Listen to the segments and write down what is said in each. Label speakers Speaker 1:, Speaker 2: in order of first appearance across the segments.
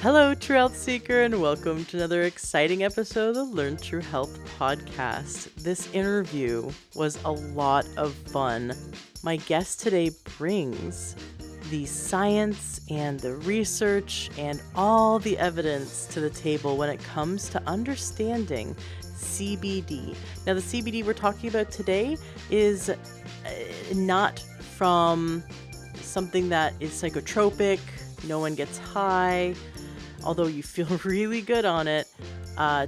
Speaker 1: Hello, True Health Seeker, and welcome to another exciting episode of the Learn True Health podcast. This interview was a lot of fun. My guest today brings the science and the research and all the evidence to the table when it comes to understanding CBD. Now, the CBD we're talking about today is not from something that is psychotropic. No one gets high, although you feel really good on it.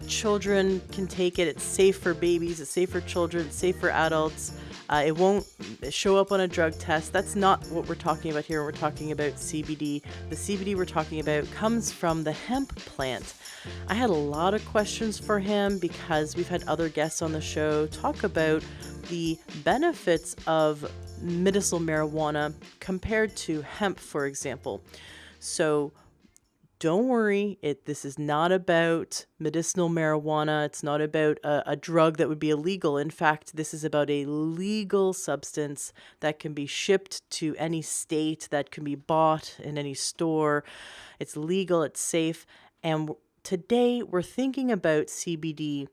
Speaker 1: Children can take it. It's safe for babies. It's safe for children. It's safe for adults. It won't show up on a drug test. That's not what we're talking about here. We're talking about CBD. The CBD we're talking about comes from the hemp plant. I had a lot of questions for him because we've had other guests on the show talk about the benefits of medicinal marijuana compared to hemp, for example. So don't worry, this is not about medicinal marijuana. It's not about a drug that would be illegal. In fact, this is about a legal substance that can be shipped to any state, that can be bought in any store. It's legal, it's safe. And today we're thinking about CBD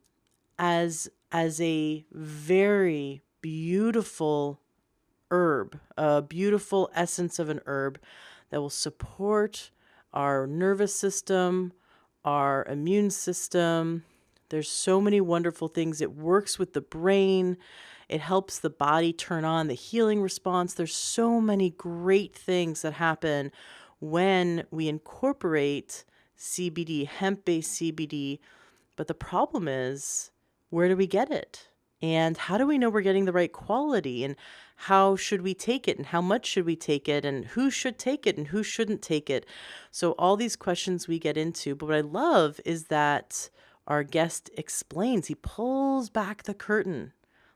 Speaker 1: as a very beautiful herb, a beautiful essence of an herb that will support our nervous system, our immune system. There's so many wonderful things. It works with the brain. It helps the body turn on the healing response. There's so many great things that happen when we incorporate CBD, hemp-based CBD. But the problem is, where do we get it? And how do we know we're getting the right quality? And how should we take it? And how much should we take it? And who should take it? And who shouldn't take it? So all these questions we get into. But what I love is that our guest explains. He pulls back the curtain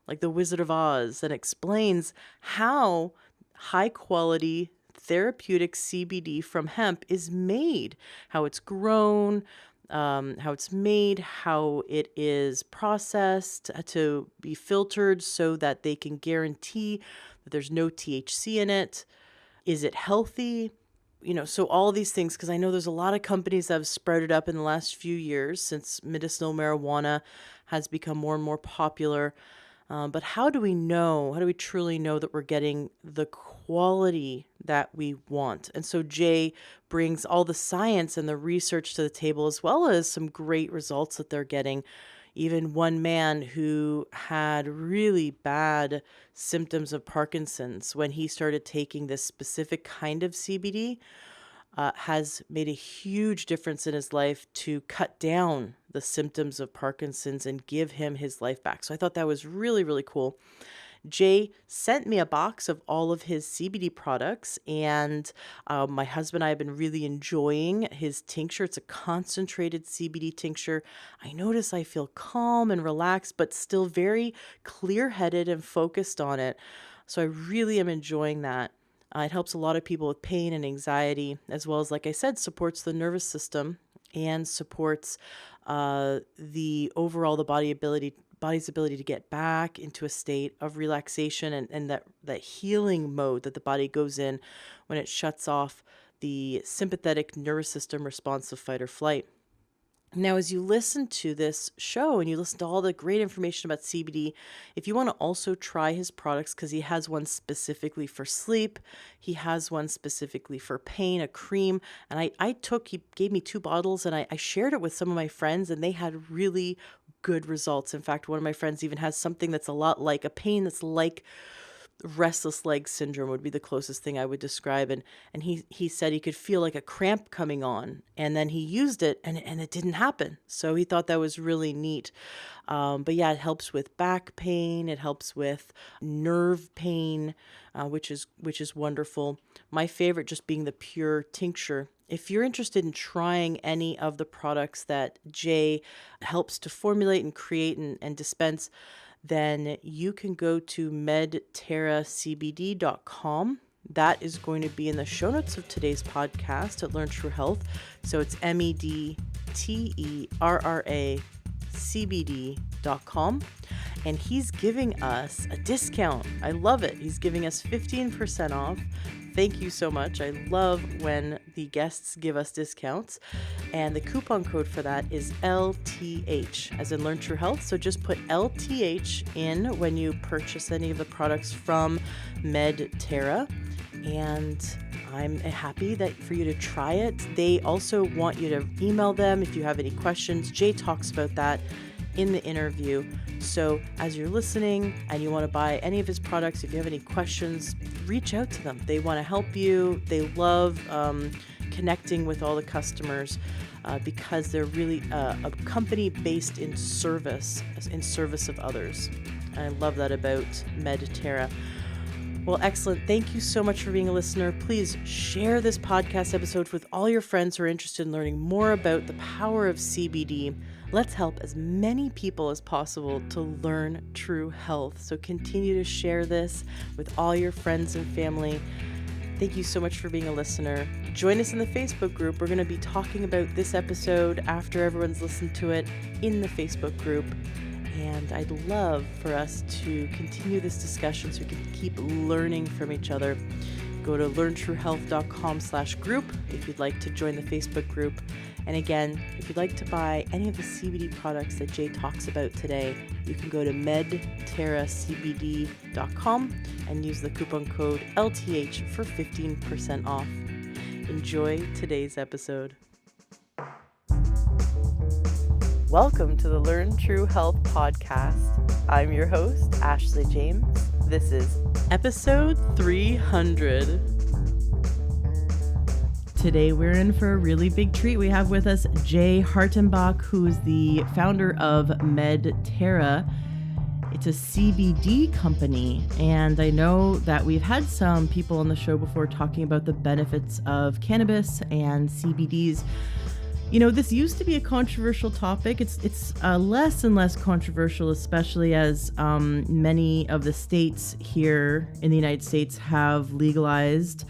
Speaker 1: like the Wizard of Oz and explains how high quality therapeutic CBD from hemp is made, how it's grown, how it's made, how it is processed to be filtered so that they can guarantee that there's no THC in it. Is it healthy? So all these things, because I know there's a lot of companies that have sprouted up in the last few years since medicinal marijuana has become more and more popular. But how do we know? How do we truly know that we're getting the quality that we want? And so Jay brings all the science and the research to the table, as well as some great results that they're getting. Even one man who had really bad symptoms of Parkinson's, when he started taking this specific kind of CBD, has made a huge difference in his life to cut down the symptoms of Parkinson's and give him his life back. So I thought that was really, really cool. Jay sent me a box of all of his CBD products, and my husband and I have been really enjoying his tincture. It's a concentrated CBD tincture. I notice I feel calm and relaxed, but still very clear-headed and focused on it. So I really am enjoying that. It helps a lot of people with pain and anxiety, as well as, like I said, supports the nervous system and supports the body's ability to get back into a state of relaxation and that healing mode that the body goes in when it shuts off the sympathetic nervous system response of fight or flight. Now, as you listen to this show and you listen to all the great information about CBD, if you want to also try his products, because he has one specifically for sleep, he has one specifically for pain, a cream, and he gave me 2 bottles, and I shared it with some of my friends, and they had really good results. In fact, one of my friends even has something that's a lot like a pain that's like restless leg syndrome would be the closest thing I would describe. And he said he could feel like a cramp coming on, and then he used it and it didn't happen. So he thought that was really neat. But yeah, it helps with back pain. It helps with nerve pain, which is wonderful. My favorite just being the pure tincture. If you're interested in trying any of the products that Jay helps to formulate and create and dispense, then you can go to medterracbd.com. That is going to be in the show notes of today's podcast at Learn True Health. So it's medterracbd.com. And he's giving us a discount. I love it. He's giving us 15% off Thank you so much. I love when the guests give us discounts. And the coupon code for that is LTH, as in Learn True Health. So just put LTH in when you purchase any of the products from Medterra. And I'm happy for you to try it. They also want you to email them if you have any questions. Jay talks about that in the interview. So as you're listening and you want to buy any of his products, if you have any questions, reach out to them. They want to help you. They love connecting with all the customers because they're really a company based in service of others. I love that about Medterra. Well, excellent. Thank you so much for being a listener. Please share this podcast episode with all your friends who are interested in learning more about the power of CBD. Let's help as many people as possible to learn true health. So continue to share this with all your friends and family. Thank you so much for being a listener. Join us in the Facebook group. We're going to be talking about this episode after everyone's listened to it in the Facebook group. And I'd love for us to continue this discussion so we can keep learning from each other. Go to learntruehealth.com/group if you'd like to join the Facebook group. And again, if you'd like to buy any of the CBD products that Jay talks about today, you can go to medterracbd.com and use the coupon code LTH for 15% off. Enjoy today's episode. Welcome to the Learn True Health podcast. I'm your host, Ashley James. This is episode 300. Today we're in for a really big treat. We have with us Jay Hartenbach, who is the founder of Medterra. It's a CBD company, and I know that we've had some people on the show before talking about the benefits of cannabis and CBDs. You know, this used to be a controversial topic. It's less and less controversial, especially as many of the states here in the United States have legalized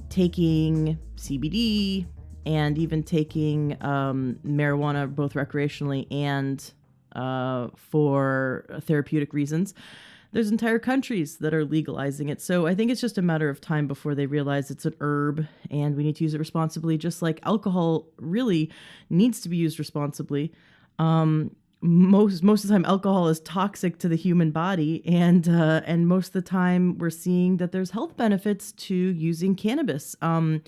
Speaker 1: taking CBD and even taking marijuana, both recreationally and for therapeutic reasons. There's entire countries that are legalizing it. So I think it's just a matter of time before they realize it's an herb and we need to use it responsibly, just like alcohol really needs to be used responsibly. Most of the time, alcohol is toxic to the human body, and most of the time we're seeing that there's health benefits to using cannabis to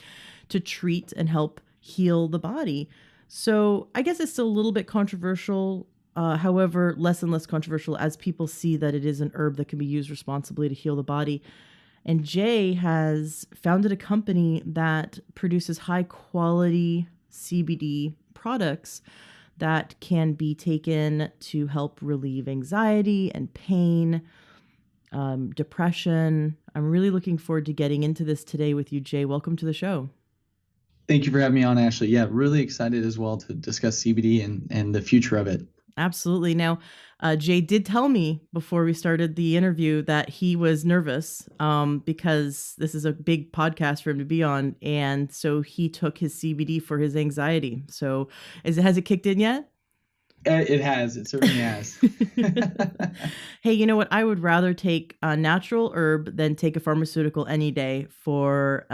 Speaker 1: treat and help heal the body. So I guess it's still a little bit controversial. However, less and less controversial as people see that it is an herb that can be used responsibly to heal the body. And Jay has founded a company that produces high quality CBD products that can be taken to help relieve anxiety and pain, depression. I'm really looking forward to getting into this today with you, Jay. Welcome to the show.
Speaker 2: Thank you for having me on, Ashley. Yeah, really excited as well to discuss CBD and the future of it.
Speaker 1: Absolutely. Now, Jay did tell me before we started the interview that he was nervous because this is a big podcast for him to be on. And so he took his CBD for his anxiety. So has it kicked in yet?
Speaker 2: It has. It certainly has.
Speaker 1: Hey, you know what? I would rather take a natural herb than take a pharmaceutical any day for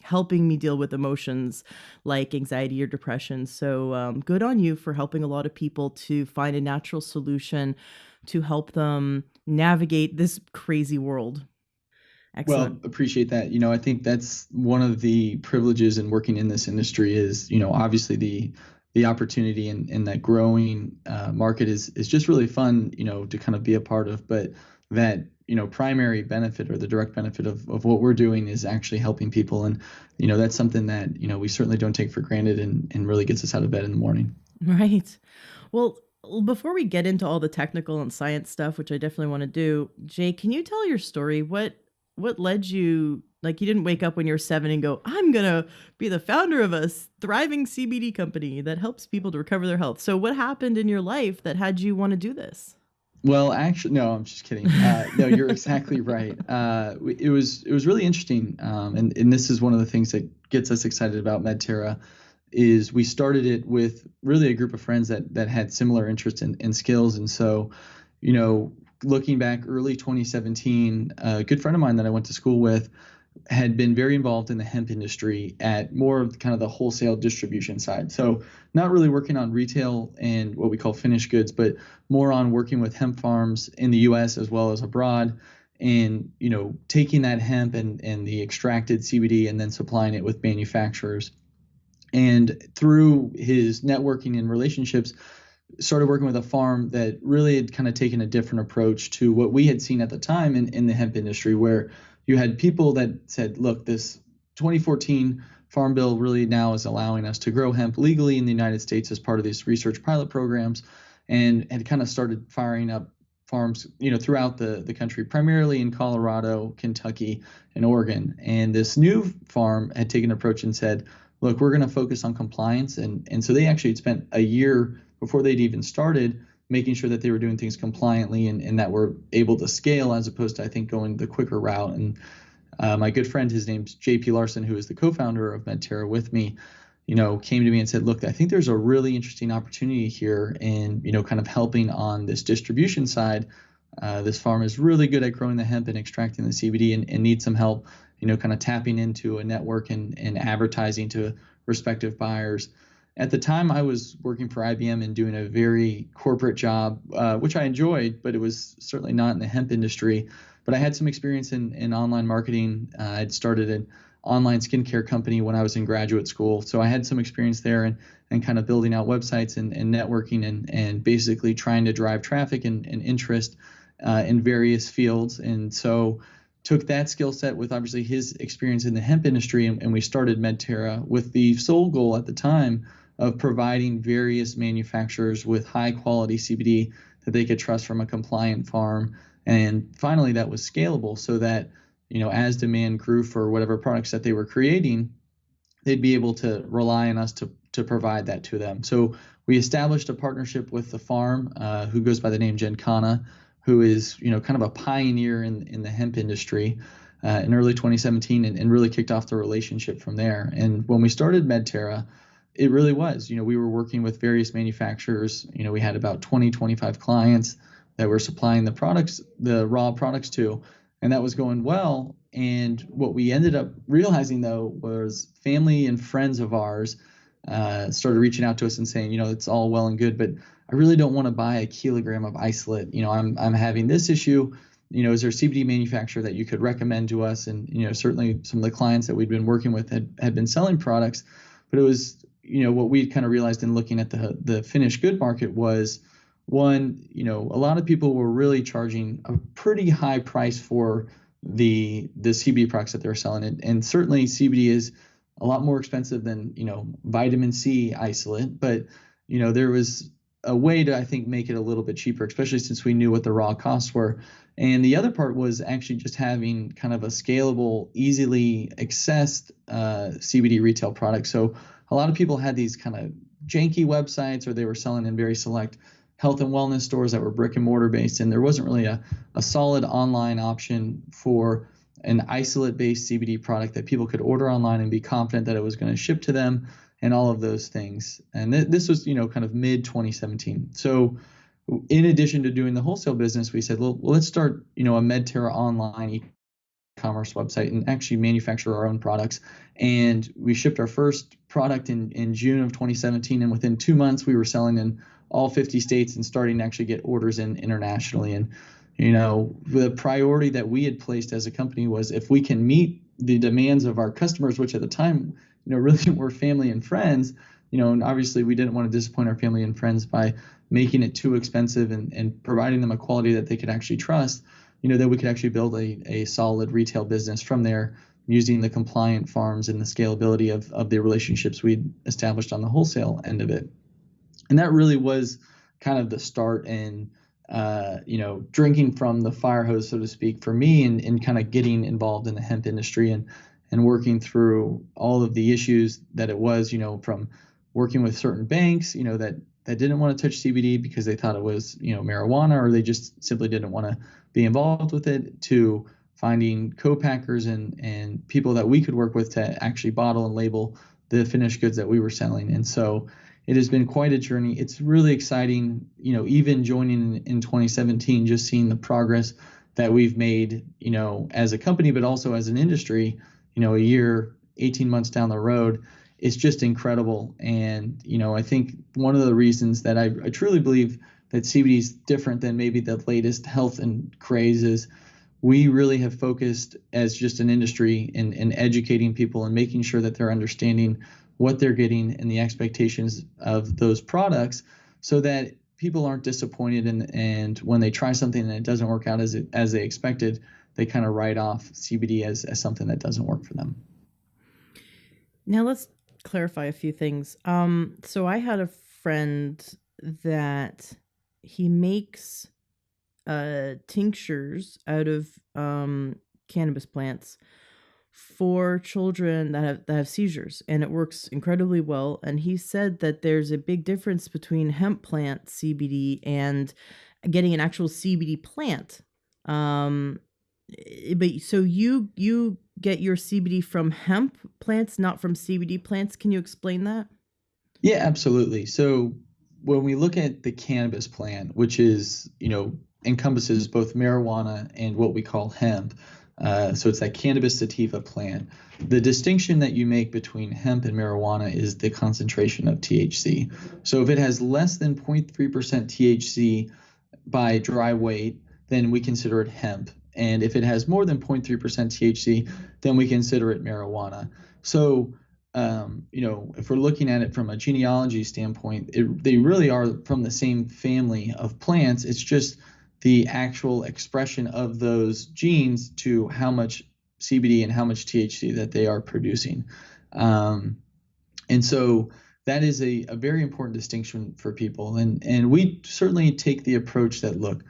Speaker 1: helping me deal with emotions like anxiety or depression. So good on you for helping a lot of people to find a natural solution to help them navigate this crazy world. Excellent.
Speaker 2: Well, appreciate that. I think that's one of the privileges in working in this industry is, obviously the opportunity in that growing market is just really fun, to kind of be a part of. But that, primary benefit or the direct benefit of what we're doing is actually helping people. And, that's something that, we certainly don't take for granted and really gets us out of bed in the morning.
Speaker 1: Right. Well, before we get into all the technical and science stuff, which I definitely want to do, Jay, can you tell your story? What led you, like you didn't wake up when you were 7 and go, I'm going to be the founder of a thriving CBD company that helps people to recover their health. So what happened in your life that had you want to do this?
Speaker 2: Well, actually, no, I'm just kidding. No, you're exactly right. It was really interesting. And this is one of the things that gets us excited about Medterra is we started it with really a group of friends that had similar interests and skills. And so, looking back early 2017, a good friend of mine that I went to school with had been very involved in the hemp industry at more of kind of the wholesale distribution side. So not really working on retail and what we call finished goods, but more on working with hemp farms in the US as well as abroad, and taking that hemp and the extracted CBD and then supplying it with manufacturers. And through his networking and relationships, started working with a farm that really had kind of taken a different approach to what we had seen at the time in the hemp industry, where you had people that said, look, this 2014 Farm Bill really now is allowing us to grow hemp legally in the United States as part of these research pilot programs, and had kind of started firing up farms, throughout the country, primarily in Colorado, Kentucky, and Oregon. And this new farm had taken an approach and said, look, we're going to focus on compliance. And so they actually spent a year before they'd even started making sure that they were doing things compliantly and that we're able to scale, as opposed to, I think, going the quicker route. And my good friend, his name's JP Larson, who is the co-founder of Medterra with me, came to me and said, look, I think there's a really interesting opportunity here in, kind of helping on this distribution side. This farm is really good at growing the hemp and extracting the CBD and needs some help, kind of tapping into a network and advertising to respective buyers. At the time, I was working for IBM and doing a very corporate job, which I enjoyed, but it was certainly not in the hemp industry. But I had some experience in online marketing. I'd started an online skincare company when I was in graduate school. So I had some experience there and kind of building out websites and networking and basically trying to drive traffic and interest in various fields. And so took that skill set with obviously his experience in the hemp industry, and we started Medterra with the sole goal at the time of providing various manufacturers with high quality CBD that they could trust from a compliant farm. And finally, that was scalable so that, as demand grew for whatever products that they were creating, they'd be able to rely on us to provide that to them. So we established a partnership with the farm, who goes by the name Gencana, who is, kind of a pioneer in the hemp industry, in early 2017, and really kicked off the relationship from there. And when we started Medterra, it really was, we were working with various manufacturers. We had about 25 clients that we're supplying the products, the raw products to, and that was going well. And what we ended up realizing, though, was family and friends of ours started reaching out to us and saying, it's all well and good, but I really don't want to buy a kilogram of isolate. I'm having this issue. Is there a CBD manufacturer that you could recommend to us? And, certainly some of the clients that we'd been working with had been selling products, but it was, what we kind of realized in looking at the finished good market was, one, a lot of people were really charging a pretty high price for the CBD products that they're selling. And certainly CBD is a lot more expensive than, vitamin C isolate, but, there was a way to, I think, make it a little bit cheaper, especially since we knew what the raw costs were. And the other part was actually just having kind of a scalable, easily accessed CBD retail product. So a lot of people had these kind of janky websites, or they were selling in very select health and wellness stores that were brick and mortar based, and there wasn't really a solid online option for an isolate based CBD product that people could order online and be confident that it was going to ship to them and all of those things. And this was, kind of mid 2017. So in addition to doing the wholesale business, we said, well, let's start, a Medterra online e-commerce website and actually manufacture our own products. And we shipped our first product in June of 2017. And within 2 months, we were selling in all 50 states and starting to actually get orders in internationally. And, the priority that we had placed as a company was, if we can meet the demands of our customers, which at the time, really were family and friends, and obviously we didn't want to disappoint our family and friends by making it too expensive and providing them a quality that they could actually trust, that we could actually build a solid retail business from there using the compliant farms and the scalability of the relationships we'd established on the wholesale end of it. And that really was kind of the start in, drinking from the fire hose, so to speak, for me, and kind of getting involved in the hemp industry and working through all of the issues that it was, from working with certain banks, that didn't want to touch CBD because they thought it was, marijuana, or they just simply didn't want to be involved with it, to finding co-packers and people that we could work with to actually bottle and label the finished goods that we were selling. And so it has been quite a journey. It's really exciting, even joining in 2017, just seeing the progress that we've made, as a company, but also as an industry, a year, 18 months down the road. It's just incredible. And, I think one of the reasons that I truly believe that CBD is different than maybe the latest health and craze is we really have focused as just an industry in educating people and making sure that they're understanding what they're getting and the expectations of those products so that people aren't disappointed and when they try something and it doesn't work out as they expected, they kind of write off CBD as something that doesn't work for them.
Speaker 1: Now let's clarify a few things. So I had a friend that he makes tinctures out of cannabis plants for children that have seizures, and it works incredibly well. And he said that there's a big difference between hemp plant CBD and getting an actual CBD plant. But so you get your CBD from hemp plants, not from CBD plants. Can you explain that?
Speaker 2: Yeah, absolutely. So when we look at the cannabis plant, which is, encompasses both marijuana and what we call hemp, so it's that cannabis sativa plant. The distinction that you make between hemp and marijuana is the concentration of THC. So if it has less than 0.3% THC by dry weight, then we consider it hemp. And if it has more than 0.3% THC, then we consider it marijuana. So, if we're looking at it from a genealogy standpoint, they really are from the same family of plants. It's just the actual expression of those genes to how much CBD and how much THC that they are producing. And so that is a very important distinction for people. And we certainly take the approach that, look,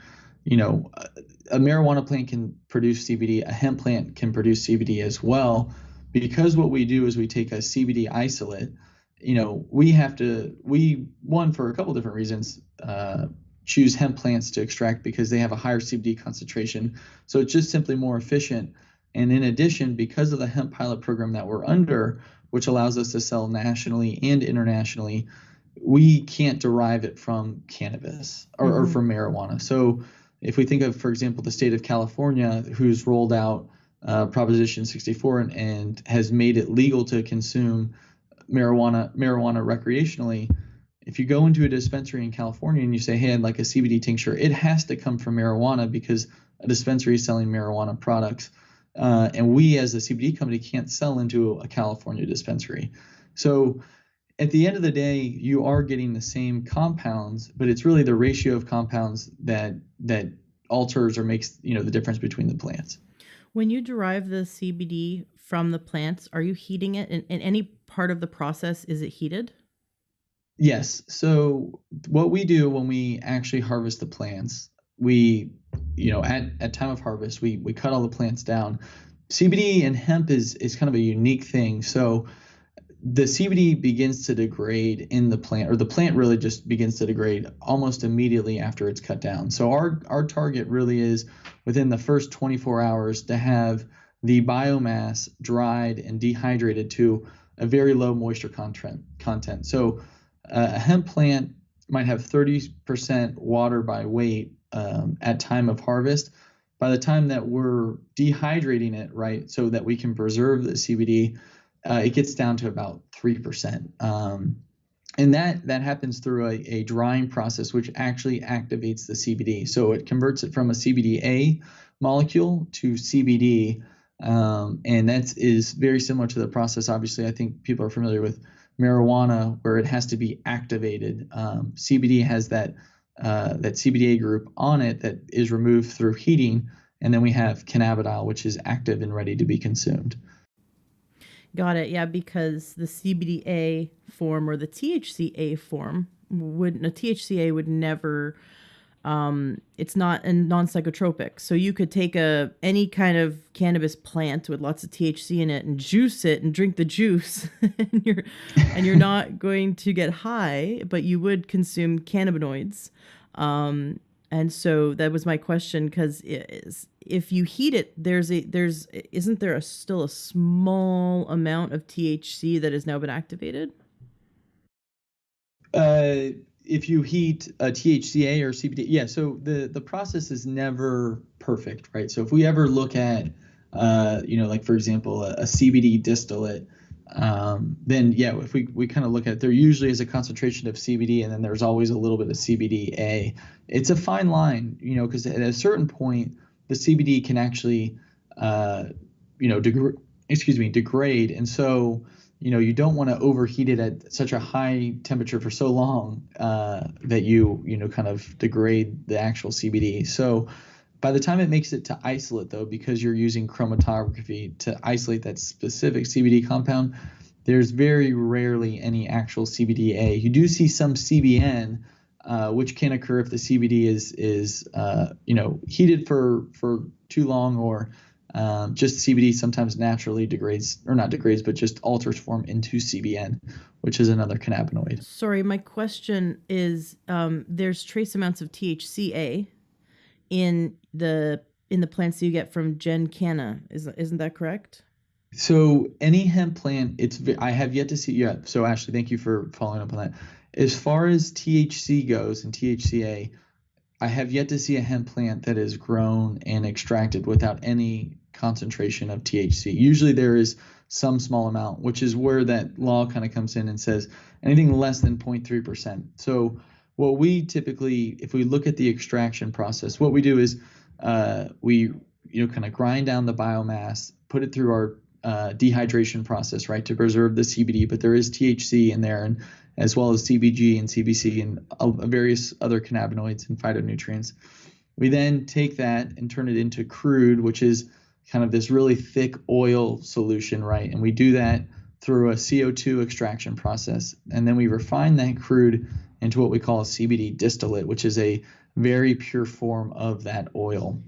Speaker 2: a marijuana plant can produce CBD, a hemp plant can produce CBD as well, because what we do is we take a CBD isolate. We for a couple different reasons, choose hemp plants to extract because they have a higher CBD concentration. So it's just simply more efficient. And in addition, because of the hemp pilot program that we're under, which allows us to sell nationally and internationally, we can't derive it from cannabis or from marijuana. So if we think of, for example, the state of California, who's rolled out Proposition 64 and has made it legal to consume marijuana recreationally. If you go into a dispensary in California and you say, hey, I'd like a CBD tincture, it has to come from marijuana because a dispensary is selling marijuana products. And we as a CBD company can't sell into a California dispensary. So at the end of the day, you are getting the same compounds, but it's really the ratio of compounds that alters or makes the difference between the plants.
Speaker 1: When you derive the CBD from the plants, are you heating it? In any part of the process, is it heated?
Speaker 2: Yes. So what we do when we actually harvest the plants, we, at time of harvest, we cut all the plants down. CBD and hemp is kind of a unique thing. So the CBD begins to degrade in the plant, or the plant really just begins to degrade almost immediately after it's cut down. So our target really is within the first 24 hours to have the biomass dried and dehydrated to a very low moisture content. So a hemp plant might have 30% water by weight at time of harvest. By the time that we're dehydrating it, right, so that we can preserve the CBD, it gets down to about 3%. And that happens through a drying process, which actually activates the CBD. So it converts it from a CBDA molecule to CBD. And that is very similar to the process. Obviously, I think people are familiar with marijuana, where it has to be activated. CBD has that CBDA group on it that is removed through heating. And then we have cannabidiol, which is active and ready to be consumed.
Speaker 1: Got it. Yeah, because the CBDA form or the THCA form THCA would never, it's not a non-psychotropic. So you could take any kind of cannabis plant with lots of THC in it and juice it and drink the juice and you're not going to get high, but you would consume cannabinoids. And so that was my question, because if you heat it, isn't there still a small amount of THC that has now been activated?
Speaker 2: If you heat a THCA or CBD, yeah. So the process is never perfect, right? So if we ever look at, like for example, a CBD distillate, then yeah, if we kind of look at it, there usually is a concentration of CBD, and then there's always a little bit of CBDA. It's a fine line, because at a certain point, the CBD can actually, degrade, and so you don't want to overheat it at such a high temperature for so long that you kind of degrade the actual CBD. So by the time it makes it to isolate, though, because you're using chromatography to isolate that specific CBD compound, there's very rarely any actual CBDA. You do see some CBN, which can occur if the CBD is heated for too long, or just CBD sometimes naturally degrades, or not degrades, but just alters form into CBN, which is another cannabinoid.
Speaker 1: Sorry, my question is, there's trace amounts of THCA in the plants you get from Gen Canna. Isn't that correct?
Speaker 2: So any hemp plant, I have yet to see. Yeah. So Ashley, thank you for following up on that. As far as THC goes and THCA, I have yet to see a hemp plant that is grown and extracted without any concentration of THC. Usually there is some small amount, which is where that law kind of comes in and says anything less than 0.3%. So what we typically, if we look at the extraction process, what we do is we kind of grind down the biomass, put it through our dehydration process, right, to preserve the CBD, but there is THC in there, and as well as CBG and CBC and various other cannabinoids and phytonutrients. We then take that and turn it into crude, which is kind of this really thick oil solution, right? And we do that through a CO2 extraction process. And then we refine that crude into what we call a CBD distillate, which is a very pure form of that oil.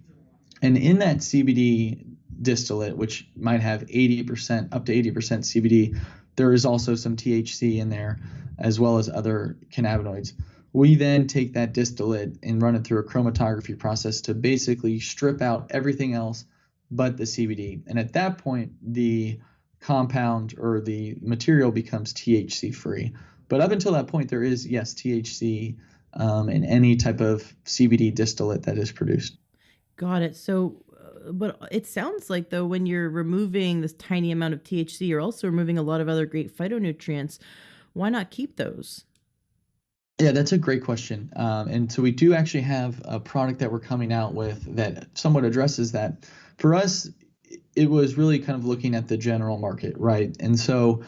Speaker 2: And in that CBD distillate, which might have 80%, up to 80% CBD, there is also some THC in there, as well as other cannabinoids. We then take that distillate and run it through a chromatography process to basically strip out everything else but the CBD. And at that point, the compound or the material becomes THC free. But up until that point, there is, yes, THC in any type of CBD distillate that is produced.
Speaker 1: Got it. So, but it sounds like, though, when you're removing this tiny amount of THC, you're also removing a lot of other great phytonutrients. Why not keep those?
Speaker 2: Yeah, that's a great question. And so we do actually have a product that we're coming out with that somewhat addresses that. For us, it was really kind of looking at the general market, right? And so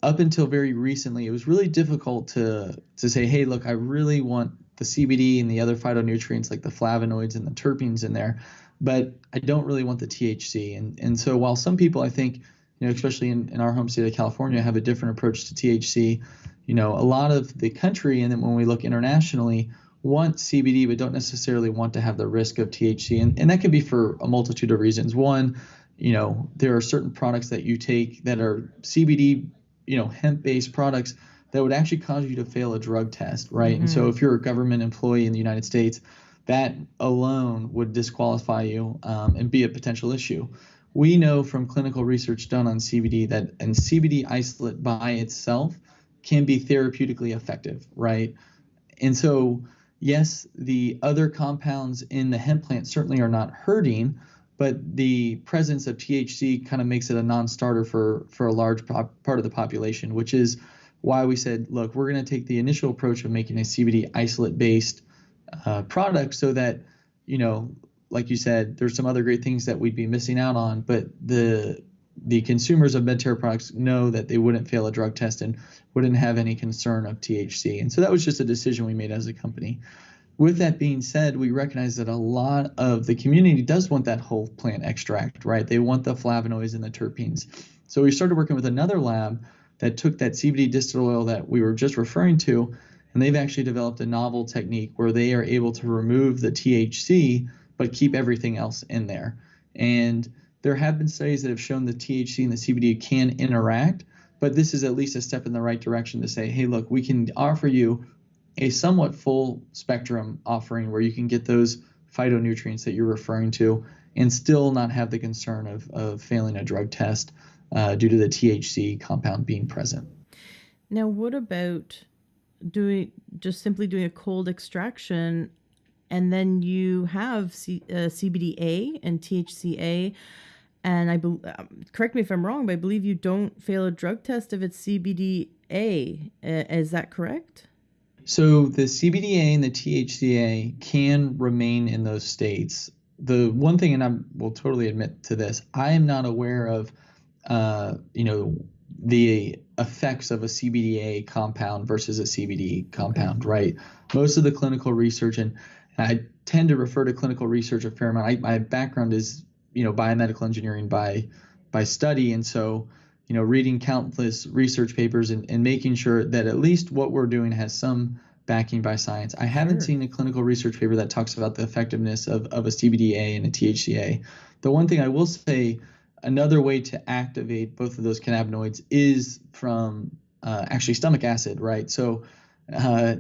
Speaker 2: up until very recently, it was really difficult to say, hey, look, I really want the CBD and the other phytonutrients like the flavonoids and the terpenes in there, but I don't really want the THC. And so while some people, I think, especially in our home state of California, have a different approach to THC, a lot of the country, and then when we look internationally, want CBD but don't necessarily want to have the risk of THC. And that could be for a multitude of reasons. One, there are certain products that you take that are CBD, hemp-based products that would actually cause you to fail a drug test, right? Mm-hmm. And so if you're a government employee in the United States, that alone would disqualify you and be a potential issue. We know from clinical research done on CBD that an CBD isolate by itself can be therapeutically effective, right? And so, yes, the other compounds in the hemp plant certainly are not hurting, but the presence of THC kind of makes it a non-starter for a large part of the population, which is why we said, look, we're going to take the initial approach of making a CBD isolate-based product so that, like you said, there's some other great things that we'd be missing out on, but the consumers of MedTerra products know that they wouldn't fail a drug test and wouldn't have any concern of THC. And so that was just a decision we made as a company. With that being said, we recognize that a lot of the community does want that whole plant extract, right? They want the flavonoids and the terpenes. So we started working with another lab that took that CBD distillate oil that we were just referring to, and they've actually developed a novel technique where they are able to remove the THC but keep everything else in there. And there have been studies that have shown the THC and the CBD can interact, but this is at least a step in the right direction to say, hey, look, we can offer you a somewhat full spectrum offering where you can get those phytonutrients that you're referring to and still not have the concern of failing a drug test due to the THC compound being present.
Speaker 1: Now, what about simply doing a cold extraction, and then you have CBDA and THCA. And correct me if I'm wrong, but I believe you don't fail a drug test if it's CBDA. Is that correct?
Speaker 2: So the CBDA and the THCA can remain in those states. The one thing, and I will totally admit to this, I am not aware of, the effects of a CBDA compound versus a CBD compound, right? Most of the clinical research, and I tend to refer to clinical research a fair amount. My background is, biomedical engineering by study, and so reading countless research papers and making sure that at least what we're doing has some backing by science. I haven't seen a clinical research paper that talks about the effectiveness of a CBDA and a THCA. The one thing I will say, another way to activate both of those cannabinoids is from actually stomach acid, right? So,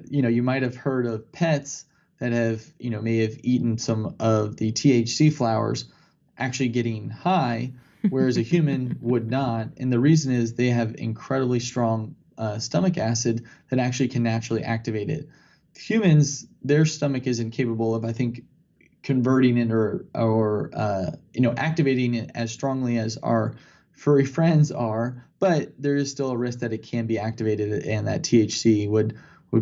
Speaker 2: you might have heard of pets that may have eaten some of the THC flowers actually getting high, whereas a human would not. And the reason is they have incredibly strong stomach acid that actually can naturally activate it. Humans, their stomach isn't capable of, I think, converting it or activating it as strongly as our furry friends are, but there is still a risk that it can be activated, and that THC would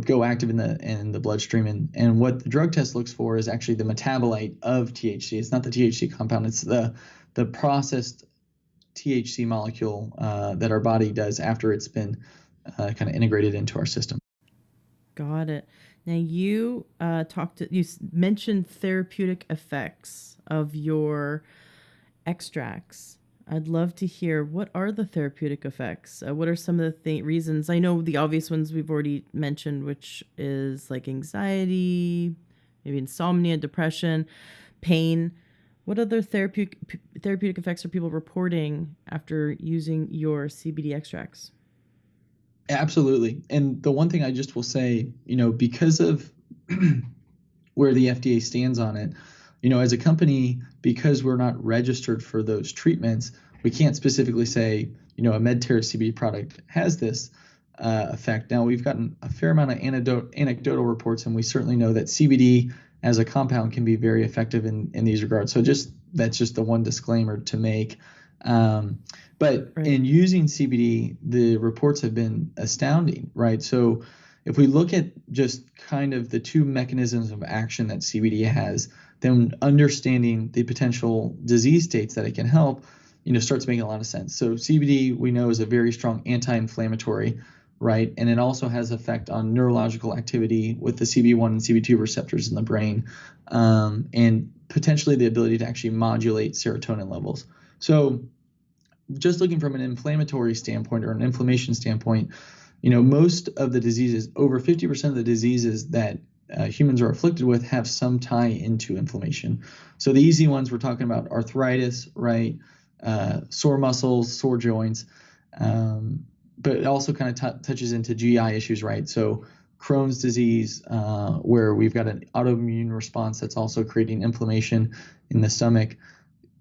Speaker 2: go active in the bloodstream. And what the drug test looks for is actually the metabolite of THC. It's not the THC compound, it's the processed THC molecule that our body does after it's been kind of integrated into our system.
Speaker 1: Got it. Now you you mentioned therapeutic effects of your extracts. I'd love to hear, what are the therapeutic effects? What are some of the reasons? I know the obvious ones we've already mentioned, which is like anxiety, maybe insomnia, depression, pain. What other therapeutic effects are people reporting after using your CBD extracts?
Speaker 2: Absolutely. And the one thing I just will say, because of where the FDA stands on it, as a company, because we're not registered for those treatments, we can't specifically say, a MedTerra CBD product has this effect. Now, we've gotten a fair amount of anecdotal reports, and we certainly know that CBD as a compound can be very effective in these regards. So that's just the one disclaimer to make. But right. In using CBD, the reports have been astounding, right? So if we look at just kind of the two mechanisms of action that CBD has, then understanding the potential disease states that it can help, starts making a lot of sense. So CBD, we know, is a very strong anti-inflammatory, right? And it also has effect on neurological activity with the Cb1 and Cb2 receptors in the brain, and potentially the ability to actually modulate serotonin levels. So just looking from an inflammatory standpoint or an inflammation standpoint, most of the diseases, over 50% of the diseases that humans are afflicted with, have some tie into inflammation. So the easy ones, we're talking about arthritis, right? Sore muscles, sore joints, but it also kind of touches into GI issues, right? So Crohn's disease, where we've got an autoimmune response that's also creating inflammation in the stomach.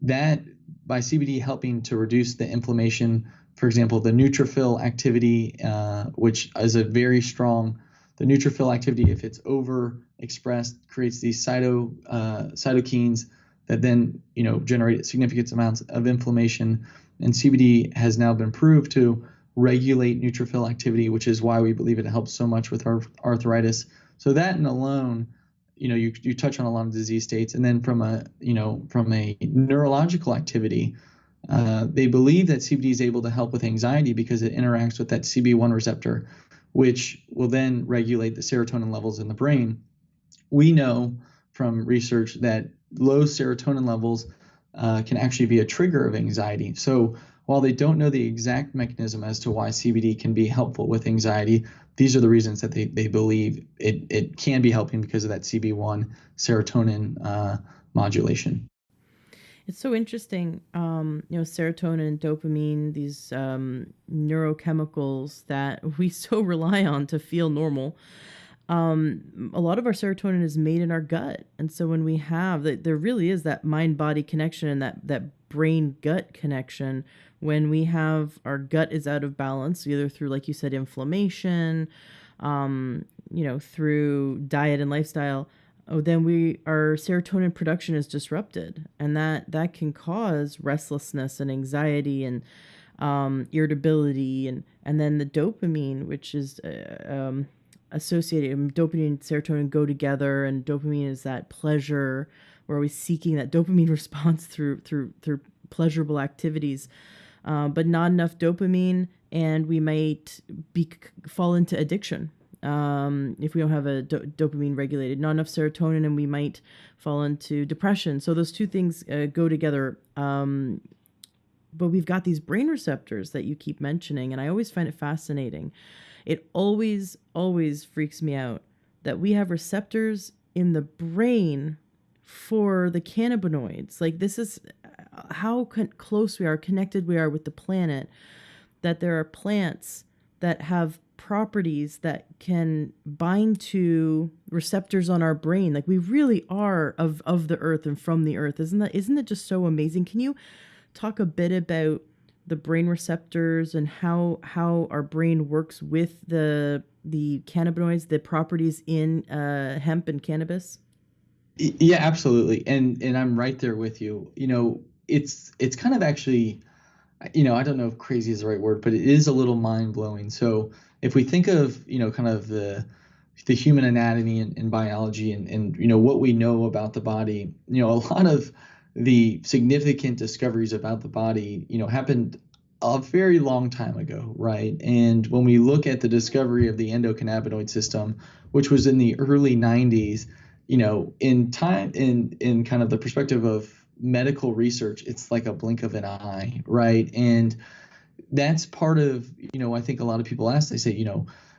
Speaker 2: That, by CBD helping to reduce the inflammation, for example, the neutrophil activity, which is a very strong, the neutrophil activity, if it's overexpressed, creates these cytokines that then, generate significant amounts of inflammation. And CBD has now been proved to regulate neutrophil activity, which is why we believe it helps so much with arthritis. So that and alone, you touch on a lot of disease states. And then from a neurological activity, they believe that CBD is able to help with anxiety because it interacts with that Cb1 receptor, which will then regulate the serotonin levels in the brain. We know from research that low serotonin levels can actually be a trigger of anxiety. So while they don't know the exact mechanism as to why CBD can be helpful with anxiety, these are the reasons that they believe it can be helping because of that Cb1 serotonin modulation.
Speaker 1: It's so interesting, serotonin, dopamine, these neurochemicals that we so rely on to feel normal. A lot of our serotonin is made in our gut. And so when we have that, there really is that mind-body connection and that brain-gut connection. When we have our gut is out of balance, either through, like you said, inflammation, through diet and lifestyle, then our serotonin production is disrupted, and that can cause restlessness and anxiety and irritability, and then the dopamine, which is associated. Dopamine and serotonin go together, and dopamine is that pleasure. We're always seeking that dopamine response through pleasurable activities, but not enough dopamine, and we might fall into addiction. If we don't have a dopamine regulated, not enough serotonin, and we might fall into depression. So those two things go together. But we've got these brain receptors that you keep mentioning, and I always find it fascinating. It always freaks me out that we have receptors in the brain for the cannabinoids. Like, this is how close we are, connected we are with the planet, that there are plants that have properties that can bind to receptors on our brain. Like, we really are of the earth and from the earth. Isn't it just so amazing? Can you talk a bit about the brain receptors and how our brain works with the cannabinoids, the properties in hemp and cannabis?
Speaker 2: Yeah, absolutely. And I'm right there with you. It's kind of actually, I don't know if crazy is the right word, but it is a little mind blowing. So if we think of, kind of the human anatomy and biology and what we know about the body, a lot of the significant discoveries about the body, happened a very long time ago, right? And when we look at the discovery of the endocannabinoid system, which was in the early 90s, in time, in kind of the perspective of medical research, it's like a blink of an eye, right? And that's part of, I think a lot of people ask, they say,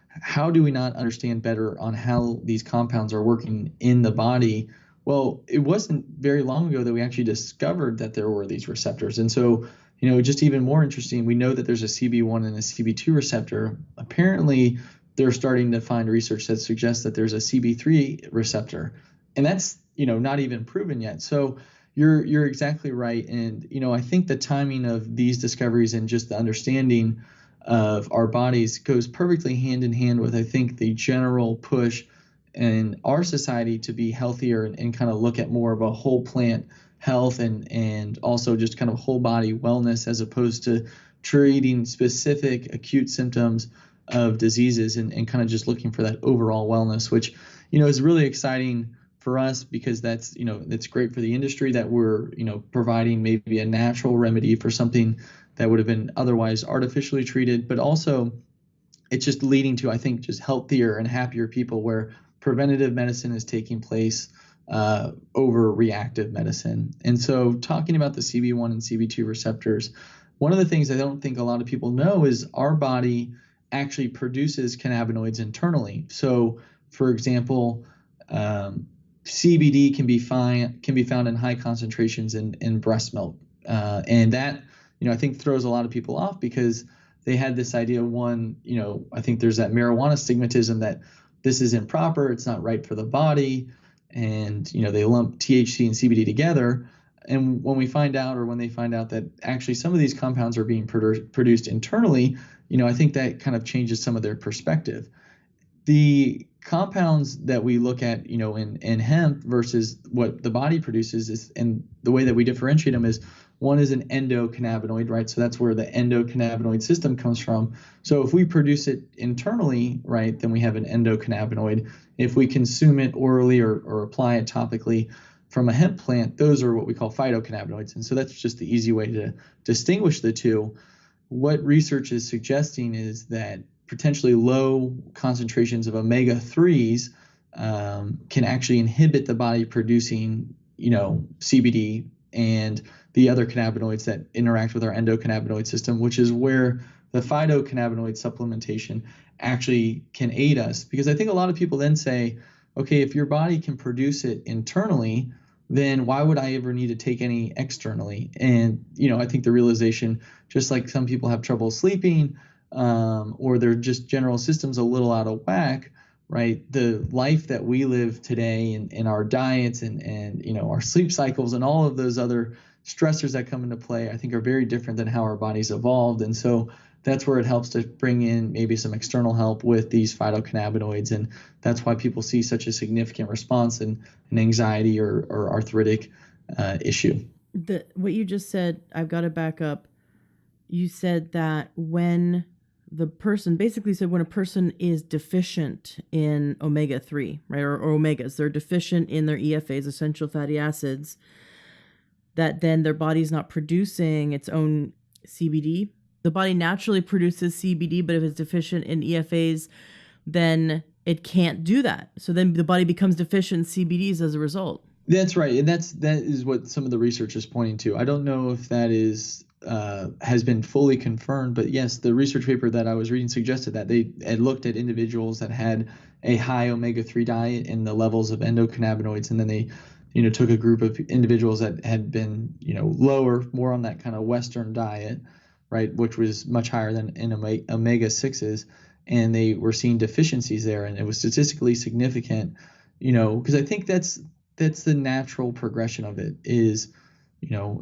Speaker 2: how do we not understand better on how these compounds are working in the body? Well, it wasn't very long ago that we actually discovered that there were these receptors. And so, just even more interesting, we know that there's a Cb1 and a Cb2 receptor. Apparently, they're starting to find research that suggests that there's a Cb3 receptor. And that's, not even proven yet. So you're exactly right. And, I think the timing of these discoveries and just the understanding of our bodies goes perfectly hand in hand with, I think, the general push in our society to be healthier and kind of look at more of a whole plant health and also just kind of whole body wellness, as opposed to treating specific acute symptoms of diseases and kind of just looking for that overall wellness, which, is really exciting for us, because that's, it's great for the industry that we're, providing maybe a natural remedy for something that would have been otherwise artificially treated, but also it's just leading to, I think, just healthier and happier people, where preventative medicine is taking place over reactive medicine. And so talking about the Cb1 and Cb2 receptors, one of the things I don't think a lot of people know is our body actually produces cannabinoids internally. So, for example, CBD can be found in high concentrations in breast milk, and that, I think throws a lot of people off, because they had this idea, one, I think there's that marijuana stigmatism that this is improper, it's not right for the body, and they lump THC and CBD together. And when they find out that actually some of these compounds are being produced internally, I think that kind of changes some of their perspective. The compounds that we look at, in hemp versus what the body produces and the way that we differentiate them is, one is an endocannabinoid, right? So that's where the endocannabinoid system comes from. So if we produce it internally, right, then we have an endocannabinoid. If we consume it orally or apply it topically from a hemp plant, those are what we call phytocannabinoids. And so that's just the easy way to distinguish the two. What research is suggesting is that potentially low concentrations of omega-3s can actually inhibit the body producing, CBD and the other cannabinoids that interact with our endocannabinoid system, which is where the phytocannabinoid supplementation actually can aid us. Because I think a lot of people then say, okay, if your body can produce it internally, then why would I ever need to take any externally? And, I think the realization, just like some people have trouble sleeping, or their just general system's a little out of whack, right? The life that we live today and our diets and our sleep cycles and all of those other stressors that come into play, I think are very different than how our bodies evolved. And so that's where it helps to bring in maybe some external help with these phytocannabinoids. And that's why people see such a significant response in an anxiety or arthritic issue.
Speaker 1: What you just said, I've got to back up. You said that when the person basically said when a person is deficient in omega-3, right, or omegas, they're deficient in their EFAs, essential fatty acids, that then their body's not producing its own CBD. The body naturally produces CBD, but if it's deficient in EFAs, then it can't do that. So then the body becomes deficient in CBDs as a result.
Speaker 2: That's right, and that is what some of the research is pointing to. I don't know if that is has been fully confirmed, but yes, the research paper that I was reading suggested that they had looked at individuals that had a high omega-3 diet and the levels of endocannabinoids, and then they, took a group of individuals that had been, lower, more on that kind of Western diet, right, which was much higher than in omega-6s, and they were seeing deficiencies there, and it was statistically significant, because I think that's the natural progression of it is,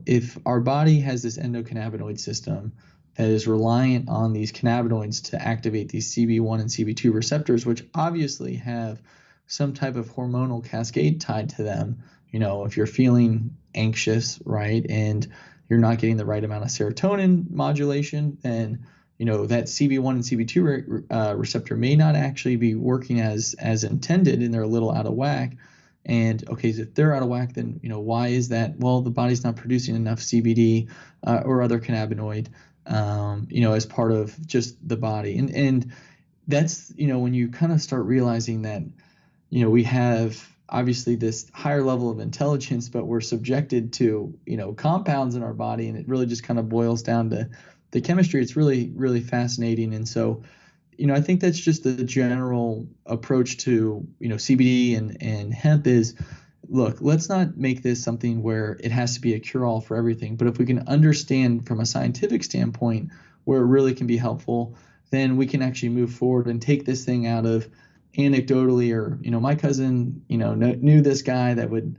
Speaker 2: if our body has this endocannabinoid system that is reliant on these cannabinoids to activate these Cb1 and Cb2 receptors, which obviously have some type of hormonal cascade tied to them. If you're feeling anxious, right, and you're not getting the right amount of serotonin modulation, then that Cb1 and Cb2 receptor may not actually be working as intended, and they're a little out of whack. And okay, so if they're out of whack, then why is that? Well, the body's not producing enough CBD or other cannabinoid, as part of just the body. And that's when you kind of start realizing that we have obviously this higher level of intelligence, but we're subjected to compounds in our body, and it really just kind of boils down to the chemistry. It's really, really fascinating. And so I think that's just the general approach to, CBD and hemp is, look, let's not make this something where it has to be a cure-all for everything. But if we can understand from a scientific standpoint where it really can be helpful, then we can actually move forward and take this thing out of anecdotally, or, my cousin, knew this guy that would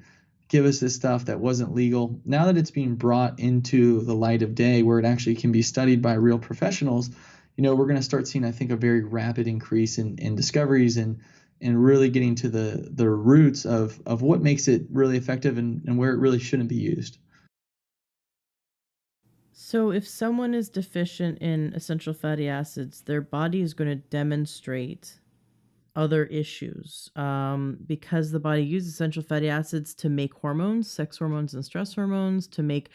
Speaker 2: give us this stuff that wasn't legal. Now that it's being brought into the light of day where it actually can be studied by real professionals, we're going to start seeing, I think, a very rapid increase in discoveries and really getting to the roots of what makes it really effective and where it really shouldn't be used.
Speaker 1: So if someone is deficient in essential fatty acids, their body is going to demonstrate other issues because the body uses essential fatty acids to make hormones, sex hormones and stress hormones, to make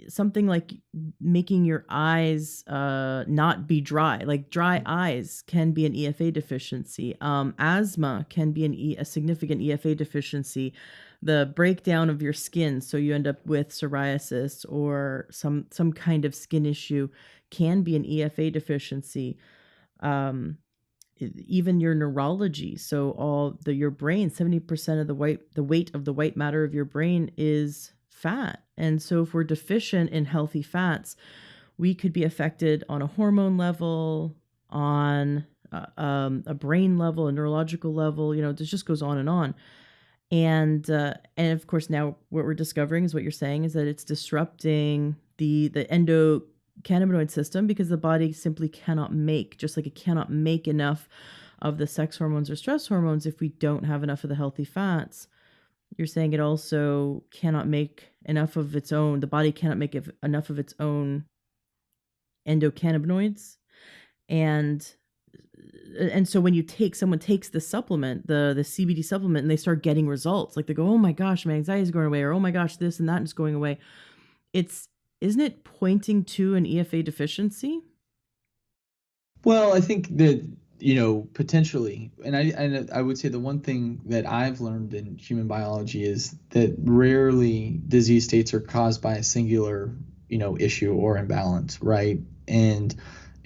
Speaker 1: something like making your eyes not be dry. Like dry eyes can be an EFA deficiency. Asthma can be a significant EFA deficiency. The breakdown of your skin, so you end up with psoriasis or some kind of skin issue, can be an EFA deficiency. Even your neurology, so your brain, 70% of the weight of the white matter of your brain is fat. And so if we're deficient in healthy fats, we could be affected on a hormone level, on a brain level, a neurological level. This just goes on and on. And of course, now what we're discovering is what you're saying is that it's disrupting the endocannabinoid system, because the body simply cannot make, just like it cannot make enough of the sex hormones or stress hormones if we don't have enough of the healthy fats. You're saying it also cannot make enough of its own, the body cannot make enough of its own endocannabinoids. And so when someone takes the supplement, the CBD supplement, and they start getting results, like they go, oh my gosh, my anxiety is going away, or oh my gosh, this and that is going away. Isn't it pointing to an EFA deficiency?
Speaker 2: Well, I think that, potentially, and I would say the one thing that I've learned in human biology is that rarely disease states are caused by a singular, issue or imbalance, right? And,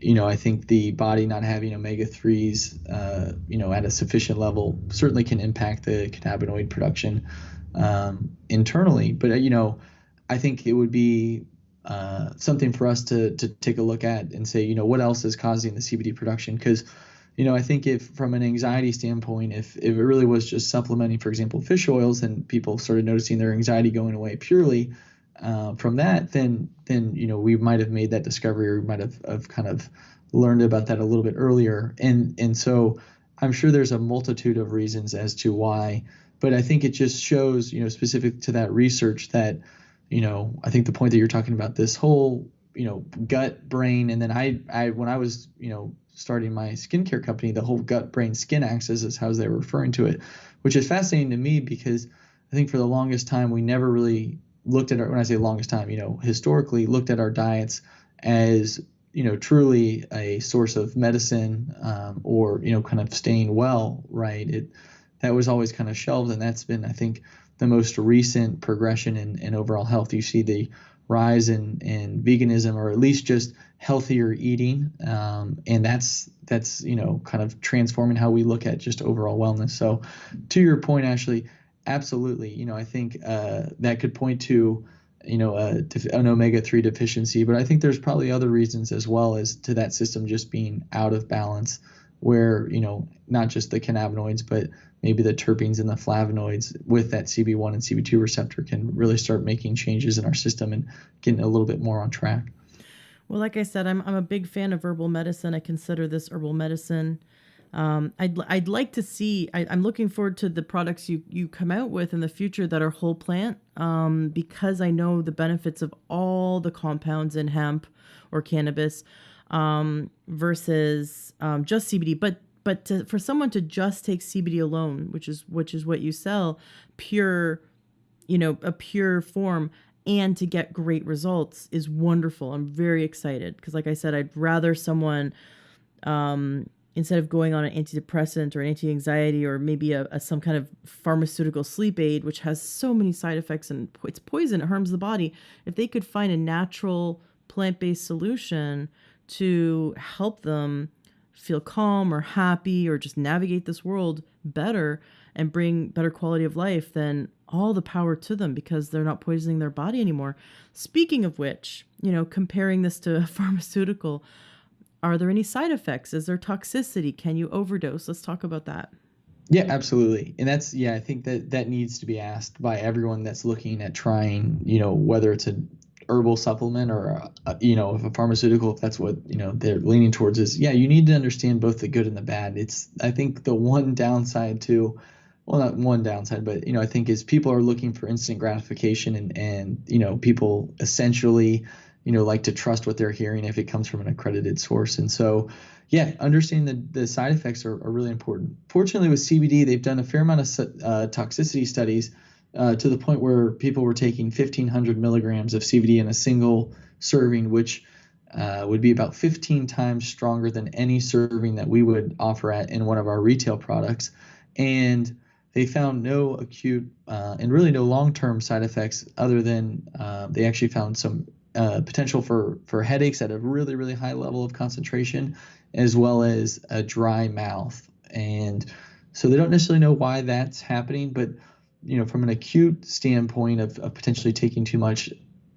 Speaker 2: I think the body not having omega-3s, at a sufficient level certainly can impact the cannabinoid production internally. But, I think it would be something for us to take a look at and say, what else is causing the CBD production? Because, I think if from an anxiety standpoint, if it really was just supplementing, for example, fish oils, and people started noticing their anxiety going away purely, from that, then we might have made that discovery, or we might have kind of learned about that a little bit earlier. And so I'm sure there's a multitude of reasons as to why, but I think it just shows, specific to that research that, I think the point that you're talking about, this whole, gut, brain, and then I when I was, starting my skincare company, the whole gut, brain, skin axis is how they were referring to it, which is fascinating to me because I think for the longest time we never really looked at when I say longest time, historically looked at our diets as, truly a source of medicine, or, kind of staying well, right? That was always kind of shelved, and that's been, I think, the most recent progression in overall health. You see the rise in veganism, or at least just healthier eating, and that's kind of transforming how we look at just overall wellness. So, to your point, Ashley, absolutely. I think that could point to an omega-3 deficiency, but I think there's probably other reasons as well as to that system just being out of balance, where not just the cannabinoids, but maybe the terpenes and the flavonoids with that Cb1 and Cb2 receptor can really start making changes in our system and getting a little bit more on track.
Speaker 1: Well, like I said, I'm a big fan of herbal medicine. I consider this herbal medicine. I'd like to see. I'm looking forward to the products you come out with in the future that are whole plant, because I know the benefits of all the compounds in hemp or cannabis, versus just CBD. But for someone to just take CBD alone, which is what you sell, pure, a pure form, and to get great results is wonderful. I'm very excited because, like I said, I'd rather someone, instead of going on an antidepressant or an anti-anxiety or maybe some kind of pharmaceutical sleep aid, which has so many side effects and it's poison, it harms the body. If they could find a natural plant-based solution to help them feel calm or happy or just navigate this world better and bring better quality of life, then all the power to them, because they're not poisoning their body anymore. Speaking of which, comparing this to a pharmaceutical, are there any side effects? Is there toxicity? Can you overdose? Let's talk about that.
Speaker 2: Yeah, absolutely. And that's, I think that needs to be asked by everyone that's looking at trying, whether it's an herbal supplement or, if a pharmaceutical, if that's what, they're leaning towards, is, you need to understand both the good and the bad. I think the one downside to, well, not one downside, but, I think is people are looking for instant gratification, and people essentially, like to trust what they're hearing if it comes from an accredited source. And so, understanding the side effects are really important. Fortunately, with CBD, they've done a fair amount of toxicity studies, to the point where people were taking 1,500 milligrams of CBD in a single serving, which would be about 15 times stronger than any serving that we would offer in one of our retail products. And they found no acute and really no long-term side effects, other than they actually found some potential for headaches at a really, really high level of concentration, as well as a dry mouth. And so they don't necessarily know why that's happening, but from an acute standpoint of potentially taking too much,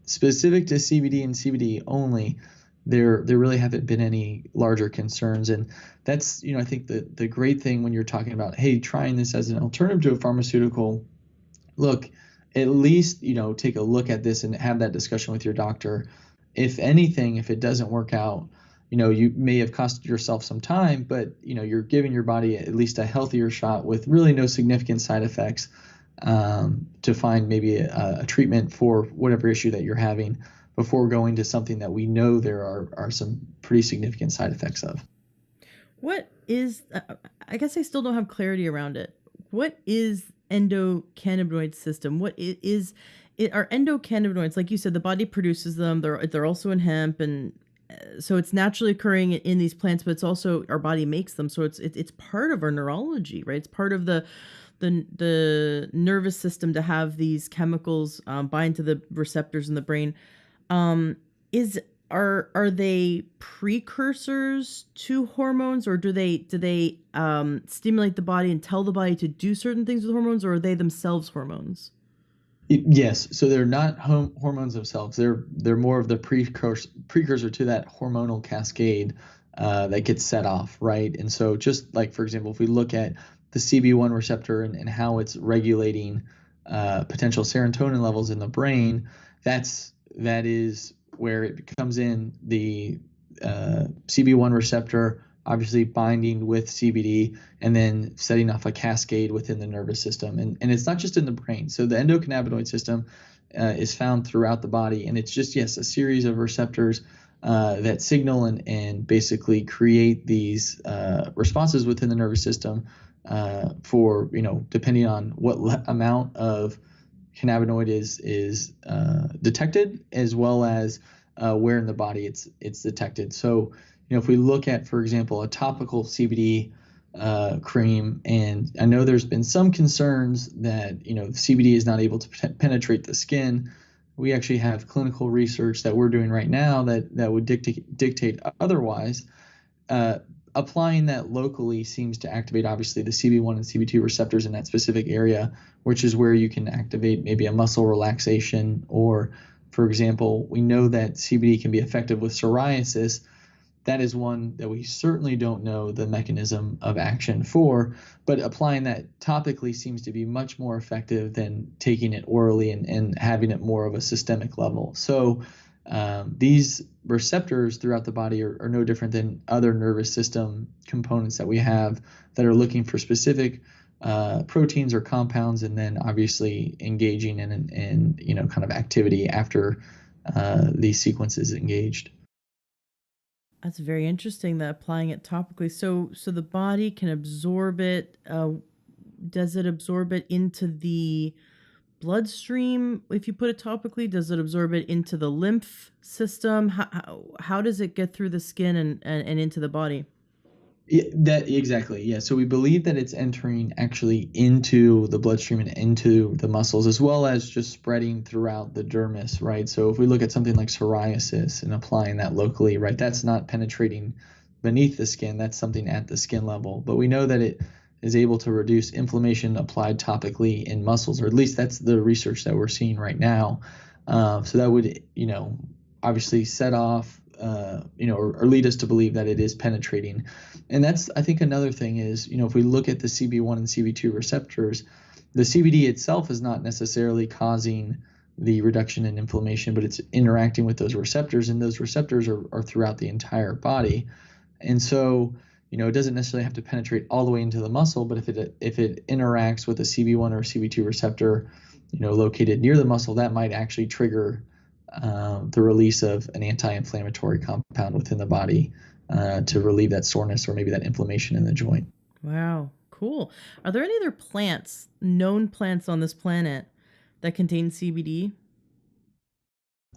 Speaker 2: specific to CBD and CBD only, there really haven't been any larger concerns. And that's, I think the great thing when you're talking about, hey, trying this as an alternative to a pharmaceutical, look, at least, take a look at this and have that discussion with your doctor. If anything, if it doesn't work out, you may have costed yourself some time, but, you're giving your body at least a healthier shot with really no significant side effects, to find maybe a treatment for whatever issue that you're having, before going to something that we know there are some pretty significant side effects of.
Speaker 1: What is, I guess I still don't have clarity around it. What is endocannabinoid system? What are endocannabinoids? Like you said, the body produces them. They're also in hemp, and so it's naturally occurring in these plants, but it's also our body makes them. So it's part of our neurology, right? It's part of the nervous system to have these chemicals bind to the receptors in the brain. Are they precursors to hormones, or do they stimulate the body and tell the body to do certain things with hormones, or are they themselves hormones?
Speaker 2: Yes, so they're not hormones themselves. They're more of the precursor to that hormonal cascade that gets set off, right? And so, just like, for example, if we look at the Cb1 receptor and how it's regulating potential serotonin levels in the brain, that is where it comes in. The Cb1 receptor obviously binding with CBD and then setting off a cascade within the nervous system. And it's not just in the brain. So the endocannabinoid system is found throughout the body, and it's just, yes, a series of receptors that signal and basically create these responses within the nervous system for, depending on what amount of cannabinoid is detected, as well as where in the body it's detected. So, if we look at, for example, a topical CBD cream, and I know there's been some concerns that CBD is not able to penetrate the skin. We actually have clinical research that we're doing right now that would dictate otherwise. Applying that locally seems to activate, obviously, the Cb1 and Cb2 receptors in that specific area, which is where you can activate maybe a muscle relaxation. Or, for example, we know that CBD can be effective with psoriasis. That is one that we certainly don't know the mechanism of action for, but applying that topically seems to be much more effective than taking it orally and having it more of a systemic level. So these receptors throughout the body are no different than other nervous system components that we have that are looking for specific proteins or compounds, and then obviously engaging in kind of activity after these sequences engaged.
Speaker 1: That's very interesting, that applying it topically. So the body can absorb it. Does it absorb it into the bloodstream if you put it topically? Does it absorb it into the lymph system? How does it get through the skin and into the body?
Speaker 2: Exactly. Yeah. So we believe that it's entering actually into the bloodstream and into the muscles, as well as just spreading throughout the dermis, right? So if we look at something like psoriasis and applying that locally, right, that's not penetrating beneath the skin. That's something at the skin level. But we know that it is able to reduce inflammation applied topically in muscles, or at least that's the research that we're seeing right now. So that would, obviously set off or lead us to believe that it is penetrating. And that's, I think, another thing is, if we look at the Cb1 and Cb2 receptors, the CBD itself is not necessarily causing the reduction in inflammation, but it's interacting with those receptors, and those receptors are throughout the entire body. And so, it doesn't necessarily have to penetrate all the way into the muscle, but if it interacts with a Cb1 or Cb2 receptor, located near the muscle, that might actually trigger the release of an anti-inflammatory compound within the body to relieve that soreness or maybe that inflammation in the joint.
Speaker 1: Wow, cool. Are there any other known plants on this planet that contain CBD?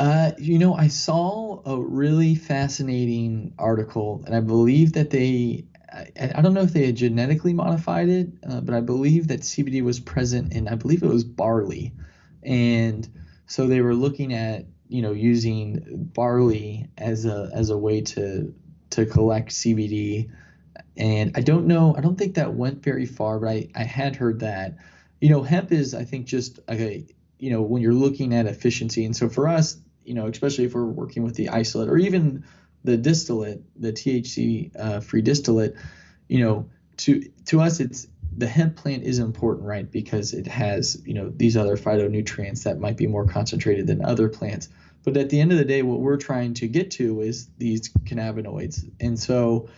Speaker 2: I saw a really fascinating article, and I believe that I don't know if they had genetically modified it, but I believe that CBD was present in, I believe it was barley. And so they were looking at, using barley as a way to collect CBD. And I don't think that went very far, but I had heard that. Hemp is, I think, just when you're looking at efficiency. And so for us, especially if we're working with the isolate or even the distillate, the THC free distillate, to us, it's the hemp plant is important, right? Because it has, these other phytonutrients that might be more concentrated than other plants. But at the end of the day, what we're trying to get to is these cannabinoids. And so,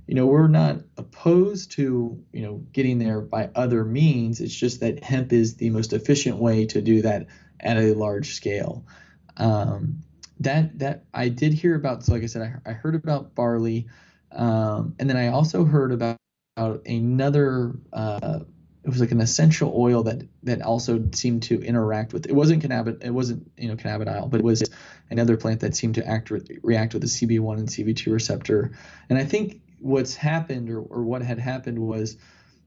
Speaker 2: we're not opposed to, getting there by other means. It's just that hemp is the most efficient way to do that at a large scale. That I did hear about. So like I said, I heard about barley. And then I also heard about another, it was like an essential oil that also seemed to interact with, it wasn't cannabidiol, but it was another plant that seemed to react with the Cb1 and Cb2 receptor. And I think what's happened or what had happened was,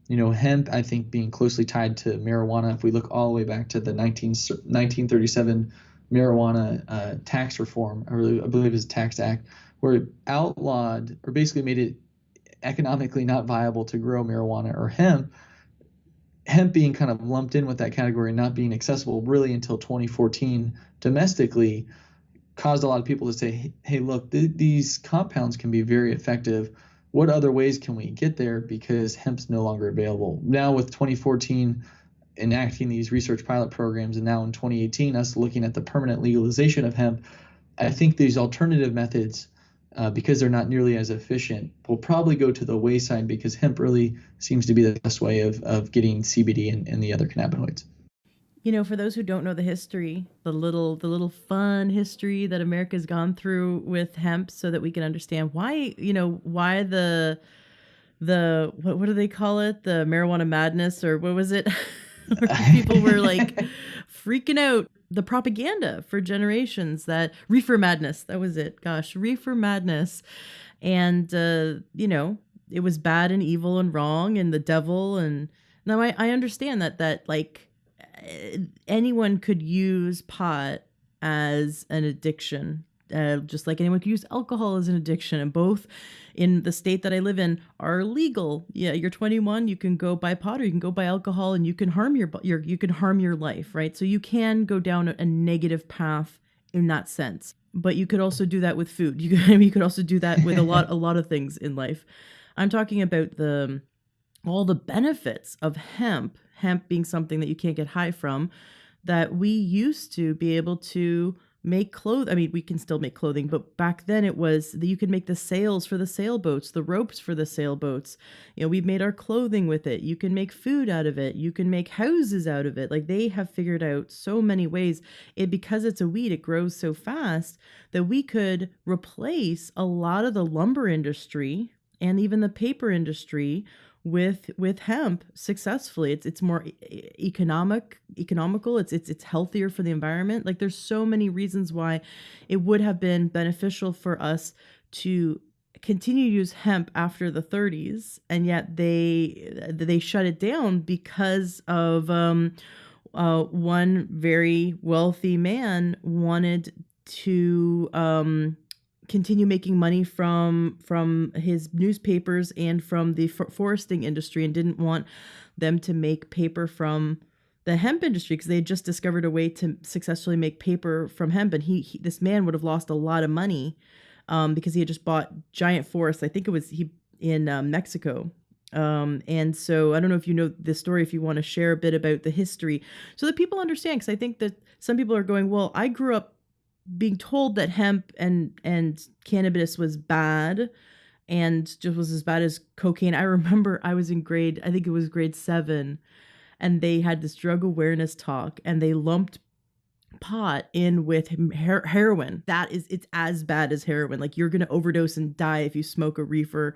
Speaker 2: hemp, I think, being closely tied to marijuana. If we look all the way back to the 1937 marijuana tax reform, I believe it was a tax act, where it outlawed or basically made it economically not viable to grow marijuana or hemp. Hemp being kind of lumped in with that category, not being accessible really until 2014 domestically, caused a lot of people to say, hey, look, these compounds can be very effective. What other ways can we get there? Because hemp's no longer available. Now with 2014 enacting these research pilot programs, and now in 2018, us looking at the permanent legalization of hemp, I think these alternative methods, because they're not nearly as efficient, will probably go to the wayside because hemp really seems to be the best way of getting CBD and the other cannabinoids.
Speaker 1: For those who don't know the history, the little fun history that America's gone through with hemp, so that we can understand why what do they call it? The marijuana madness, or what was it? Where people were like freaking out. The propaganda for generations, that reefer madness, that was it. Gosh, reefer madness. And, it was bad and evil and wrong and the devil. And now I understand that like anyone could use pot as an addiction, just like anyone could use alcohol as an addiction, and both in the state that I live in are legal. Yeah, you're 21, you can go buy pot or you can go buy alcohol, and you can harm you can harm your life, right? So you can go down a negative path in that sense. But you could also do that with food. You could also do that with a lot of things in life. I'm talking about all the benefits of hemp being something that you can't get high from, that we used to be able to make clothing. I mean, we can still make clothing, but back then it was that you could make the sails for the sailboats, the ropes for the sailboats. We've made our clothing with it. You can make food out of it. You can make houses out of it. Like, they have figured out so many ways. Because it's a weed, it grows so fast that we could replace a lot of the lumber industry and even the paper industry with hemp successfully. It's more economical. It's healthier for the environment. Like, there's so many reasons why it would have been beneficial for us to continue to use hemp after the 30s, and yet they shut it down because of one very wealthy man wanted to continue making money from his newspapers and from the foresting industry, and didn't want them to make paper from the hemp industry, because they had just discovered a way to successfully make paper from hemp. And this man would have lost a lot of money because he had just bought giant forests. I think it was in Mexico. And so I don't know if you know this story, if you want to share a bit about the history so that people understand, because I think that some people are going, well, I grew up being told that hemp and cannabis was bad, and just was as bad as cocaine. I remember I was in I think it was grade 7, and they had this drug awareness talk, and they lumped pot in with heroin. It's as bad as heroin. Like, you're going to overdose and die if you smoke a reefer.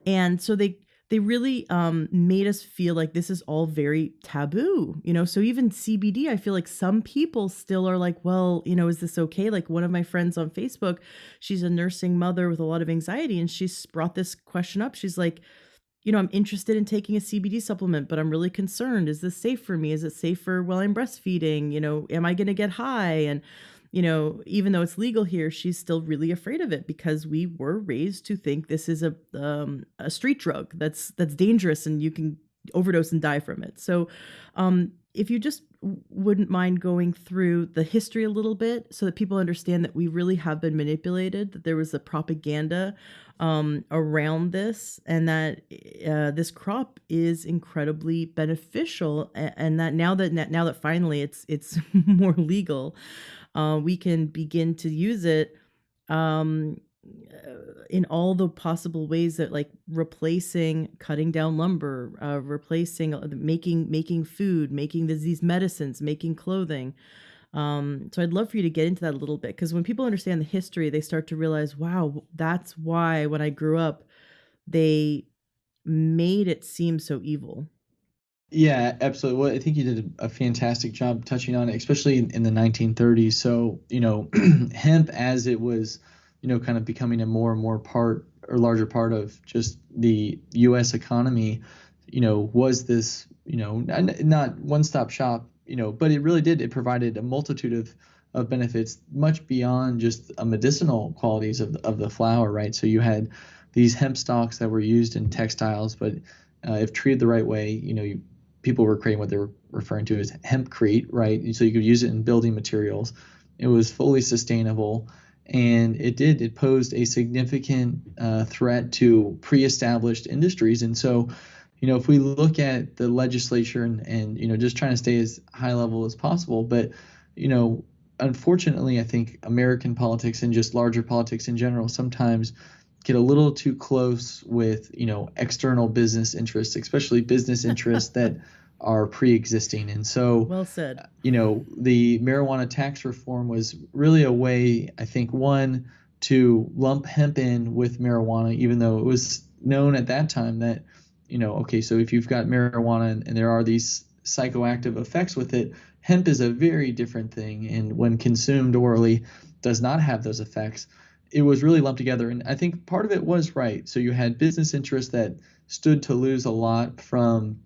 Speaker 1: And so they really made us feel like this is all very taboo, so even CBD, I feel like some people still are like, well, is this okay? Like, one of my friends on Facebook, she's a nursing mother with a lot of anxiety, and she's brought this question up. She's like, I'm interested in taking a CBD supplement, but I'm really concerned. Is this safe for me? Is it safer while I'm breastfeeding? Am I going to get high? And even though it's legal here, she's still really afraid of it, because we were raised to think this is a street drug that's dangerous and you can overdose and die from it. So if you just wouldn't mind going through the history a little bit so that people understand that we really have been manipulated, that there was a propaganda around this, and that this crop is incredibly beneficial, and that now that finally it's more legal, we can begin to use it in all the possible ways, that like replacing cutting down lumber, replacing making food, making these medicines, making clothing. So I'd love for you to get into that a little bit, because when people understand the history, they start to realize, wow, that's why when I grew up, they made it seem so evil.
Speaker 2: Yeah, absolutely. Well, I think you did a fantastic job touching on it, especially in the 1930s. So, hemp, as it was, kind of becoming a more and more part or larger part of just the U.S. economy, was this, not one-stop shop, but it really did. It provided a multitude of benefits, much beyond just medicinal qualities of the flower, right? So you had these hemp stalks that were used in textiles, but if treated the right way, people were creating what they were referring to as hempcrete, right? So you could use it in building materials. It was fully sustainable, and it posed a significant threat to pre-established industries. And so, if we look at the legislature and just trying to stay as high level as possible, but, unfortunately, I think American politics and just larger politics in general sometimes get a little too close with, external business interests, especially business interests that are pre-existing. And so,
Speaker 1: well said.
Speaker 2: The marijuana tax reform was really a way, I think, one, to lump hemp in with marijuana, even though it was known at that time that, okay, so if you've got marijuana and there are these psychoactive effects with it, hemp is a very different thing. And when consumed orally, does not have those effects. It was really lumped together. And I think part of it was right. So you had business interests that stood to lose a lot from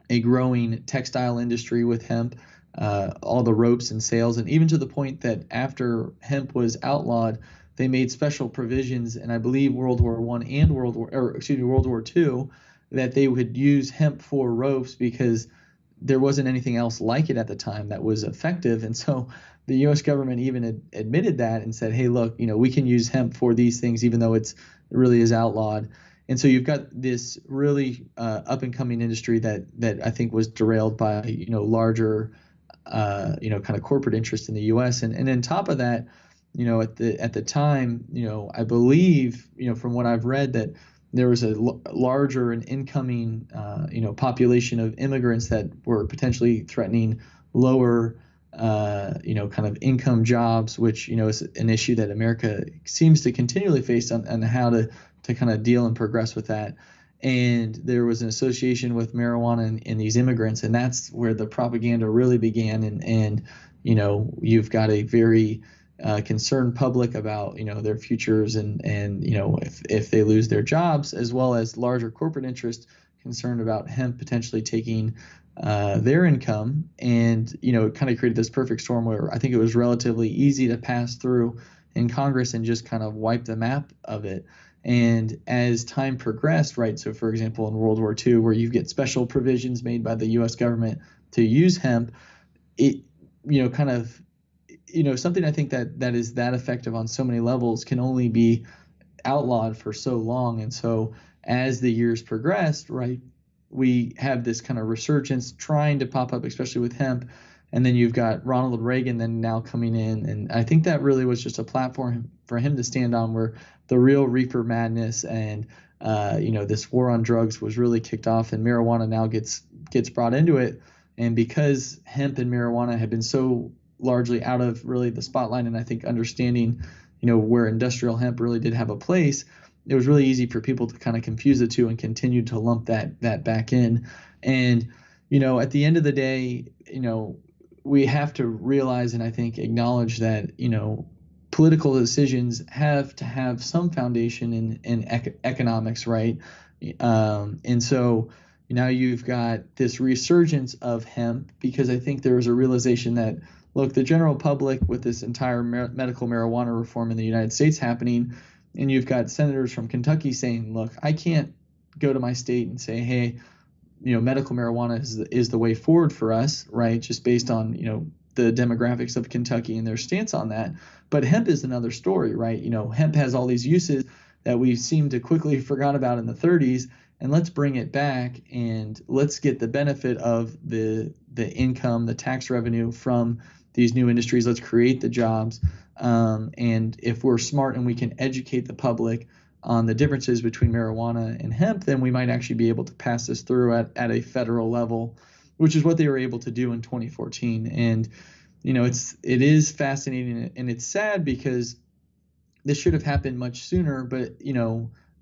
Speaker 2: a growing textile industry with hemp, all the ropes and sales, and even to the point that after hemp was outlawed, they made special provisions, and I believe World War I and World War II, that they would use hemp for ropes because there wasn't anything else like it at the time that was effective. And so the U.S. government even admitted that and said, hey, look, we can use hemp for these things, even though it really is outlawed. And so you've got this really up and coming industry that I think was derailed by, larger, kind of corporate interest in the U.S. And on top of that, at the time, I believe, from what I've read, that there was a larger and incoming, population of immigrants that were potentially threatening lower, kind of income jobs, which, is an issue that America seems to continually face on how to kind of deal and progress with that. And there was an association with marijuana and these immigrants, and that's where the propaganda really began. And you've got a very concerned public about their futures and if they lose their jobs, as well as larger corporate interests concerned about hemp potentially taking their income. And it kind of created this perfect storm where I think it was relatively easy to pass through in Congress and just kind of wipe the map of it. And as time progressed, right, so for example, in World War II, where you get special provisions made by the U.S. government to use hemp, it, kind of, something I think that is that effective on so many levels can only be outlawed for so long. And so as the years progressed, right, we have this kind of resurgence trying to pop up, especially with hemp. And then you've got Ronald Reagan then now coming in. And I think that really was just a platform for him to stand on where the real reefer madness and, this war on drugs was really kicked off, and marijuana now gets brought into it. And because hemp and marijuana have been so largely out of really the spotlight, and I think understanding, where industrial hemp really did have a place, it was really easy for people to kind of confuse the two and continue to lump that back in. And, at the end of the day, we have to realize and I think acknowledge that, political decisions have to have some foundation in economics, right? And so now you've got this resurgence of hemp because I think there was a realization that, look, the general public with this entire medical marijuana reform in the United States happening, and you've got senators from Kentucky saying, look, I can't go to my state and say, hey, medical marijuana is the way forward for us, right? Just based on, the demographics of Kentucky and their stance on that. But hemp is another story, right? Hemp has all these uses that we seem to quickly forgot about in the 30s, and let's bring it back and let's get the benefit of the income, the tax revenue from these new industries. Let's create the jobs. And if we're smart and we can educate the public on the differences between marijuana and hemp, then we might actually be able to pass this through at a federal level, which is what they were able to do in 2014. And, it is fascinating and it's sad because this should have happened much sooner, but,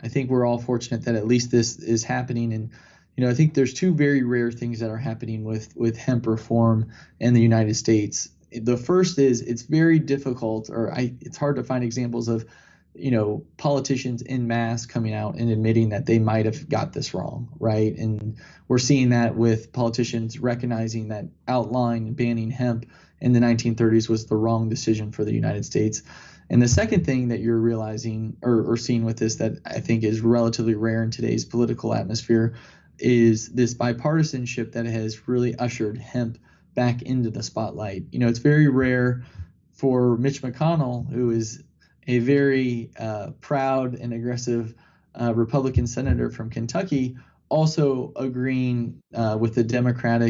Speaker 2: I think we're all fortunate that at least this is happening. And, I think there's two very rare things that are happening with hemp reform in the United States. The first is it's very difficult, it's hard to find examples of, politicians en masse coming out and admitting that they might have got this wrong, right? And we're seeing that with politicians recognizing that outlawing and banning hemp in the 1930s was the wrong decision for the United States. And the second thing that you're realizing or seeing with this that I think is relatively rare in today's political atmosphere is this bipartisanship that has really ushered hemp back into the spotlight. It's very rare for Mitch McConnell, who is a very proud and aggressive Republican senator from Kentucky, also agreeing with the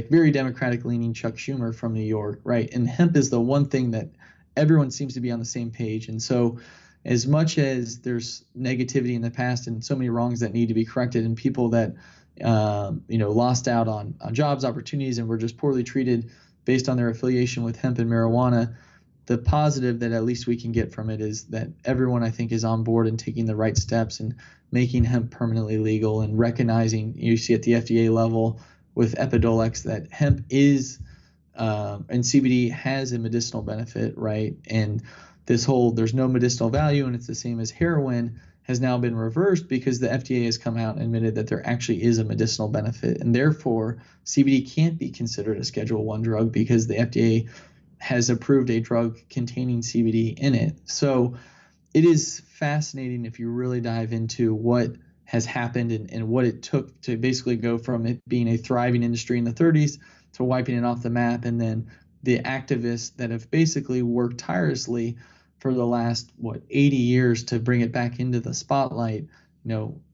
Speaker 2: very Democratic leaning Chuck Schumer from New York, right? And hemp is the one thing that everyone seems to be on the same page. And so, as much as there's negativity in the past and so many wrongs that need to be corrected, and people that lost out on jobs, opportunities, and were just poorly treated based on their affiliation with hemp and marijuana, the positive that at least we can get from it is that everyone, I think, is on board and taking the right steps and making hemp permanently legal, and recognizing, you see at the FDA level with Epidiolex, that hemp is and CBD has a medicinal benefit, right? And this whole there's no medicinal value and it's the same as heroin has now been reversed because the FDA has come out and admitted that there actually is a medicinal benefit, and therefore CBD can't be considered a Schedule 1 drug because the FDA has approved a drug containing CBD in it. So it is fascinating if you really dive into what has happened and what it took to basically go from it being a thriving industry in the 30s to wiping it off the map, and then the activists that have basically worked tirelessly for the last 80 years to bring it back into the spotlight.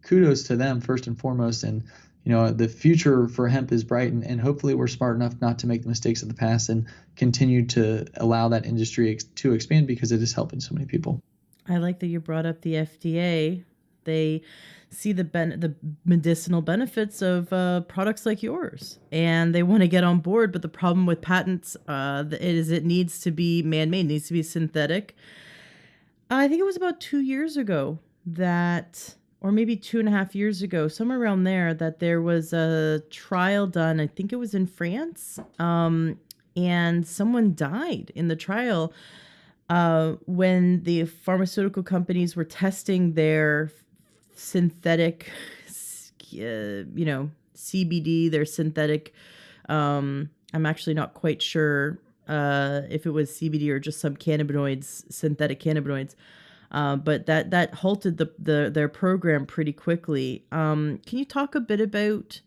Speaker 2: Kudos to them first and foremost. And the future for hemp is bright, and hopefully we're smart enough not to make the mistakes of the past and continue to allow that industry to expand, because it is helping so many people.
Speaker 1: I like that you brought up the FDA. They see the medicinal benefits of products like yours, and they want to get on board. But the problem with patents is it needs to be man-made, needs to be synthetic. I think it was about 2 years ago that, or maybe 2.5 years ago, somewhere around there, that there was a trial done. I think it was in France, and someone died in the trial when the pharmaceutical companies were testing their synthetic, CBD, their synthetic. I'm actually not quite sure if it was CBD or just some cannabinoids, synthetic cannabinoids. But that halted their program pretty quickly. Can you talk a bit about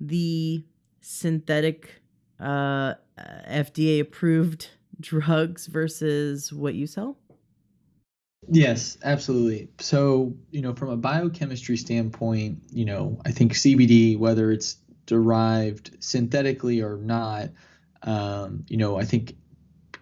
Speaker 1: the synthetic FDA approved drugs versus what you sell?
Speaker 2: Yes, absolutely. So, from a biochemistry standpoint, I think CBD, whether it's derived synthetically or not, I think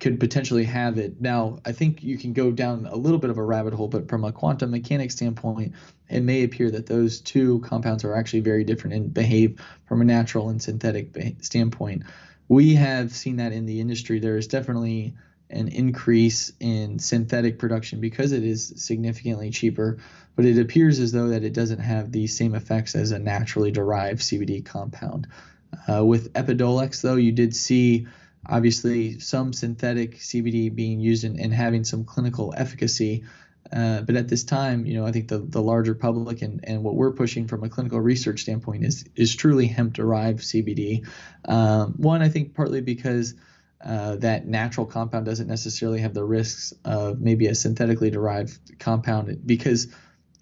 Speaker 2: could potentially have it. Now, I think you can go down a little bit of a rabbit hole, but from a quantum mechanics standpoint, it may appear that those two compounds are actually very different and behave from a natural and synthetic standpoint. We have seen that in the industry. There is definitely an increase in synthetic production because it is significantly cheaper, but it appears as though that it doesn't have the same effects as a naturally derived CBD compound. With Epidiolex, though, you did see obviously some synthetic CBD being used and having some clinical efficacy. But at this time, I think the larger public and what we're pushing from a clinical research standpoint is truly hemp-derived CBD. One, I think partly because that natural compound doesn't necessarily have the risks of maybe a synthetically derived compound, because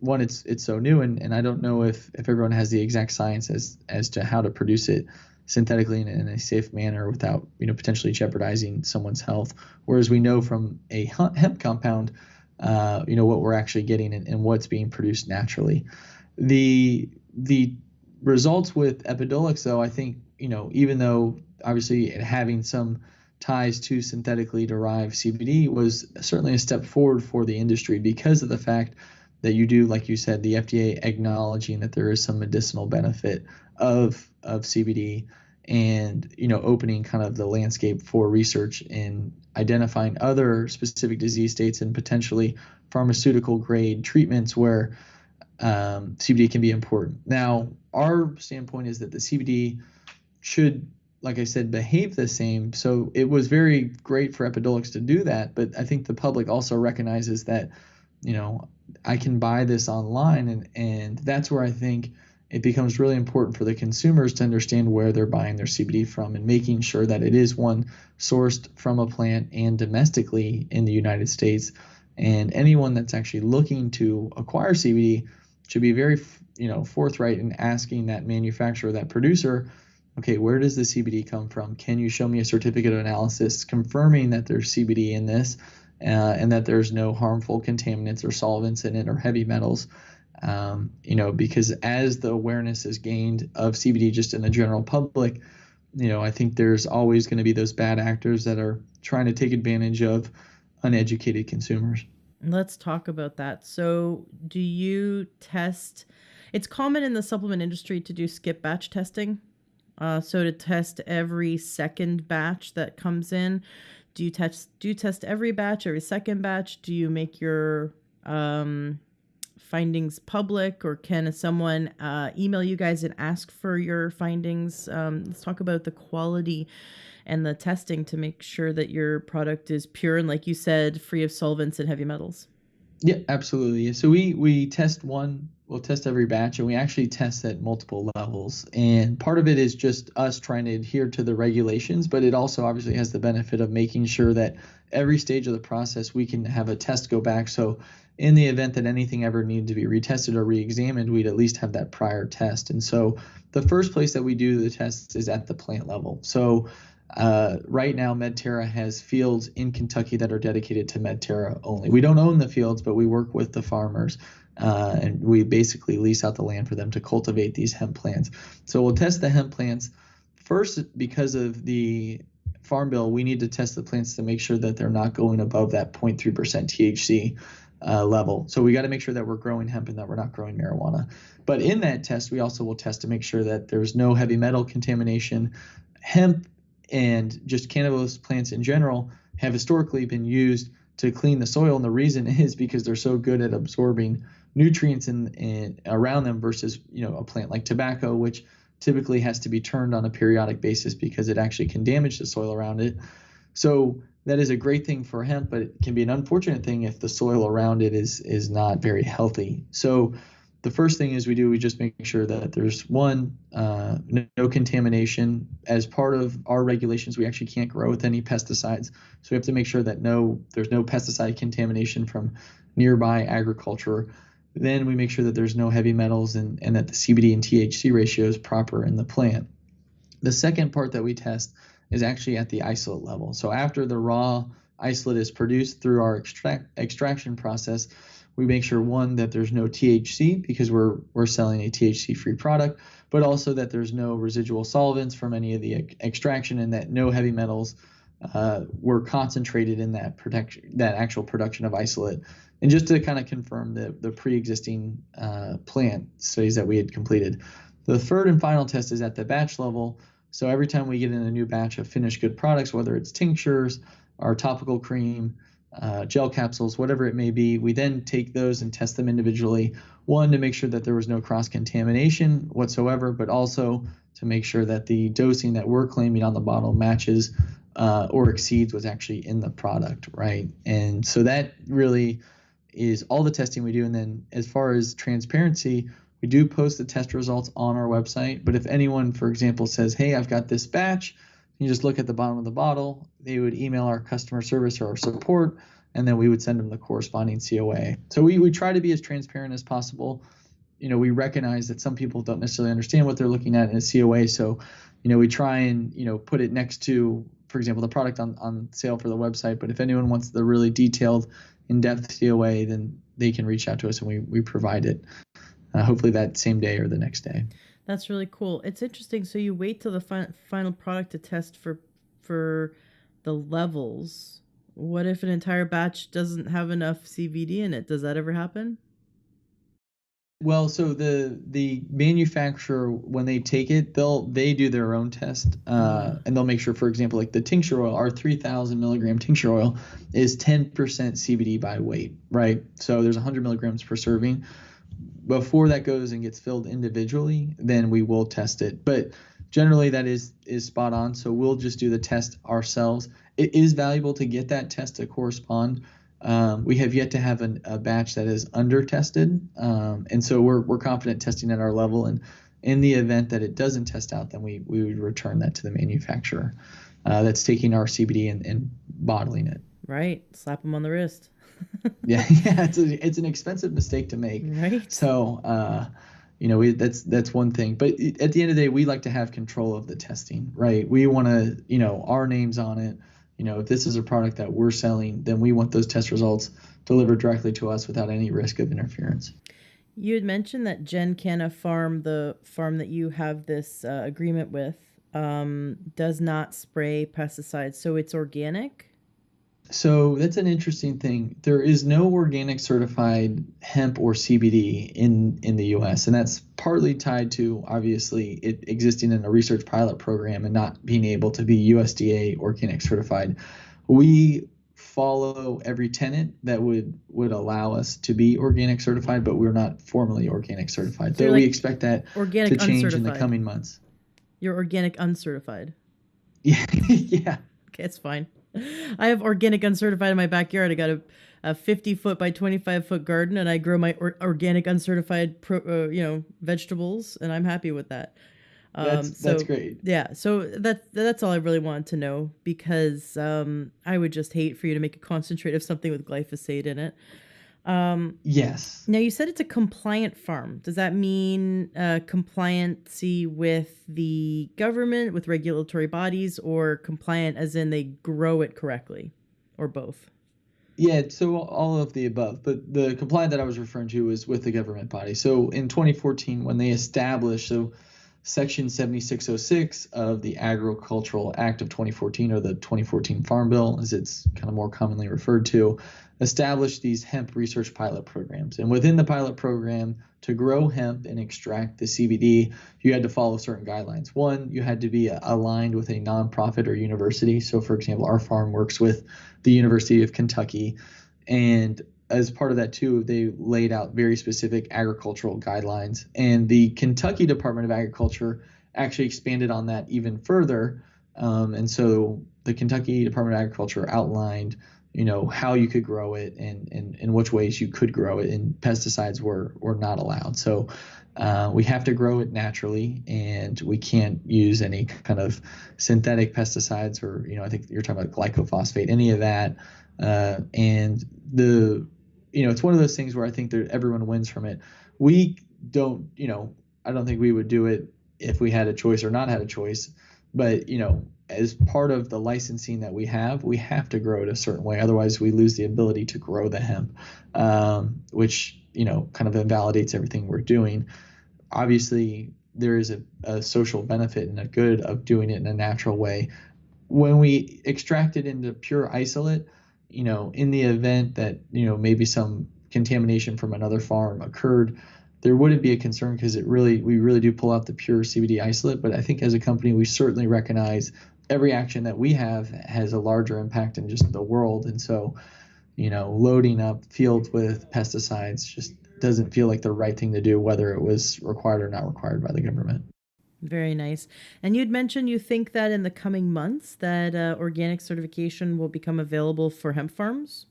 Speaker 2: one, it's so new, and I don't know if everyone has the exact science as to how to produce it synthetically in a safe manner without potentially jeopardizing someone's health. Whereas we know from a hemp compound, what we're actually getting and what's being produced naturally. The results with Epidiolex, though, I think even though obviously having some ties to synthetically derived CBD was certainly a step forward for the industry, because of the fact that you do, like you said, the FDA acknowledging that there is some medicinal benefit of CBD, and opening kind of the landscape for research in identifying other specific disease states and potentially pharmaceutical grade treatments where CBD can be important. Now, our standpoint is that the CBD should, like I said, behave the same. So it was very great for Epidiolex to do that, but I think the public also recognizes that I can buy this online, and that's where I think it becomes really important for the consumers to understand where they're buying their CBD from, and making sure that it is one sourced from a plant and domestically in the United States. And anyone that's actually looking to acquire CBD should be very forthright in asking that manufacturer, that producer, okay, where does the CBD come from? Can you show me a certificate of analysis confirming that there's CBD in this, and that there's no harmful contaminants or solvents in it or heavy metals? Because as the awareness is gained of CBD just in the general public, I think there's always going to be those bad actors that are trying to take advantage of uneducated consumers.
Speaker 1: Let's talk about that. So, do you test? It's common in the supplement industry to do skip batch testing. So to test every second batch that comes in, do you test every batch, every second batch? Do you make your findings public, or can someone email you guys and ask for your findings? Let's talk about the quality and the testing to make sure that your product is pure and, like you said, free of solvents and heavy metals.
Speaker 2: Yeah, absolutely. So we'll test every batch, and we actually test at multiple levels. And part of it is just us trying to adhere to the regulations, but it also obviously has the benefit of making sure that every stage of the process we can have a test go back. So in the event that anything ever needed to be retested or re-examined, we'd at least have that prior test. And so the first place that we do the tests is at the plant level. So right now, Medterra has fields in Kentucky that are dedicated to Medterra only. We don't own the fields, but we work with the farmers, and we basically lease out the land for them to cultivate these hemp plants. So we'll test the hemp plants first. Because of the farm bill, we need to test the plants to make sure that they're not going above that 0.3% THC level. So we got to make sure that we're growing hemp and that we're not growing marijuana. But in that test, we also will test to make sure that there's no heavy metal contamination. Hemp and just cannabis plants in general have historically been used to clean the soil, and the reason is because they're so good at absorbing nutrients in around them versus a plant like tobacco, which typically has to be turned on a periodic basis because it actually can damage the soil around it. So that is a great thing for hemp, but it can be an unfortunate thing if the soil around it is not very healthy. So the first thing is we just make sure that there's no contamination. As part of our regulations, we actually can't grow with any pesticides. So we have to make sure that there's no pesticide contamination from nearby agriculture. Then we make sure that there's no heavy metals and that the CBD and THC ratio is proper in the plant. The second part that we test is actually at the isolate level. So after the raw isolate is produced through our extraction process, we make sure, one, that there's no THC because we're selling a THC-free product, but also that there's no residual solvents from any of the extraction, and that no heavy metals were concentrated in that actual production of isolate. And just to kind of confirm the pre-existing plant studies that we had completed. The third and final test is at the batch level. So every time we get in a new batch of finished good products, whether it's tinctures, our topical cream, gel capsules, whatever it may be, we then take those and test them individually. One, to make sure that there was no cross-contamination whatsoever, but also to make sure that the dosing that we're claiming on the bottle matches or exceeds what's actually in the product, right? And so that really is all the testing we do. And then as far as transparency, we do post the test results on our website. But if anyone, for example, says, hey, I've got this batch, you just look at the bottom of the bottle, they would email our customer service or our support, and then we would send them the corresponding COA. So we try to be as transparent as possible. We recognize that some people don't necessarily understand what they're looking at in a COA. So, we try and, put it next to, for example, the product on sale for the website. But if anyone wants the really detailed, in-depth COA, then they can reach out to us and we provide it, hopefully that same day or the next day.
Speaker 1: That's really cool. It's interesting. So you wait till the final product to test for the levels. What if an entire batch doesn't have enough CBD in it? Does that ever happen?
Speaker 2: Well, so the manufacturer, when they take it, they do their own test, and they'll make sure, for example, like the tincture oil, our 3,000 milligram tincture oil is 10% CBD by weight, right? So there's 100 milligrams per serving. Before that goes and gets filled individually, then we will test it. But generally that is spot on. So we'll just do the test ourselves. It is valuable to get that test to correspond. We have yet to have a batch that is under tested. And so we're confident testing at our level. And in the event that it doesn't test out, then we would return that to the manufacturer that's taking our CBD and bottling it.
Speaker 1: Right. Slap them on the wrist.
Speaker 2: Yeah, it's an expensive mistake to make.
Speaker 1: Right.
Speaker 2: So, that's one thing. But at the end of the day, we like to have control of the testing, right? We want to, our names on it. If this is a product that we're selling, then we want those test results delivered directly to us without any risk of interference.
Speaker 1: You had mentioned that Gen Canna Farm, the farm that you have this agreement with, does not spray pesticides, so it's organic.
Speaker 2: So that's an interesting thing. There is no organic certified hemp or CBD in the US, and that's partly tied to obviously it existing in a research pilot program and not being able to be USDA organic certified. We follow every tenet that would allow us to be organic certified, but we're not formally organic certified.
Speaker 1: So you're
Speaker 2: Though we
Speaker 1: like
Speaker 2: expect that
Speaker 1: organic
Speaker 2: to change in the
Speaker 1: uncertified.
Speaker 2: coming months.
Speaker 1: You're organic uncertified.
Speaker 2: Yeah, yeah.
Speaker 1: Okay, it's fine. I have organic uncertified in my backyard. I got a 50-foot by 25-foot garden, and I grow my organic uncertified vegetables, and I'm happy with that.
Speaker 2: That's great.
Speaker 1: Yeah, so that's all I really wanted to know, because I would just hate for you to make a concentrate of something with glyphosate in it.
Speaker 2: Yes.
Speaker 1: Now, you said it's a compliant farm. Does that mean compliancy with the government, with regulatory bodies, or compliant as in they grow it correctly, or both?
Speaker 2: Yeah, so all of the above, but the compliant that I was referring to was with the government body. So in 2014, when they established, so Section 7606 of the Agricultural Act of 2014, or the 2014 Farm Bill, as it's kind of more commonly referred to, established these hemp research pilot programs. And within the pilot program, to grow hemp and extract the CBD, you had to follow certain guidelines. One, you had to be aligned with a nonprofit or university. So, for example, our farm works with the University of Kentucky. And as part of that, too, they laid out very specific agricultural guidelines. And the Kentucky Department of Agriculture actually expanded on that even further. And so the Kentucky Department of Agriculture outlined, how you could grow it and in which ways you could grow it, and pesticides were not allowed. So we have to grow it naturally, and we can't use any kind of synthetic pesticides, or I think you're talking about glyphosate, any of that. And it's one of those things where I think that everyone wins from it. We don't, I don't think we would do it if we had a choice or not had a choice, but as part of the licensing that we have to grow it a certain way. Otherwise, we lose the ability to grow the hemp, which, kind of invalidates everything we're doing. Obviously, there is a social benefit and a good of doing it in a natural way. When we extract it into pure isolate, in the event that, maybe some contamination from another farm occurred, there wouldn't be a concern, because we really do pull out the pure CBD isolate. But I think as a company, we certainly recognize every action that we have has a larger impact in just the world. And so, loading up fields with pesticides just doesn't feel like the right thing to do, whether it was required or not required by the government.
Speaker 1: Very nice. And you'd mentioned you think that in the coming months that organic certification will become available for hemp farms?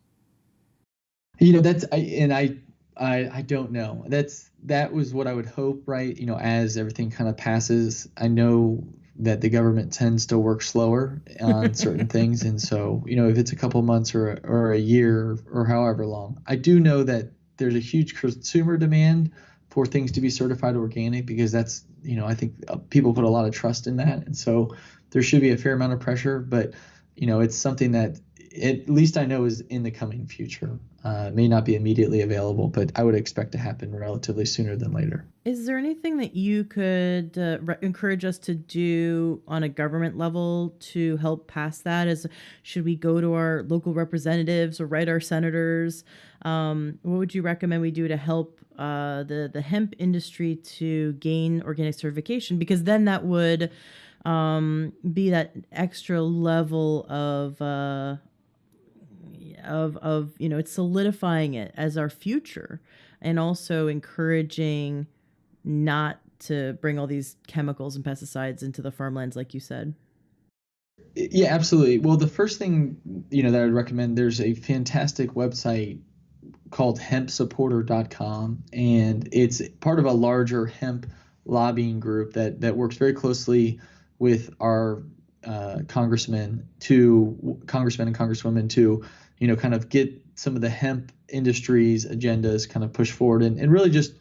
Speaker 2: I don't know. That was what I would hope, right? As everything kind of passes. I know that the government tends to work slower on certain things. And so, if it's a couple months or a year or however long, I do know that there's a huge consumer demand for things to be certified organic, because that's, I think people put a lot of trust in that. And so there should be a fair amount of pressure, but, it's something that at least I know is in the coming future. It may not be immediately available, but I would expect to happen relatively sooner than later.
Speaker 1: Is there anything that you could encourage us to do on a government level to help pass that? Should we go to our local representatives or write our senators? What would you recommend we do to help the hemp industry to gain organic certification? Because then that would be that extra level of it's solidifying it as our future, and also encouraging not to bring all these chemicals and pesticides into the farmlands, like you said.
Speaker 2: Yeah, absolutely. Well, the first thing, that I would recommend, there's a fantastic website called hempsupporter.com, and it's part of a larger hemp lobbying group that works very closely with our congressmen and congresswomen to, kind of get some of the hemp industry's agendas kind of pushed forward. And really just,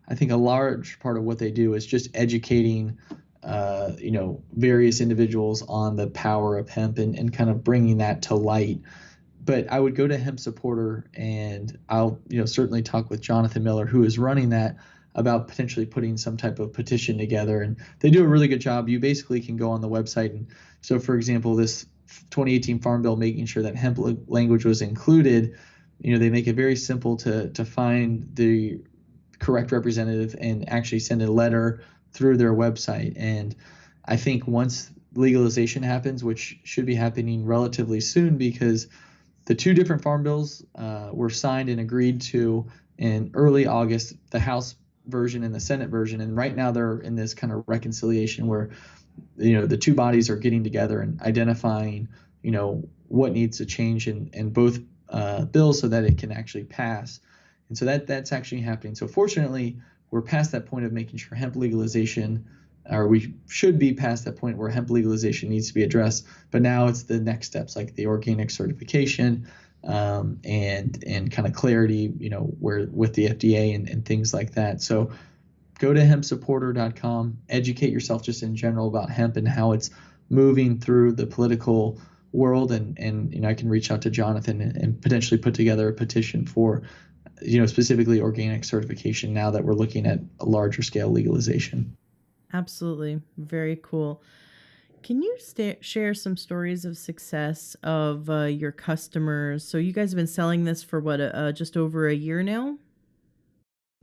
Speaker 2: I think a large part of what they do is just educating, various individuals on the power of hemp, and kind of bringing that to light, but I would go to Hemp Supporter, and I'll certainly talk with Jonathan Miller, who is running that, about potentially putting some type of petition together. And they do a really good job. You basically can go on the website, and so for example, this 2018 Farm Bill making sure that hemp language was included, they make it very simple to find the correct representative and actually send a letter through their website. And I think once legalization happens, which should be happening relatively soon, because the two different farm bills were signed and agreed to in early August, the House version and the Senate version. And right now they're in this kind of reconciliation where, the two bodies are getting together and identifying, what needs to change in both bills so that it can actually pass. And so that's actually happening. So fortunately, we're past that point of making sure hemp legalization, or we should be past that point where hemp legalization needs to be addressed. But now it's the next steps, like the organic certification, and kind of clarity, where with the FDA and things like that. So go to hempsupporter.com, educate yourself just in general about hemp and how it's moving through the political world. And I can reach out to Jonathan and potentially put together a petition for, specifically organic certification now that we're looking at a larger scale legalization.
Speaker 1: Absolutely. Very cool. Can you share some stories of success of your customers? So you guys have been selling this for just over a year now?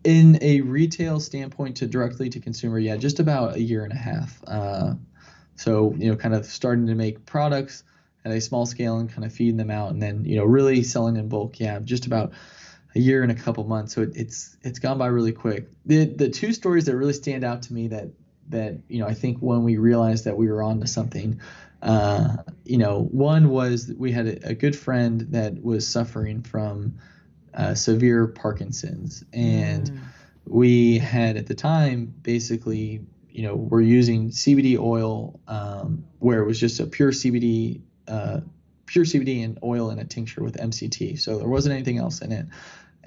Speaker 2: In a retail standpoint to directly to consumer, yeah, just about a year and a half. So, kind of starting to make products at a small scale and kind of feeding them out, and then, really selling in bulk, yeah, just about a year and a couple months. So it's gone by really quick. The two stories that really stand out to me that I think when we realized that we were on to something, one was we had a good friend that was suffering from severe Parkinson's, and we had at the time basically, we're using CBD oil, where it was just a pure CBD and oil in a tincture with MCT. So there wasn't anything else in it.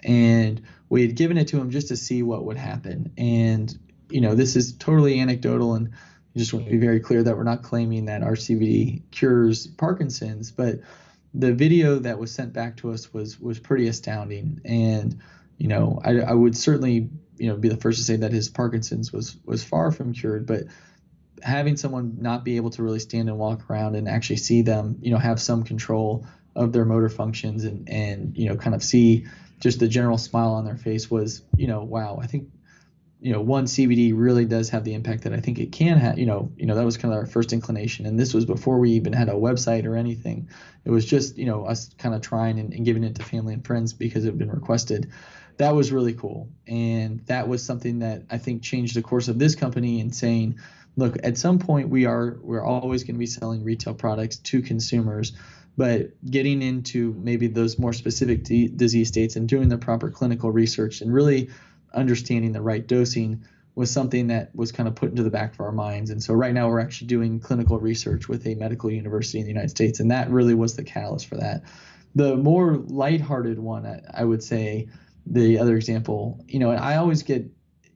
Speaker 2: And we had given it to him just to see what would happen. And, this is totally anecdotal, and I just want to be very clear that we're not claiming that our CBD cures Parkinson's, but the video that was sent back to us was pretty astounding. And, I would certainly, be the first to say that his Parkinson's was far from cured, but having someone not be able to really stand and walk around and actually see them, have some control of their motor functions and kind of see just the general smile on their face was, wow. I think, one, CBD really does have the impact that I think it can have. That was kind of our first inclination, and this was before we even had a website or anything. It was just, us kind of trying and giving it to family and friends because it had been requested. That was really cool, and that was something that I think changed the course of this company and saying, look, at some point we're always going to be selling retail products to consumers, but getting into maybe those more specific disease states and doing the proper clinical research and really understanding the right dosing was something that was kind of put into the back of our minds. And so right now we're actually doing clinical research with a medical university in the United States, and that really was the catalyst for that. The more lighthearted one, I would say, the other example, and I always get,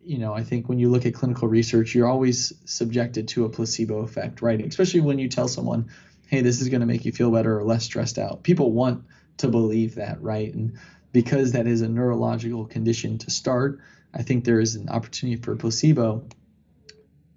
Speaker 2: I think when you look at clinical research, you're always subjected to a placebo effect, right? Especially when you tell someone, hey, this is going to make you feel better or less stressed out. People want to believe that, right? And because that is a neurological condition to start, I think there is an opportunity for placebo.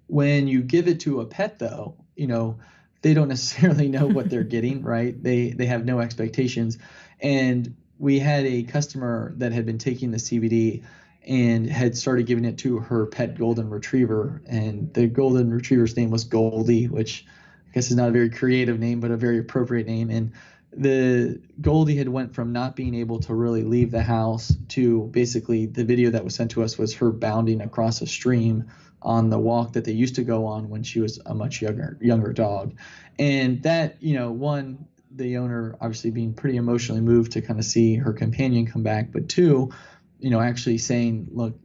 Speaker 2: When you give it to a pet, though, they don't necessarily know what they're getting, right? They have no expectations. And we had a customer that had been taking the CBD and had started giving it to her pet golden retriever, and the golden retriever's name was Goldie, which I guess is not a very creative name, but a very appropriate name. And the Goldie had went from not being able to really leave the house to basically the video that was sent to us was her bounding across a stream on the walk that they used to go on when she was a much younger dog. And that, one, the owner obviously being pretty emotionally moved to kind of see her companion come back, but two, actually saying, look,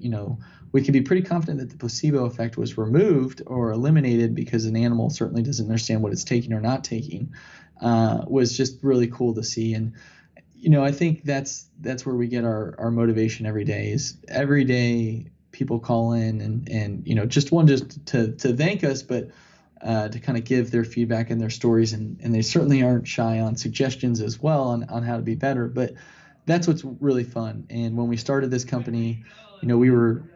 Speaker 2: we can be pretty confident that the placebo effect was removed or eliminated because an animal certainly doesn't understand what it's taking or not taking, was just really cool to see. And, I think that's where we get our motivation every day. Is every day people call in and just to thank us, but to kind of give their feedback and their stories, and they certainly aren't shy on suggestions as well on how to be better. But that's what's really fun. And when we started this company, we were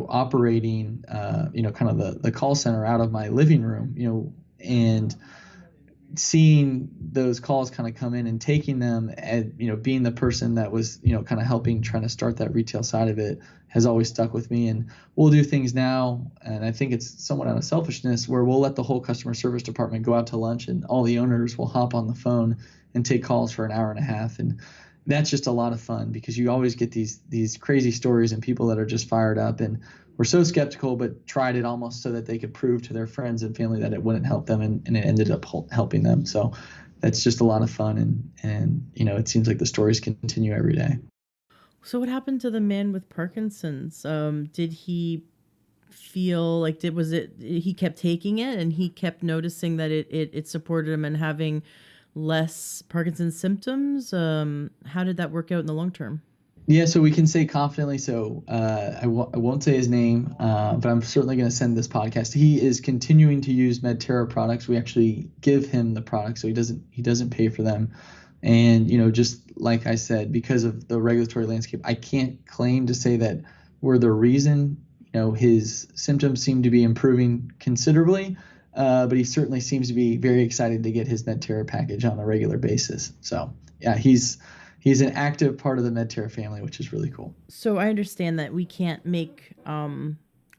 Speaker 2: operating kind of the call center out of my living room, and seeing those calls kind of come in and taking them, and being the person that was kind of helping trying to start that retail side of it has always stuck with me. And we'll do things now, and I think it's somewhat out of selfishness, where we'll let the whole customer service department go out to lunch, and all the owners will hop on the phone and take calls for an hour and a half. And that's just a lot of fun, because you always get these crazy stories and people that are just fired up and were so skeptical, but tried it almost so that they could prove to their friends and family that it wouldn't help them, and it ended up helping them. So that's just a lot of fun, and it seems like the stories continue every day.
Speaker 1: So what happened to the man with Parkinson's? Did he feel like he kept taking it and he kept noticing that it supported him and having less Parkinson's symptoms? How did that work out in the long term?
Speaker 2: Yeah, so we can say confidently. So I won't say his name, but I'm certainly going to send this podcast. He is continuing to use Medterra products. We actually give him the products, so he doesn't pay for them. And just like I said, because of the regulatory landscape, I can't claim to say that we're the reason. His symptoms seem to be improving considerably, but he certainly seems to be very excited to get his Medterra package on a regular basis. So yeah, he's an active part of the Medterra family, which is really cool.
Speaker 1: So I understand that we can't make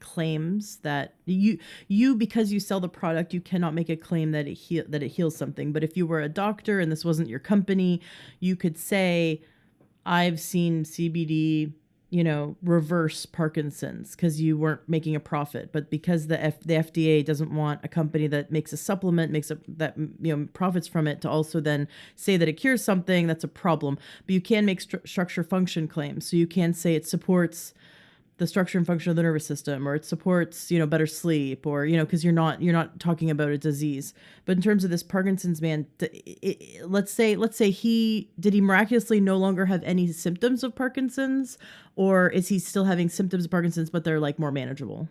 Speaker 1: claims that you because you sell the product, you cannot make a claim that it heals something. But if you were a doctor and this wasn't your company, you could say, I've seen CBD reverse Parkinson's, because you weren't making a profit. But because the FDA doesn't want a company that makes a supplement, that profits from it, to also then say that it cures something, that's a problem. But you can make structure function claims. So you can say it supports the structure and function of the nervous system, or it supports, better sleep, or, because you're not talking about a disease. But in terms of this Parkinson's man, let's say did he miraculously no longer have any symptoms of Parkinson's, or is he still having symptoms of Parkinson's, but they're like more manageable?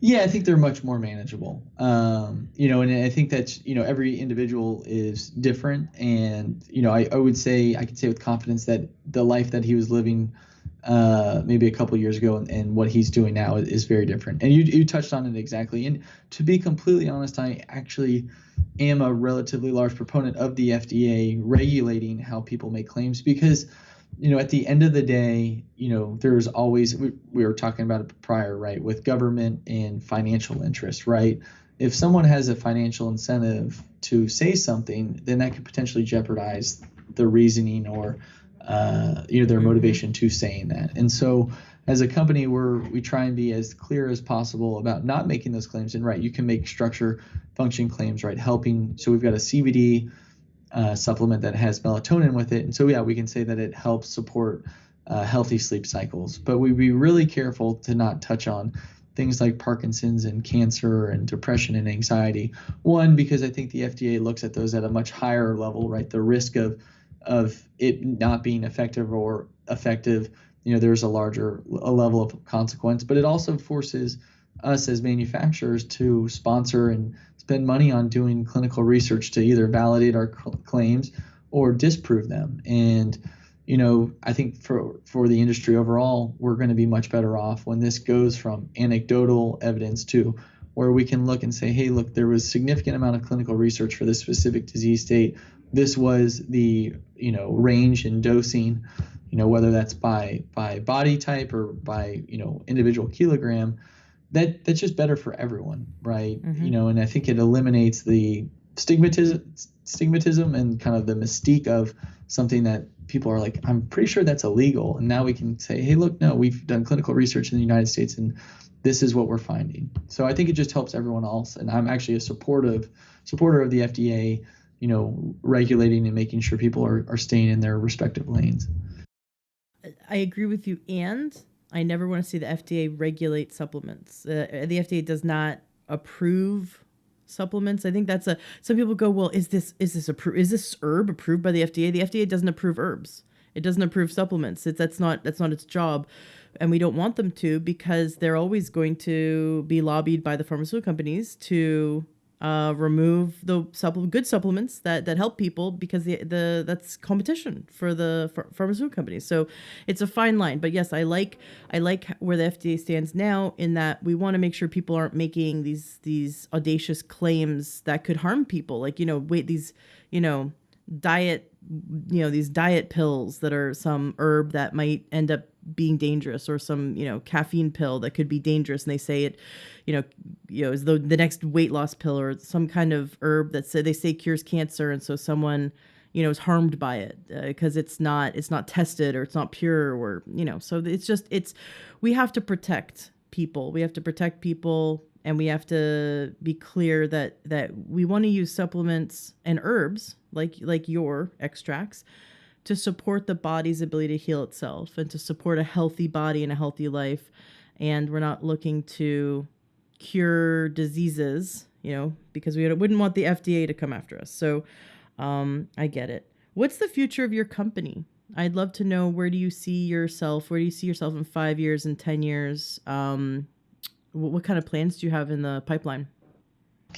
Speaker 2: Yeah, I think they're much more manageable. And I think that, every individual is different. And, I would say, I could say with confidence that the life that he was living maybe a couple years ago and what he's doing now is very different. And you touched on it exactly. And to be completely honest, I actually am a relatively large proponent of the FDA regulating how people make claims, because at the end of the day, there's always, we were talking about it prior, right, with government and financial interest, right? If someone has a financial incentive to say something, then that could potentially jeopardize the reasoning or their motivation to saying that. And so as a company, we try and be as clear as possible about not making those claims. And right, you can make structure function claims, right, helping. So we've got a CBD supplement that has melatonin with it. And so, yeah, we can say that it helps support healthy sleep cycles. But we'd be really careful to not touch on things like Parkinson's and cancer and depression and anxiety. One, because I think the FDA looks at those at a much higher level, right? The risk of it not being effective or effective, there's a level of consequence. But it also forces us as manufacturers to sponsor and spend money on doing clinical research to either validate our claims or disprove them. And I think for the industry overall, we're going to be much better off when this goes from anecdotal evidence to where we can look and say, hey, look, there was significant amount of clinical research for this specific disease state. This was the range and dosing, whether that's by body type or by individual kilogram. That's just better for everyone, right? And I think it eliminates the stigmatism and kind of the mystique of something that people are like, I'm pretty sure that's illegal. And now we can say, hey, look, no, we've done clinical research in the United States and this is what we're finding. So I think it just helps everyone else. And I'm actually a supporter of the FDA, regulating and making sure people are staying in their respective lanes.
Speaker 1: I agree with you. And I never want to see the FDA regulate supplements. The FDA does not approve supplements. I think that's some people go, well, is this herb approved by the FDA? The FDA doesn't approve herbs. It doesn't approve supplements. That's not its job. And we don't want them to, because they're always going to be lobbied by the pharmaceutical companies to remove the good supplements that help people, because that's competition for the pharmaceutical companies. So it's a fine line. But yes, I like where the FDA stands now, in that we want to make sure people aren't making these audacious claims that could harm people. Like, these, diet, these diet pills that are some herb that might end up being dangerous, or some, caffeine pill that could be dangerous. And they say it, is the next weight loss pill, or some kind of herb that they say cures cancer. And so someone, is harmed by it because it's not tested, or it's not pure, or, so we have to protect people. We have to protect people, and we have to be clear that we want to use supplements and herbs like your extracts to support the body's ability to heal itself, and to support a healthy body and a healthy life. And we're not looking to cure diseases, because we wouldn't want the FDA to come after us. So I get it. What's the future of your company? I'd love to know, where do you see yourself? Where do you see yourself in 5 years and 10 years? What kind of plans do you have in the pipeline?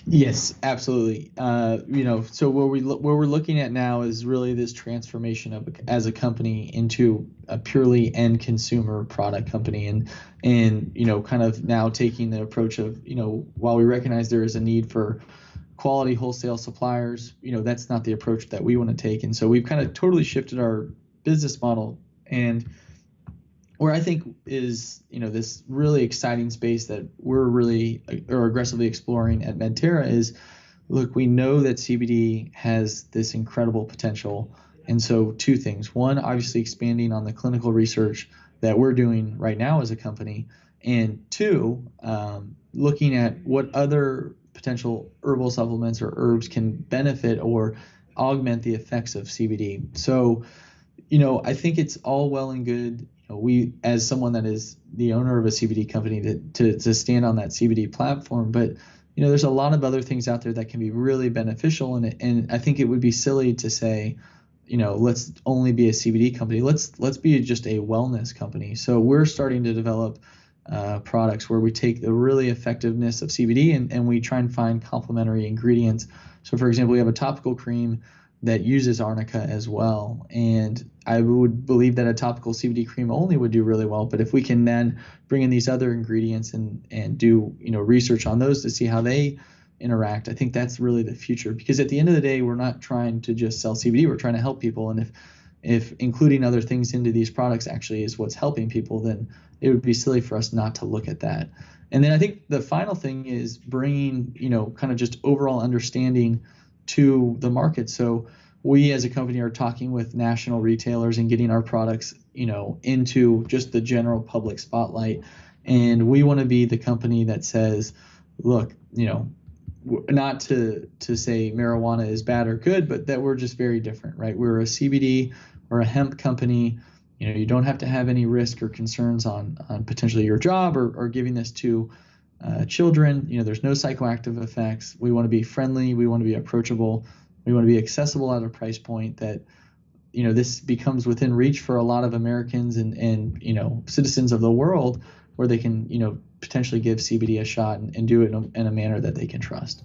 Speaker 2: Yes, absolutely. So what we're looking at now is really this transformation as a company into a purely end consumer product company, and kind of now taking the approach of, while we recognize there is a need for quality wholesale suppliers, that's not the approach that we want to take. And so we've kind of totally shifted our business model, and where I think is, this really exciting space that we're really or aggressively exploring at Medterra is, look, we know that CBD has this incredible potential. And so two things: one, obviously expanding on the clinical research that we're doing right now as a company, and two, looking at what other potential herbal supplements or herbs can benefit or augment the effects of CBD. So, I think it's all well and good, we, as someone that is the owner of a CBD company, to stand on that CBD platform. But, there's a lot of other things out there that can be really beneficial. And I think it would be silly to say, let's only be a CBD company. Let's be just a wellness company. So we're starting to develop products where we take the really effectiveness of CBD, and we try and find complementary ingredients. So, for example, we have a topical cream that uses arnica as well. And I would believe that a topical CBD cream only would do really well. But if we can then bring in these other ingredients and do, research on those to see how they interact, I think that's really the future. Because at the end of the day, we're not trying to just sell CBD, we're trying to help people. And if including other things into these products actually is what's helping people, then it would be silly for us not to look at that. And then I think the final thing is bringing, kind of just overall understanding to the market. So we as a company are talking with national retailers and getting our products, into just the general public spotlight. And we want to be the company that says, look, not to say marijuana is bad or good, but that we're just very different, right? We're a CBD or a hemp company. You don't have to have any risk or concerns on potentially your job or giving this to children. There's no psychoactive effects. We want to be friendly. We want to be approachable. We want to be accessible at a price point that, this becomes within reach for a lot of Americans and citizens of the world, where they can, potentially give CBD a shot and do it in a manner that they can trust.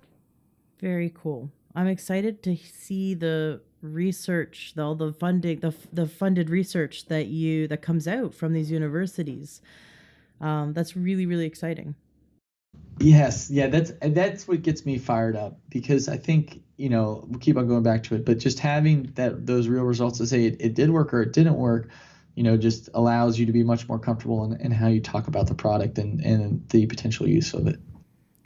Speaker 1: Very cool. I'm excited to see the research, all the funding, the funded research that comes out from these universities. That's really, really exciting.
Speaker 2: Yes, yeah, that's what gets me fired up, because I think, we'll keep on going back to it, but just having those real results to say it did work or it didn't work, just allows you to be much more comfortable in how you talk about the product and the potential use of it.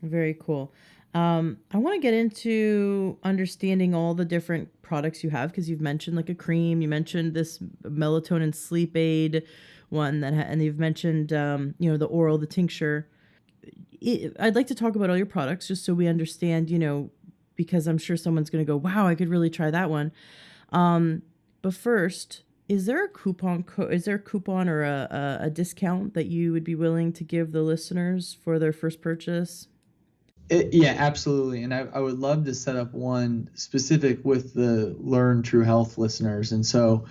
Speaker 1: Very cool. I want to get into understanding all the different products you have, because you've mentioned like a cream, you mentioned this melatonin sleep aid one and you've mentioned, the oral, the tincture. I'd like to talk about all your products just so we understand, because I'm sure someone's going to go, wow, I could really try that one. But first, is there a coupon or a discount that you would be willing to give the listeners for their first purchase?
Speaker 2: Yeah, absolutely. And I would love to set up one specific with the Learn True Health listeners. And so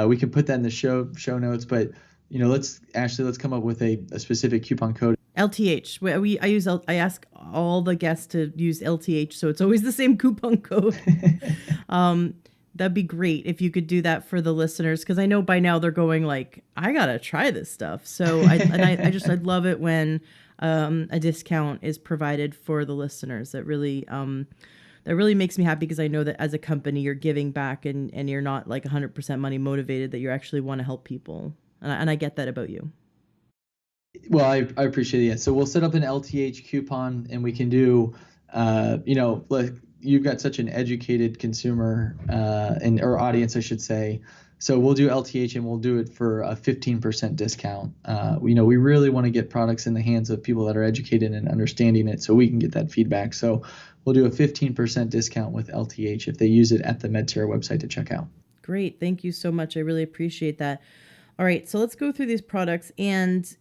Speaker 2: we can put that in the show notes, but let's come up with a specific coupon code.
Speaker 1: LTH. I ask all the guests to use LTH, so it's always the same coupon code. That'd be great if you could do that for the listeners, because I know by now they're going like, I gotta try this stuff. So I'd love it when a discount is provided for the listeners. That really makes me happy, because I know that as a company you're giving back, and you're not like 100% money motivated, that you actually want to help people, and I get that about you.
Speaker 2: Well, I appreciate it. Yeah. So we'll set up an LTH coupon, and we can do, like you've got such an educated consumer or audience, I should say. So we'll do LTH, and we'll do it for a 15% discount. We really want to get products in the hands of people that are educated and understanding it, so we can get that feedback. So we'll do a 15% discount with LTH if they use it at the Medterra website to check out.
Speaker 1: Great. Thank you so much. I really appreciate that. All right. So let's go through these products, and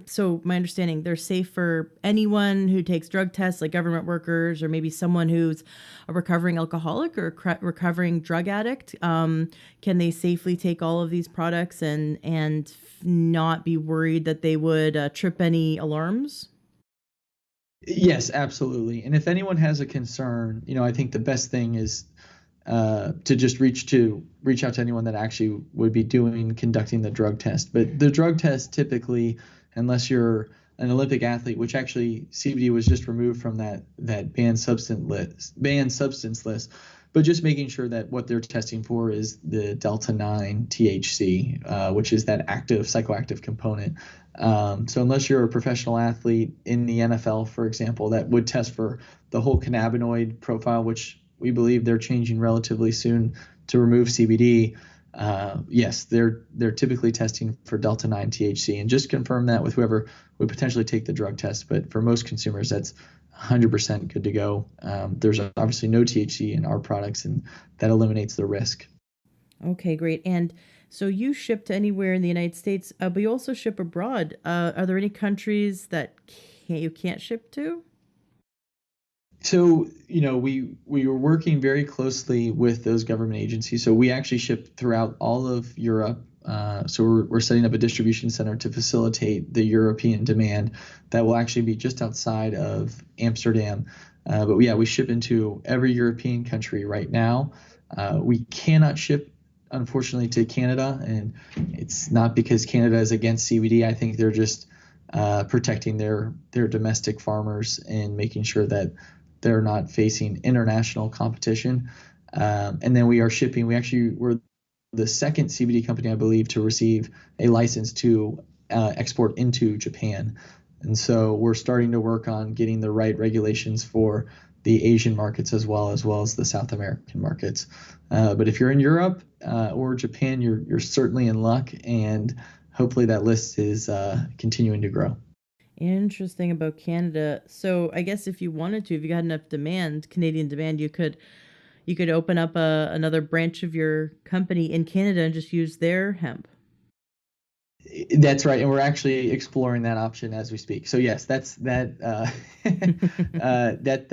Speaker 1: so my understanding, they're safe for anyone who takes drug tests, like government workers, or maybe someone who's a recovering alcoholic or recovering drug addict. Can they safely take all of these products and not be worried that they would trip any alarms?
Speaker 2: Yes, absolutely. And if anyone has a concern, I think the best thing is to just reach out to anyone that actually would be conducting the drug test. But the drug test typically, unless you're an Olympic athlete, which actually CBD was just removed from that banned substance list, but just making sure that what they're testing for is the delta 9 THC, which is that psychoactive component. So unless you're a professional athlete in the NFL, for example, that would test for the whole cannabinoid profile, which we believe they're changing relatively soon to remove CBD. Yes, they're typically testing for delta 9 THC, and just confirm that with whoever would potentially take the drug test. But for most consumers, that's 100% good to go. There's obviously no THC in our products, and that eliminates the risk.
Speaker 1: Okay, great. And so you ship to anywhere in the United States, but you also ship abroad. Are there any countries that you can't ship to?
Speaker 2: So, we were working very closely with those government agencies. So we actually ship throughout all of Europe. So we're setting up a distribution center to facilitate the European demand that will actually be just outside of Amsterdam. But we ship into every European country right now. We cannot ship, unfortunately, to Canada, and it's not because Canada is against CBD. I think they're just protecting their domestic farmers and making sure that they're not facing international competition. And then we are shipping. We're the second CBD company, I believe, to receive a license to export into Japan. And so we're starting to work on getting the right regulations for the Asian markets as well as the South American markets. But if you're in Europe or Japan, you're certainly in luck, and hopefully that list is continuing to grow.
Speaker 1: Interesting about Canada. So I guess if you wanted to, if you got enough Canadian demand, you could open up another branch of your company in Canada and just use their hemp.
Speaker 2: That's right, and we're actually exploring that option as we speak. So yes, that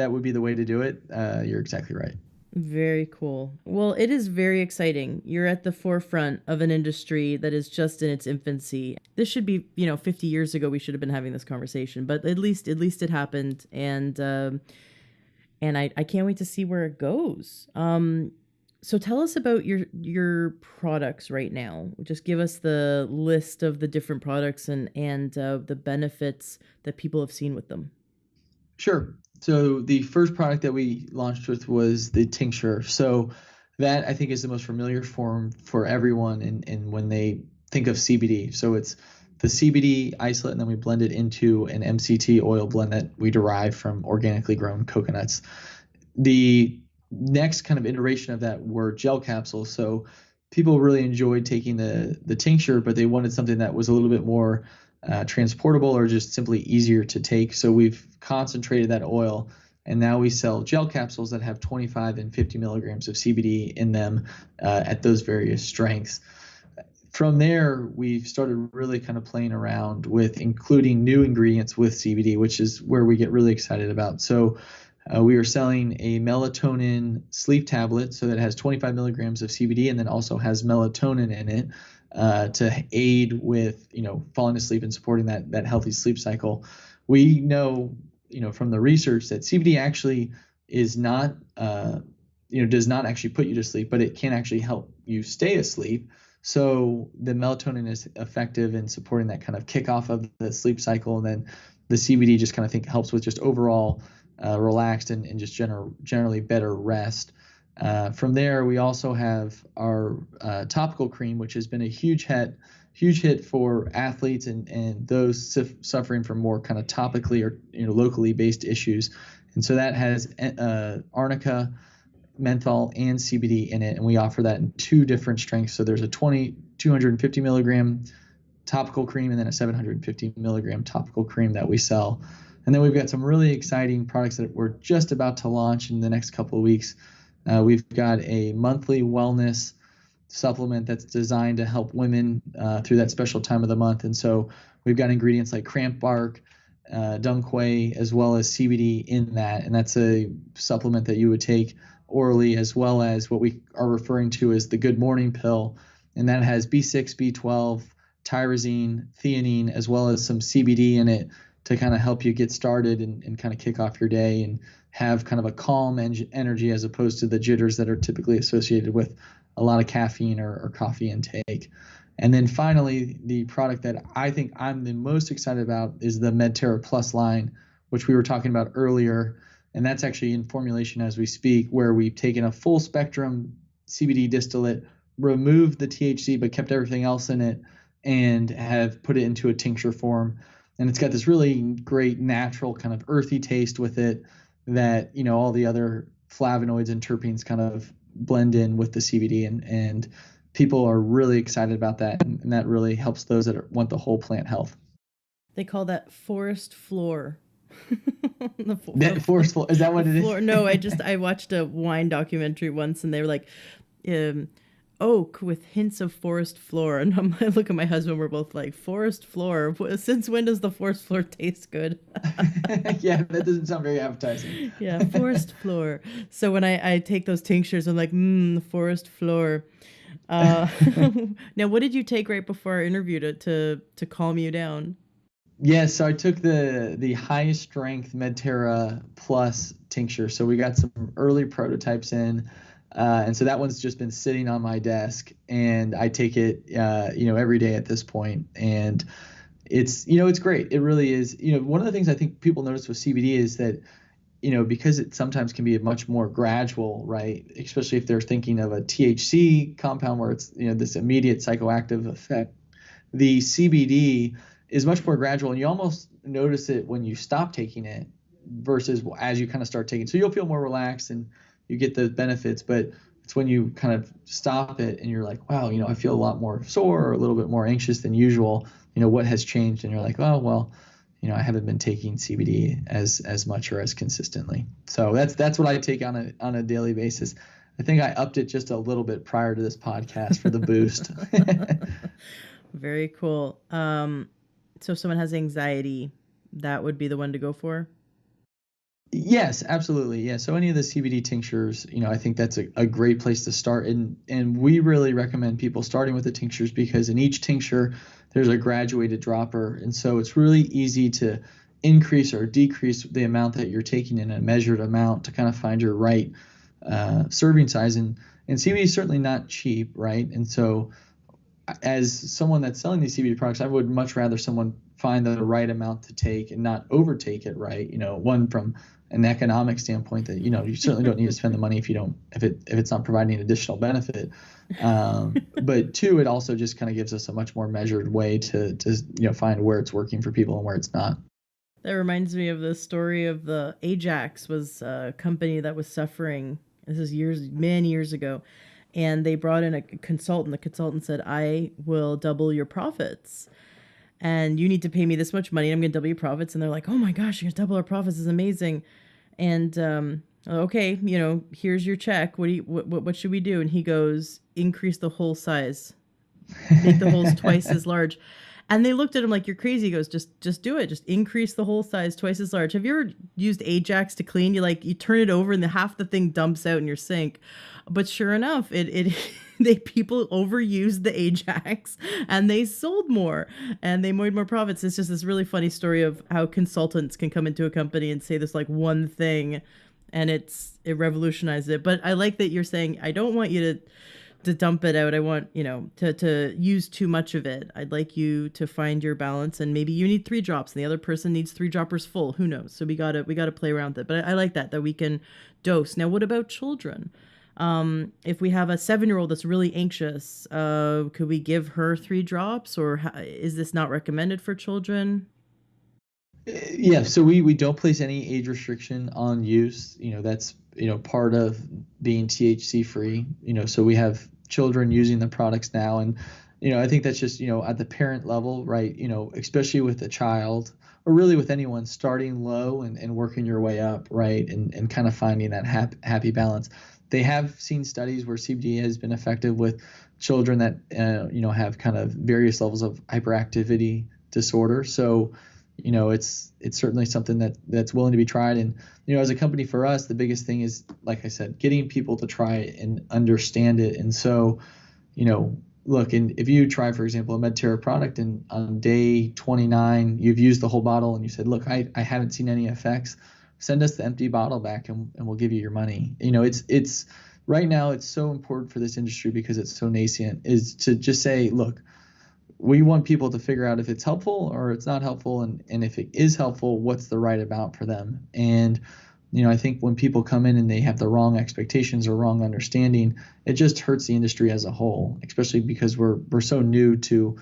Speaker 2: would be the way to do it. You're exactly right.
Speaker 1: Very cool. Well, it is very exciting. You're at the forefront of an industry that is just in its infancy. This should be, 50 years ago we should have been having this conversation, but at least it happened, and I can't wait to see where it goes. So tell us about your products right now. Just give us the list of the different products and the benefits that people have seen with them.
Speaker 2: Sure. So the first product that we launched with was the tincture. So that, I think, is the most familiar form for everyone and when they think of CBD. So it's the CBD isolate, and then we blend it into an MCT oil blend that we derive from organically grown coconuts. The next kind of iteration of that were gel capsules. So people really enjoyed taking the tincture, but they wanted something that was a little bit more transportable or just simply easier to take. So we've concentrated that oil, and now we sell gel capsules that have 25 and 50 milligrams of CBD in them at those various strengths. From there, we've started really kind of playing around with including new ingredients with CBD, which is where we get really excited about. So we are selling a melatonin sleep tablet, so that has 25 milligrams of CBD and then also has melatonin in it. to aid with, falling asleep and supporting that healthy sleep cycle. We know, from the research that CBD actually is not, does not actually put you to sleep, but it can actually help you stay asleep. So the melatonin is effective in supporting that kind of kickoff of the sleep cycle, and then the CBD just kind of helps with just overall relaxed and just generally better rest. From there, we also have our topical cream, which has been a huge hit for athletes and those suffering from more kind of topically or locally based issues. And so that has arnica, menthol, and CBD in it, and we offer that in 2 different strengths. So there's a 250 milligram topical cream and then a 750 milligram topical cream that we sell. And then we've got some really exciting products that we're just about to launch in the next couple of weeks. We've got a monthly wellness supplement that's designed to help women through that special time of the month. And so we've got ingredients like cramp bark, dung quai, as well as CBD in that. And that's a supplement that you would take orally, as well as what we are referring to as the good morning pill. And that has B6, B12, tyrosine, theanine, as well as some CBD in it to kind of help you get started and kind of kick off your day and have kind of a calm energy, as opposed to the jitters that are typically associated with a lot of caffeine or coffee intake. And then finally, the product that I think I'm the most excited about is the Medterra Plus line, which we were talking about earlier. And that's actually in formulation as we speak, where we've taken a full spectrum CBD distillate, removed the THC, but kept everything else in it, and have put it into a tincture form. And it's got this really great natural kind of earthy taste with it that, all the other flavonoids and terpenes kind of blend in with the CBD, and people are really excited about that. And that really helps those that want the whole plant health.
Speaker 1: They call that forest floor.
Speaker 2: Forest floor, is that what it is?
Speaker 1: No, I watched a wine documentary once, and they were like, oak with hints of forest floor. And I look at my husband, we're both like, forest floor? Since when does the forest floor taste good?
Speaker 2: Yeah, that doesn't sound very appetizing.
Speaker 1: Yeah, forest floor. So when I take those tinctures, I'm like, the forest floor. Now, what did you take right before our interview to calm you down?
Speaker 2: Yes, so I took the highest strength Medterra Plus tincture. So we got some early prototypes in. And so that one's just been sitting on my desk, and I take it, every day at this point. And it's great. It really is. One of the things I think people notice with CBD is that, because it sometimes can be a much more gradual, right? Especially if they're thinking of a THC compound where it's, this immediate psychoactive effect. The CBD is much more gradual, and you almost notice it when you stop taking it versus as you kind of start taking. So you'll feel more relaxed and you get the benefits, but it's when you kind of stop it and you're like, wow, I feel a lot more sore or a little bit more anxious than usual. What has changed? And you're like, oh, well, I haven't been taking CBD as much or as consistently. So that's what I take on a daily basis. I think I upped it just a little bit prior to this podcast for the boost.
Speaker 1: Very cool. So if someone has anxiety, that would be the one to go for?
Speaker 2: Yes, absolutely. Yeah. So any of the CBD tinctures, I think that's a great place to start. And we really recommend people starting with the tinctures, because in each tincture, there's a graduated dropper. And so it's really easy to increase or decrease the amount that you're taking in a measured amount to kind of find your right serving size. And CBD is certainly not cheap, right? And so as someone that's selling these CBD products, I would much rather someone find the right amount to take and not overtake it, right? One from an economic standpoint that, you certainly don't need to spend the money if it's not providing additional benefit. But 2, it also just kind of gives us a much more measured way to find where it's working for people and where it's not.
Speaker 1: That reminds me of the story of the Ajax was a company that was suffering. This is many years ago. And they brought in a consultant. The consultant said, I will double your profits. And you need to pay me this much money. And I'm going to double your profits. And they're like, oh my gosh, you're going to double our profits. This is amazing. And okay, here's your check. What should we do? And he goes, increase the hole size. Make the holes twice as large. And they looked at him like, you're crazy. He goes, just do it. Just increase the hole size twice as large. Have you ever used Ajax to clean? You turn it over and half the thing dumps out in your sink. But sure enough, it they people overused the Ajax and they sold more and they made more profits. It's just this really funny story of how consultants can come into a company and say this like one thing and it revolutionized it. But I like that you're saying, I don't want you to dump it out. I want, to use too much of it. I'd like you to find your balance, and maybe you need 3 drops and the other person needs 3 droppers full. Who knows? So we gotta play around with it. But I like that we can dose. Now, what about children? If we have a 7-year-old that's really anxious, could we give her 3 drops, or is this not recommended for children?
Speaker 2: Yeah, so we don't place any age restriction on use. That's part of being THC free. So we have children using the products now, and I think that's just at the parent level, right? Especially with a child, or really with anyone, starting low and working your way up, right? And kind of finding that happy balance. They have seen studies where CBD has been effective with children that have kind of various levels of hyperactivity disorder. So it's certainly something that's willing to be tried. And as a company, for us, the biggest thing is, like I said, getting people to try it and understand it. And so look, and if you try, for example, a Medterra product, and on day 29 you've used the whole bottle and you said, look, I haven't seen any effects, send us the empty bottle back and we'll give you your money. It's right now, it's so important for this industry, because it's so nascent, is to just say, look, we want people to figure out if it's helpful or it's not helpful, and if it is helpful, what's the right amount for them. And I think when people come in and they have the wrong expectations or wrong understanding, it just hurts the industry as a whole, especially because we're so new to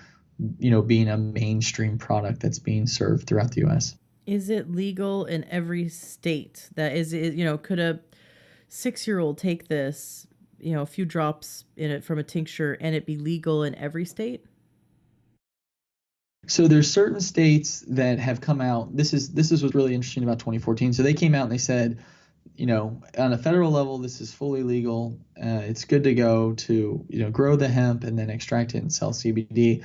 Speaker 2: being a mainstream product that's being served throughout the US.
Speaker 1: Is it legal in every state? That is, could a 6-year-old take this, a few drops in it from a tincture, and it be legal in every state?
Speaker 2: So there's certain states that have come out. This is what's really interesting about 2014. So they came out and they said, on a federal level, this is fully legal. It's good to go to grow the hemp and then extract it and sell CBD.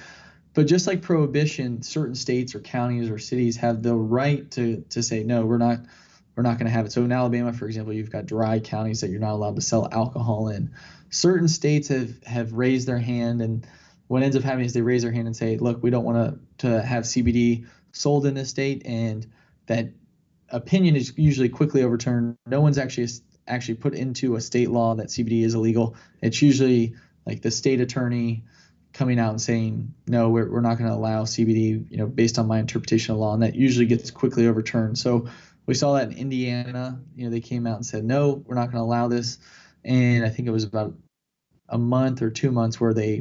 Speaker 2: But just like prohibition, certain states or counties or cities have the right to say, no, we're not going to have it. So in Alabama, for example, you've got dry counties that you're not allowed to sell alcohol in. Certain states have raised their hand, and what ends up happening is they raise their hand and say, look, we don't want to have CBD sold in this state, and that opinion is usually quickly overturned. No one's actually put into a state law that CBD is illegal. It's usually like the state attorney coming out and saying, no, we're not going to allow CBD, based on my interpretation of law, and that usually gets quickly overturned. So we saw that in Indiana. They came out and said, no, we're not going to allow this. And I think it was about a month or 2 months where they,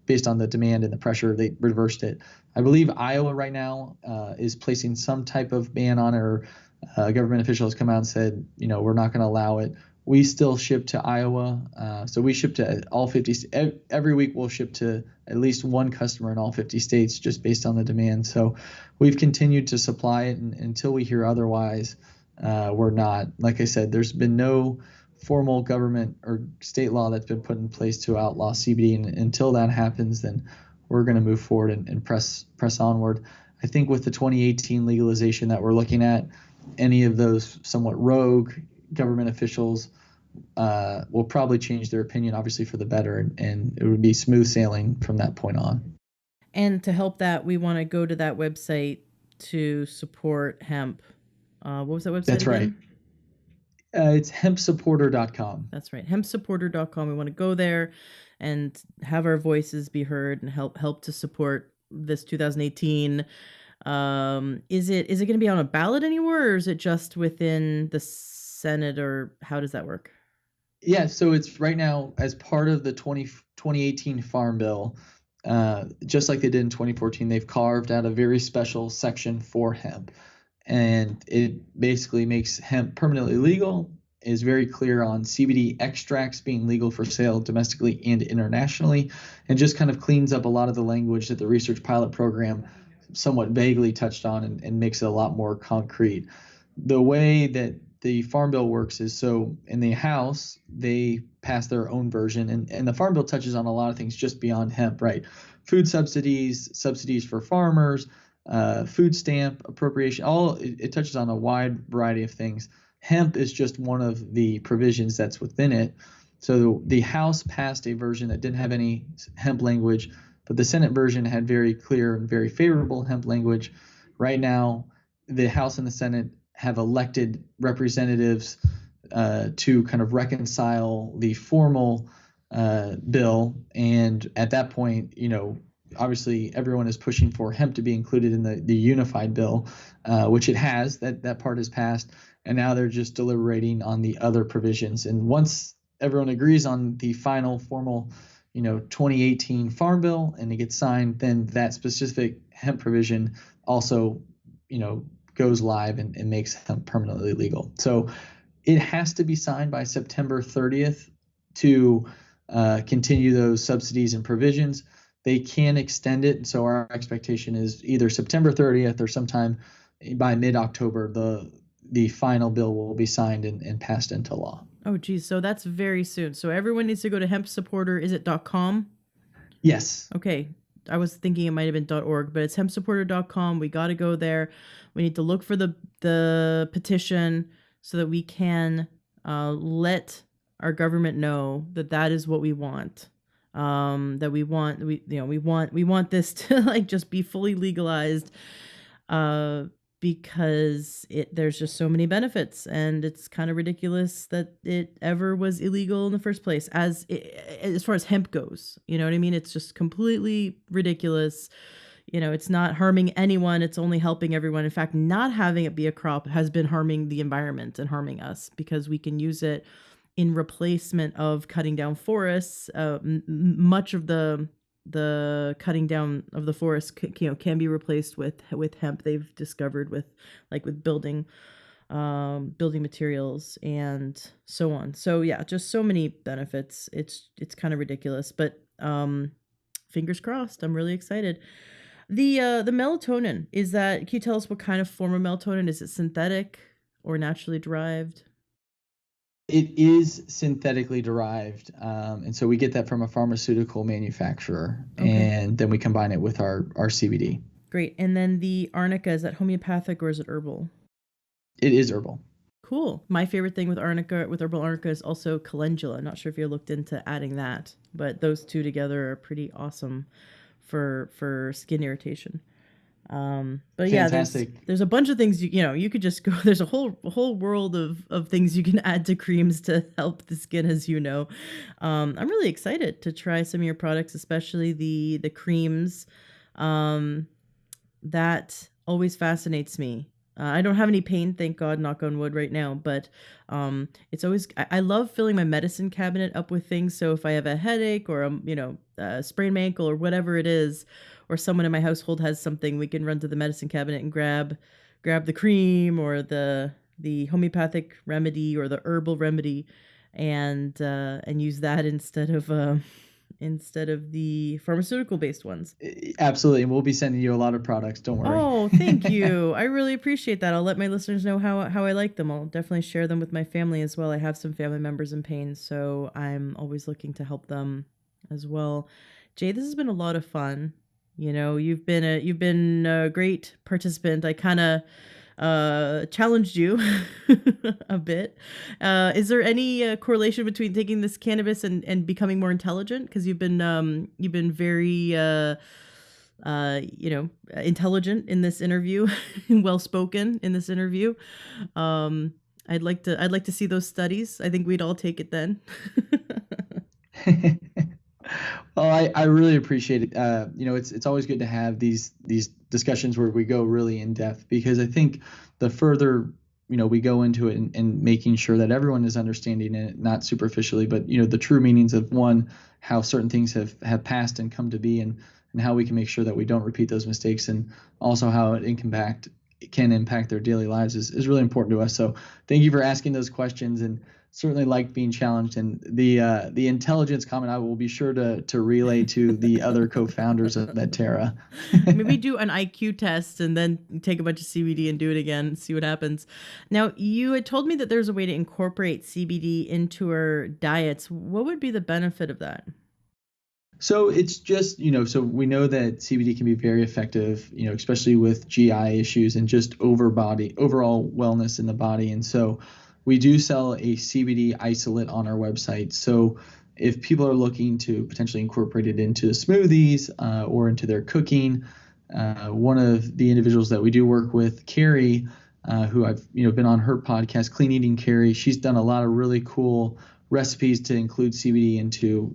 Speaker 2: based on the demand and the pressure, they reversed it. I believe Iowa right now is placing some type of ban on it, or a government official has come out and said, we're not going to allow it. We still ship to Iowa. So we ship to all 50. Every week we'll ship to at least one customer in all 50 states, just based on the demand. So we've continued to supply it, and until we hear otherwise, we're not. Like I said, there's been no formal government or state law that's been put in place to outlaw CBD. And until that happens, then we're going to move forward and press onward. I think with the 2018 legalization that we're looking at, any of those somewhat rogue government officials will probably change their opinion, obviously for the better, and it would be smooth sailing from that point on.
Speaker 1: And to help that, we want to go to that website to support hemp. What was that website
Speaker 2: That's
Speaker 1: again?
Speaker 2: Right. It's hempsupporter.com.
Speaker 1: That's right. Hempsupporter.com. We want to go there and have our voices be heard and help to support this 2018. Is it going to be on a ballot anywhere, or is it just within the Senate, or how does that work?
Speaker 2: Yeah, so it's right now as part of the 2018 Farm Bill. Just like they did in 2014, they've carved out a very special section for hemp. And it basically makes hemp permanently legal, is very clear on CBD extracts being legal for sale domestically and internationally, and just kind of cleans up a lot of the language that the research pilot program somewhat vaguely touched on, and makes it a lot more concrete. The way that the Farm Bill works is, so in the House, they pass their own version, and the Farm Bill touches on a lot of things just beyond hemp, right? food subsidies, subsidies for farmers, food stamp appropriation, it touches on a wide variety of things. Hemp is just one of the provisions that's within it. So the House passed a version that didn't have any hemp language, but the Senate version had very clear and very favorable hemp language. Right now, the House and the Senate have elected representatives to kind of reconcile the formal bill. And at that point, obviously everyone is pushing for hemp to be included in the unified bill, which it has. That part has passed. And now they're just deliberating on the other provisions. And once everyone agrees on the final formal 2018 Farm Bill and it gets signed, then that specific hemp provision also, goes live and makes hemp permanently legal. So it has to be signed by September 30th to continue those subsidies and provisions. They can extend it. So our expectation is either September 30th or sometime by mid-October, the final bill will be signed and passed into law.
Speaker 1: Oh, geez. So that's very soon. So everyone needs to go to hempsupporter. Is it .com?
Speaker 2: Yes.
Speaker 1: Okay. I was thinking it might have been .org, but it's hempsupporter.com. We got to go there. We need to look for the petition so that we can let our government know that is what we want. That we want this to just be fully legalized. Because there's just so many benefits, and it's kind of ridiculous that it ever was illegal in the first place. As far as hemp goes, you know what I mean? It's just completely ridiculous. It's not harming anyone. It's only helping everyone. In fact, not having it be a crop has been harming the environment and harming us, because we can use it in replacement of cutting down forests. Much of the cutting down of the forest can be replaced with hemp. They've discovered with building materials and so on. So yeah, just so many benefits. It's kind of ridiculous, but fingers crossed. I'm really excited. The melatonin, can you tell us what kind of form of melatonin? Is it synthetic or naturally derived?
Speaker 2: It is synthetically derived, and so we get that from a pharmaceutical manufacturer, okay. And then we combine it with our CBD.
Speaker 1: Great. And then the arnica, is that homeopathic or is it herbal?
Speaker 2: It is herbal.
Speaker 1: Cool. My favorite thing with herbal arnica is also calendula. Not sure if you looked into adding that, but those two together are pretty awesome for skin irritation. But
Speaker 2: fantastic.
Speaker 1: Yeah, there's a bunch of things you could just go. There's a whole world of things you can add to creams to help the skin, as you know. I'm really excited to try some of your products, especially the creams. That always fascinates me. I don't have any pain, thank God, knock on wood right now, but it's always, I love filling my medicine cabinet up with things. So if I have a headache or a sprained my ankle or whatever it is, or someone in my household has something, we can run to the medicine cabinet and grab the cream or the homeopathic remedy or the herbal remedy and use that instead of the pharmaceutical based ones.
Speaker 2: Absolutely. And we'll be sending you a lot of products. Don't worry.
Speaker 1: Oh, thank you. I really appreciate that. I'll let my listeners know how I like them. I'll definitely share them with my family as well. I have some family members in pain, so I'm always looking to help them as well. Jay, this has been a lot of fun. You've been a great participant. I kind of challenged you a bit. Is there any correlation between taking this cannabis and becoming more intelligent? Because you've been very intelligent in this interview, well spoken in this interview. I'd like to see those studies. I think we'd all take it then.
Speaker 2: Well, I really appreciate it. It's always good to have these discussions where we go really in depth, because I think the further we go into it and making sure that everyone is understanding it, not superficially, but the true meanings of how certain things have passed and come to be, and how we can make sure that we don't repeat those mistakes, and also how it can impact their daily lives is really important to us. So thank you for asking those questions, and certainly like being challenged. And the intelligence comment I will be sure to relay to the other co-founders of Medterra.
Speaker 1: Maybe do an IQ test and then take a bunch of CBD and do it again and see what happens. Now, you had told me that there's a way to incorporate CBD into our diets. What would be the benefit of that?
Speaker 2: So it's just, so we know that CBD can be very effective, especially with GI issues and just overall wellness in the body. And so we do sell a CBD isolate on our website. So if people are looking to potentially incorporate it into smoothies or into their cooking, one of the individuals that we do work with, Carrie, who I've been on her podcast, Clean Eating Carrie, she's done a lot of really cool recipes to include CBD into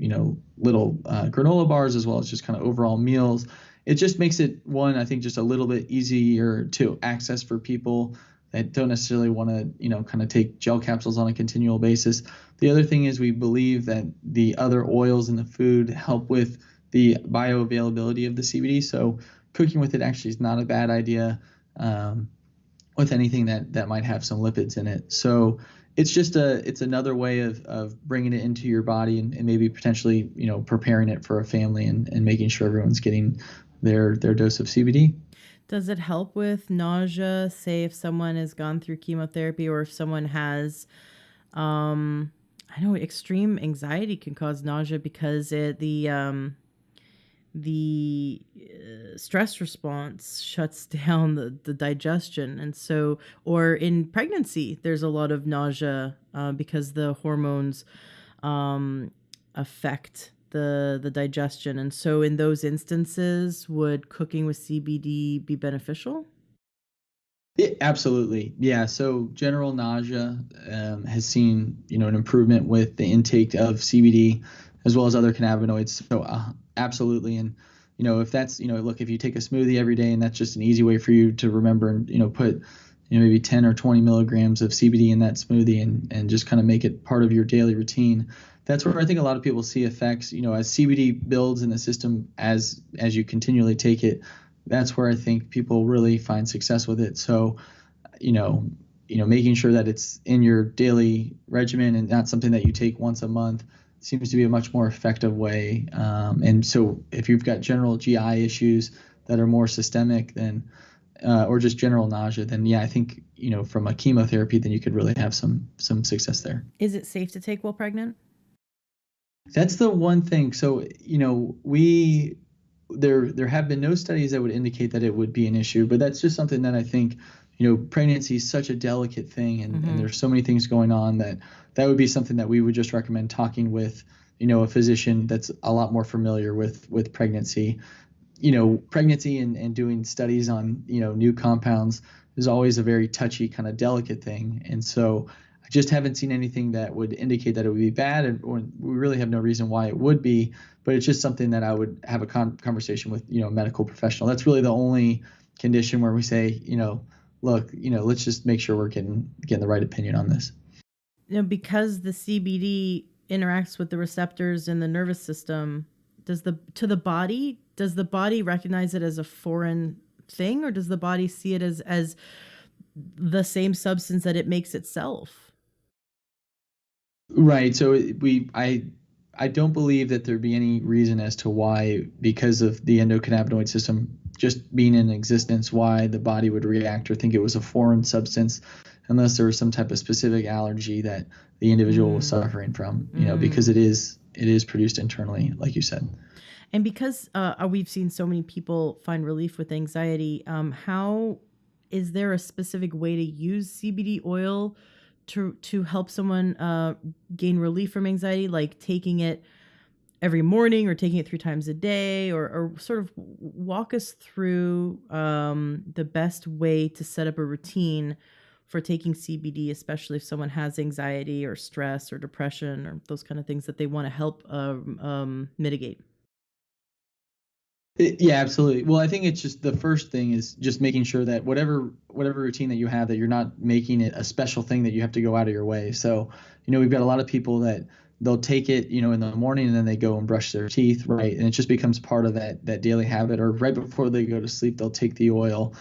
Speaker 2: little granola bars as well as just kind of overall meals. It just makes it, one, I think, just a little bit easier to access for people that don't necessarily want to kind of take gel capsules on a continual basis. The other thing is we believe that the other oils in the food help with the bioavailability of the CBD. So cooking with it actually is not a bad idea with anything that might have some lipids in it. So it's another way of bringing it into your body and maybe potentially preparing it for a family and making sure everyone's getting their dose of CBD.
Speaker 1: Does it help with nausea? Say if someone has gone through chemotherapy, or if someone has, I know extreme anxiety can cause nausea because the stress response shuts down the digestion. And so, or in pregnancy, there's a lot of nausea because the hormones affect the digestion. And so in those instances, would cooking with CBD be beneficial?
Speaker 2: Yeah, absolutely. Yeah. So general nausea has seen, an improvement with the intake of CBD as well as other cannabinoids. So absolutely. And, if that's, look, if you take a smoothie every day and that's just an easy way for you to remember and, put, maybe 10 or 20 milligrams of CBD in that smoothie and just kind of make it part of your daily routine. That's where I think a lot of people see effects, as CBD builds in the system as you continually take it. That's where I think people really find success with it. So, making sure that it's in your daily regimen and not something that you take once a month seems to be a much more effective way. And so if you've got general GI issues that are more systemic, then or just general nausea, then yeah, I think, from a chemotherapy, then you could really have some success there.
Speaker 1: Is it safe to take while pregnant?
Speaker 2: That's the one thing. So, there have been no studies that would indicate that it would be an issue, but that's just something that I think, pregnancy is such a delicate thing, and there's so many things going on that would be something that we would just recommend talking with, a physician that's a lot more familiar with pregnancy. Pregnancy and doing studies on, new compounds is always a very touchy, kind of delicate thing. And so I just haven't seen anything that would indicate that it would be bad, or we really have no reason why it would be, but it's just something that I would have a conversation with, a medical professional. That's really the only condition where we say, look, let's just make sure we're getting the right opinion on this.
Speaker 1: Because the CBD interacts with the receptors in the nervous system, does the body recognize it as a foreign thing, or does the body see it as the same substance that it makes itself?
Speaker 2: Right. So I don't believe that there'd be any reason as to why, because of the endocannabinoid system just being in existence, why the body would react or think it was a foreign substance, unless there was some type of specific allergy that the individual was suffering from, because it is produced internally, like you said.
Speaker 1: And because we've seen so many people find relief with anxiety, how is there a specific way to use CBD oil to help someone gain relief from anxiety, like taking it every morning or taking it 3 times a day, or sort of walk us through the best way to set up a routine for taking CBD, especially if someone has anxiety or stress or depression or those kind of things that they want to help mitigate?
Speaker 2: Yeah, absolutely. Well, I think it's just the first thing is just making sure that whatever routine that you have, that you're not making it a special thing that you have to go out of your way. So, we've got a lot of people that they'll take it, in the morning and then they go and brush their teeth, right? And it just becomes part of that daily habit, or right before they go to sleep, they'll take the oil.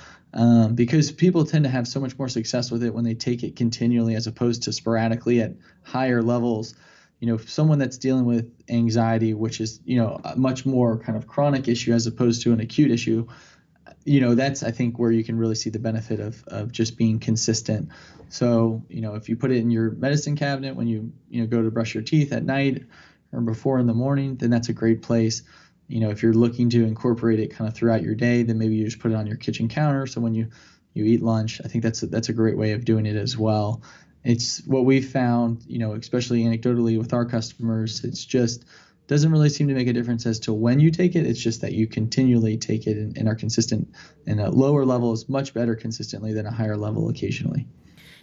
Speaker 2: Because people tend to have so much more success with it when they take it continually as opposed to sporadically at higher levels. Someone that's dealing with anxiety, which is, a much more kind of chronic issue as opposed to an acute issue, that's, I think, where you can really see the benefit of just being consistent. So, if you put it in your medicine cabinet when you go to brush your teeth at night, or before in the morning, then that's a great place. If you're looking to incorporate it kind of throughout your day, then maybe you just put it on your kitchen counter. So when you eat lunch, I think that's a great way of doing it as well. It's what we've found, especially anecdotally with our customers, it's just doesn't really seem to make a difference as to when you take it. It's just that you continually take it and are consistent. And a lower level is much better consistently than a higher level occasionally.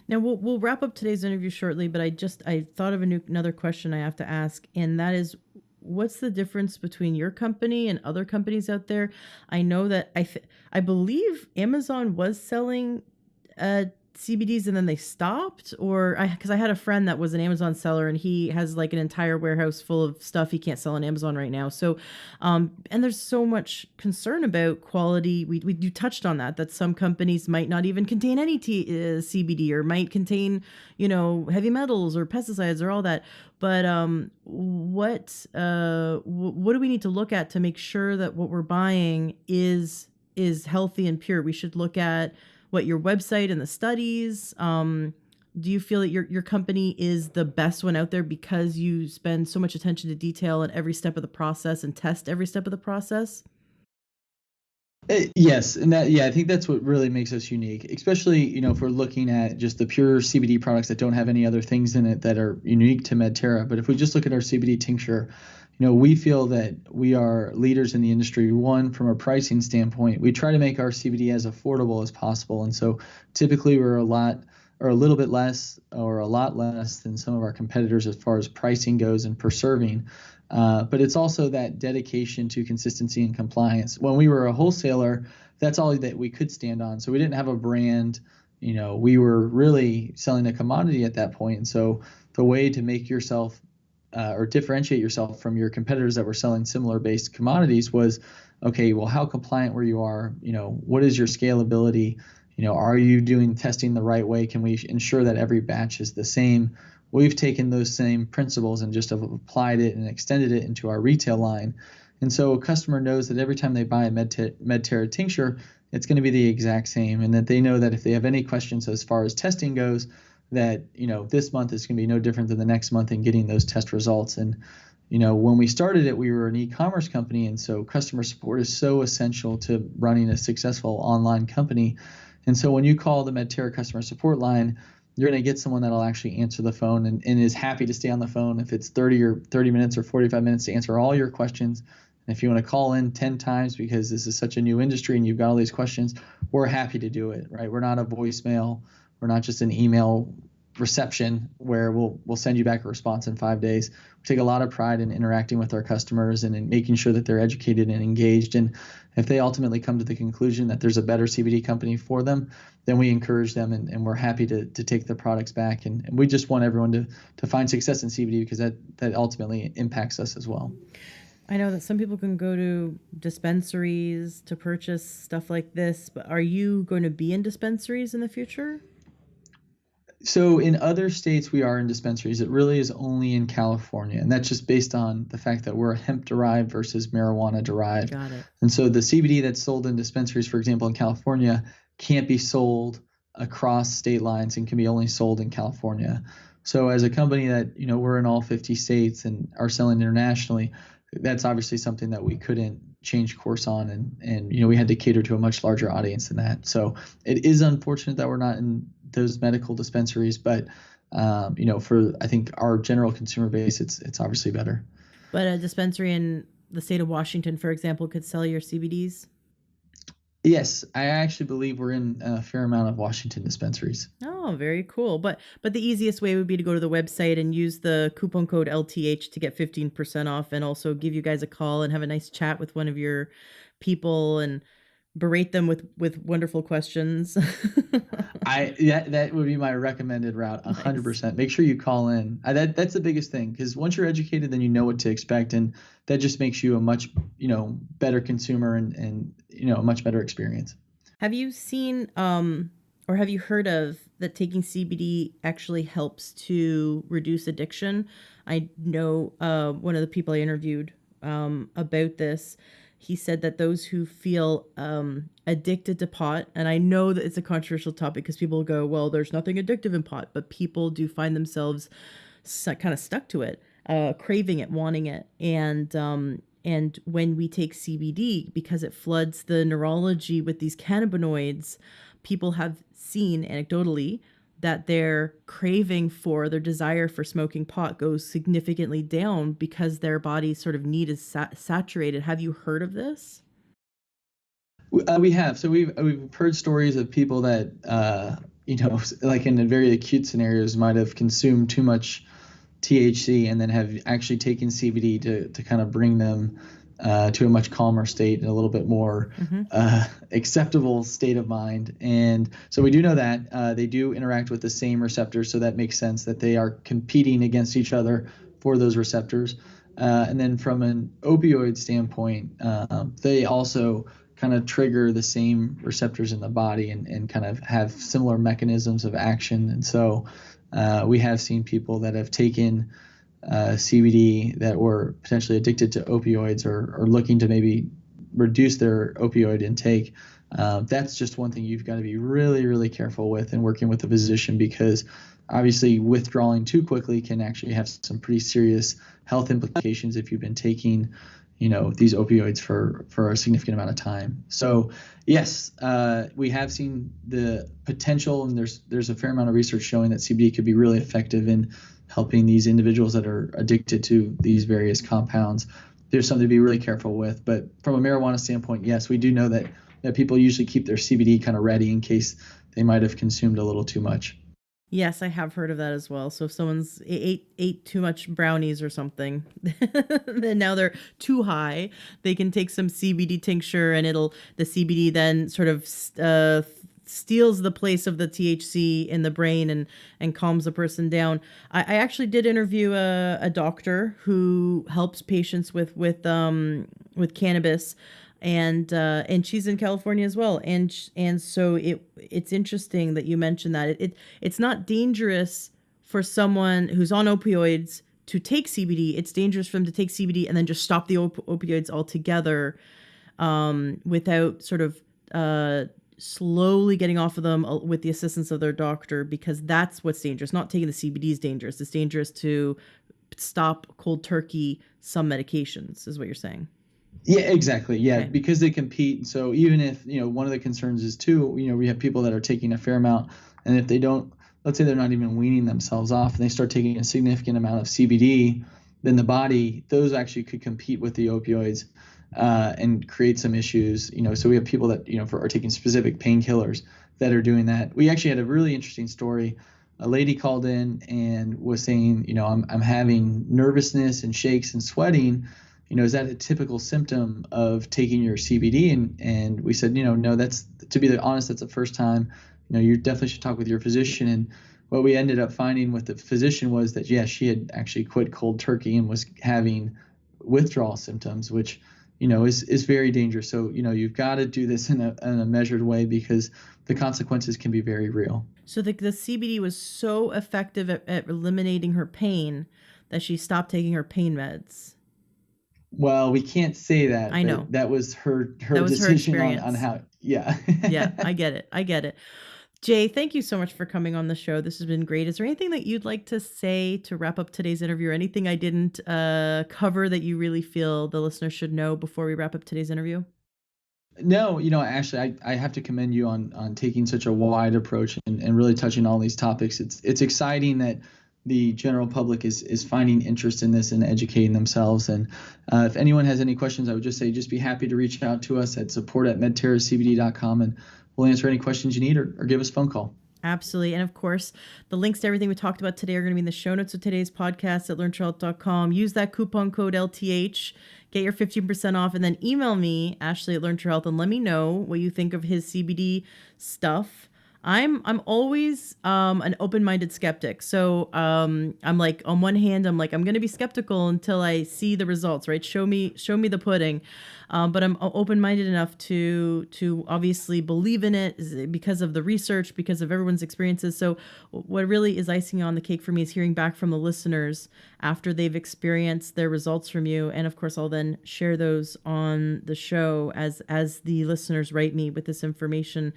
Speaker 1: Now we'll wrap up today's interview shortly, but I thought of another question I have to ask, and that is, what's the difference between your company and other companies out there? I know that I believe Amazon was selling CBDs and then they stopped, or because I had a friend that was an Amazon seller and he has like an entire warehouse full of stuff he can't sell on Amazon right now. So, and there's so much concern about quality. You touched on that some companies might not even contain any CBD, or might contain, heavy metals or pesticides or all that. But what do we need to look at to make sure that what we're buying is healthy and pure? We should look at what your website and the studies. Do you feel that your company is the best one out there because you spend so much attention to detail at every step of the process and test every step of the process?
Speaker 2: Yes, and I think that's what really makes us unique, especially if we're looking at just the pure CBD products that don't have any other things in it that are unique to Medterra. But if we just look at our CBD tincture, we feel that we are leaders in the industry. One, from a pricing standpoint, we try to make our CBD as affordable as possible, and so typically we're a little bit less or a lot less than some of our competitors as far as pricing goes and per serving. But it's also that dedication to consistency and compliance. When we were a wholesaler, that's all that we could stand on. So we didn't have a brand. We were really selling a commodity at that point. And so the way to make yourself or differentiate yourself from your competitors that were selling similar based commodities was, okay, well, how compliant were you are? What is your scalability? Are you doing testing the right way? Can we ensure that every batch is the same? We've taken those same principles and just have applied it and extended it into our retail line. And so a customer knows that every time they buy a Medterra tincture, it's going to be the exact same, and that they know that if they have any questions as far as testing goes, that this month is going to be no different than the next month in getting those test results. And when we started it, we were an e-commerce company, and so customer support is so essential to running a successful online company. And so when you call the Medterra customer support line, you're going to get someone that'll actually answer the phone and is happy to stay on the phone if it's 30 minutes or 45 minutes to answer all your questions. And if you want to call in 10 times because this is such a new industry and you've got all these questions, we're happy to do it, right? We're not a voicemail. We're not just an email reception where we'll send you back a response in 5 days. We take a lot of pride in interacting with our customers and in making sure that they're educated and engaged. And if they ultimately come to the conclusion that there's a better CBD company for them, then we encourage them and we're happy to take the products back. And we just want everyone to find success in CBD because that ultimately impacts us as well.
Speaker 1: I know that some people can go to dispensaries to purchase stuff like this, but are you going to be in dispensaries in the future?
Speaker 2: So in other states, we are in dispensaries. It really is only in California. And that's just based on the fact that we're hemp derived versus marijuana derived.
Speaker 1: Got it.
Speaker 2: And so the CBD that's sold in dispensaries, for example, in California, can't be sold across state lines and can be only sold in California. So as a company that, we're in all 50 states and are selling internationally, that's obviously something that we couldn't change course on. And we had to cater to a much larger audience than that. So it is unfortunate that we're not in those medical dispensaries, but for I think our general consumer base, it's obviously better.
Speaker 1: But a dispensary in the state of Washington, for example, could sell your CBDs?
Speaker 2: Yes, I actually believe we're in a fair amount of Washington dispensaries.
Speaker 1: Oh, very cool. But the easiest way would be to go to the website and use the coupon code LTH to get 15% off, and also give you guys a call and have a nice chat with one of your people and berate them with wonderful questions.
Speaker 2: That would be my recommended route, 100%. Nice. Make sure you call in. That's the biggest thing, because once you're educated, then you know what to expect, and that just makes you a much better consumer and a much better experience.
Speaker 1: Have you seen or have you heard of that taking CBD actually helps to reduce addiction? I know one of the people I interviewed about this. He said that those who feel addicted to pot, and I know that it's a controversial topic because people go, well, there's nothing addictive in pot, but people do find themselves kind of stuck to it. craving it, wanting it. And when we take CBD, because it floods the neurology with these cannabinoids, people have seen anecdotally that their craving for, their desire for smoking pot goes significantly down because their body's sort of need is saturated. Have you heard of this?
Speaker 2: We have. So we've heard stories of people that, like in very acute scenarios, might have consumed too much THC and then have actually taken CBD to kind of bring them to a much calmer state and a little bit more acceptable state of mind. And so we do know that they do interact with the same receptors, so that makes sense that they are competing against each other for those receptors. And then from an opioid standpoint, they also kind of trigger the same receptors in the body and kind of have similar mechanisms of action. And so we have seen people that have taken CBD that were potentially addicted to opioids or looking to maybe reduce their opioid intake. That's just one thing you've got to be really, really careful with and working with a physician, because obviously withdrawing too quickly can actually have some pretty serious health implications if you've been taking these opioids for a significant amount of time. So yes, we have seen the potential, and there's a fair amount of research showing that CBD could be really effective in helping these individuals that are addicted to these various compounds. There's something to be really careful with. But from a marijuana standpoint, yes, we do know that people usually keep their CBD kind of ready in case they might have consumed a little too much.
Speaker 1: Yes, I have heard of that as well. So if someone's ate too much brownies or something, then now they're too high, they can take some CBD tincture, and the CBD then sort of steals the place of the THC in the brain and calms the person down. I actually did interview a doctor who helps patients with cannabis. And she's in California as well. And so it's interesting that you mentioned that it's not dangerous for someone who's on opioids to take CBD. It's dangerous for them to take CBD and then just stop the opioids altogether, without sort of slowly getting off of them with the assistance of their doctor, because that's what's dangerous. Not taking the CBD is dangerous. It's dangerous to stop cold turkey some medications, is what you're saying.
Speaker 2: Yeah, exactly. Yeah,
Speaker 1: Okay.
Speaker 2: Because they compete. So even if, one of the concerns is too, we have people that are taking a fair amount, and if they don't, let's say they're not even weaning themselves off and they start taking a significant amount of CBD, then the body, those actually could compete with the opioids and create some issues. So we have people that, are taking specific painkillers that are doing that. We actually had a really interesting story. A lady called in and was saying, I'm having nervousness and shakes and sweating. Is that a typical symptom of taking your CBD? And we said, no, that's, to be honest, that's the first time. You definitely should talk with your physician. And what we ended up finding with the physician was that, yeah, she had actually quit cold turkey and was having withdrawal symptoms, which, is very dangerous. So, you've got to do this in a measured way, because the consequences can be very real.
Speaker 1: So the CBD was so effective at eliminating her pain that she stopped taking her pain meds.
Speaker 2: Well, we can't say that.
Speaker 1: I know.
Speaker 2: That was her
Speaker 1: That was
Speaker 2: decision
Speaker 1: her
Speaker 2: on how. Yeah.
Speaker 1: Yeah, I get it. Jay, thank you so much for coming on the show. This has been great. Is there anything that you'd like to say to wrap up today's interview, or anything I didn't cover that you really feel the listener should know before we wrap up today's interview?
Speaker 2: No, Ashley, I have to commend you on taking such a wide approach and really touching all these topics. It's exciting that the general public is finding interest in this and educating themselves. And if anyone has any questions, I would just say just be happy to reach out to us at support@medterracbd.com, and we'll answer any questions you need, or give us a phone call.
Speaker 1: Absolutely. And of course, the links to everything we talked about today are going to be in the show notes of today's podcast at learntohealth.com. Use that coupon code LTH, get your 15% off, and then email me, Ashley at LearnToHealth, and let me know what you think of his CBD stuff. I'm always an open-minded skeptic. So I'm like, on one hand, I'm like, I'm going to be skeptical until I see the results, right? Show me the pudding. But I'm open-minded enough to obviously believe in it because of the research, because of everyone's experiences. So what really is icing on the cake for me is hearing back from the listeners after they've experienced their results from you. And of course, I'll then share those on the show as the listeners write me with this information.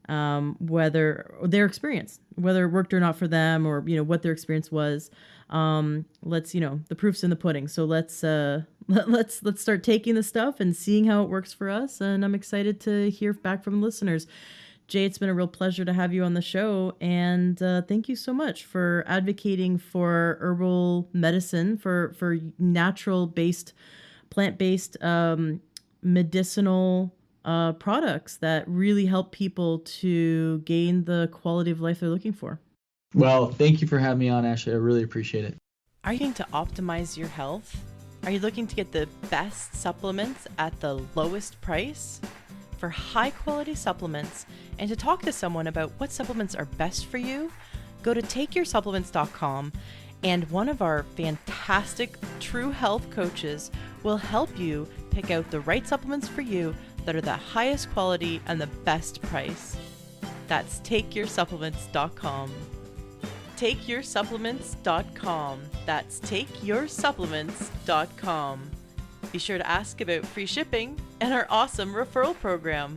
Speaker 1: whether their experience, whether it worked or not for them, or what their experience was. Let's the proof's in the pudding. So let's start taking the stuff and seeing how it works for us. And I'm excited to hear back from listeners. Jay, it's been a real pleasure to have you on the show, and thank you so much for advocating for herbal medicine, for natural-based, plant-based, medicinal products that really help people to gain the quality of life they're looking for.
Speaker 2: Well, thank you for having me on, Ashley. I really appreciate it.
Speaker 1: Are you looking to optimize your health? Are you looking to get the best supplements at the lowest price? For high-quality supplements and to talk to someone about what supplements are best for you, go to takeyoursupplements.com, and one of our fantastic True Health coaches will help you pick out the right supplements for you that are the highest quality and the best price. That's takeyoursupplements.com. Takeyoursupplements.com. That's takeyoursupplements.com. Be sure to ask about free shipping and our awesome referral program.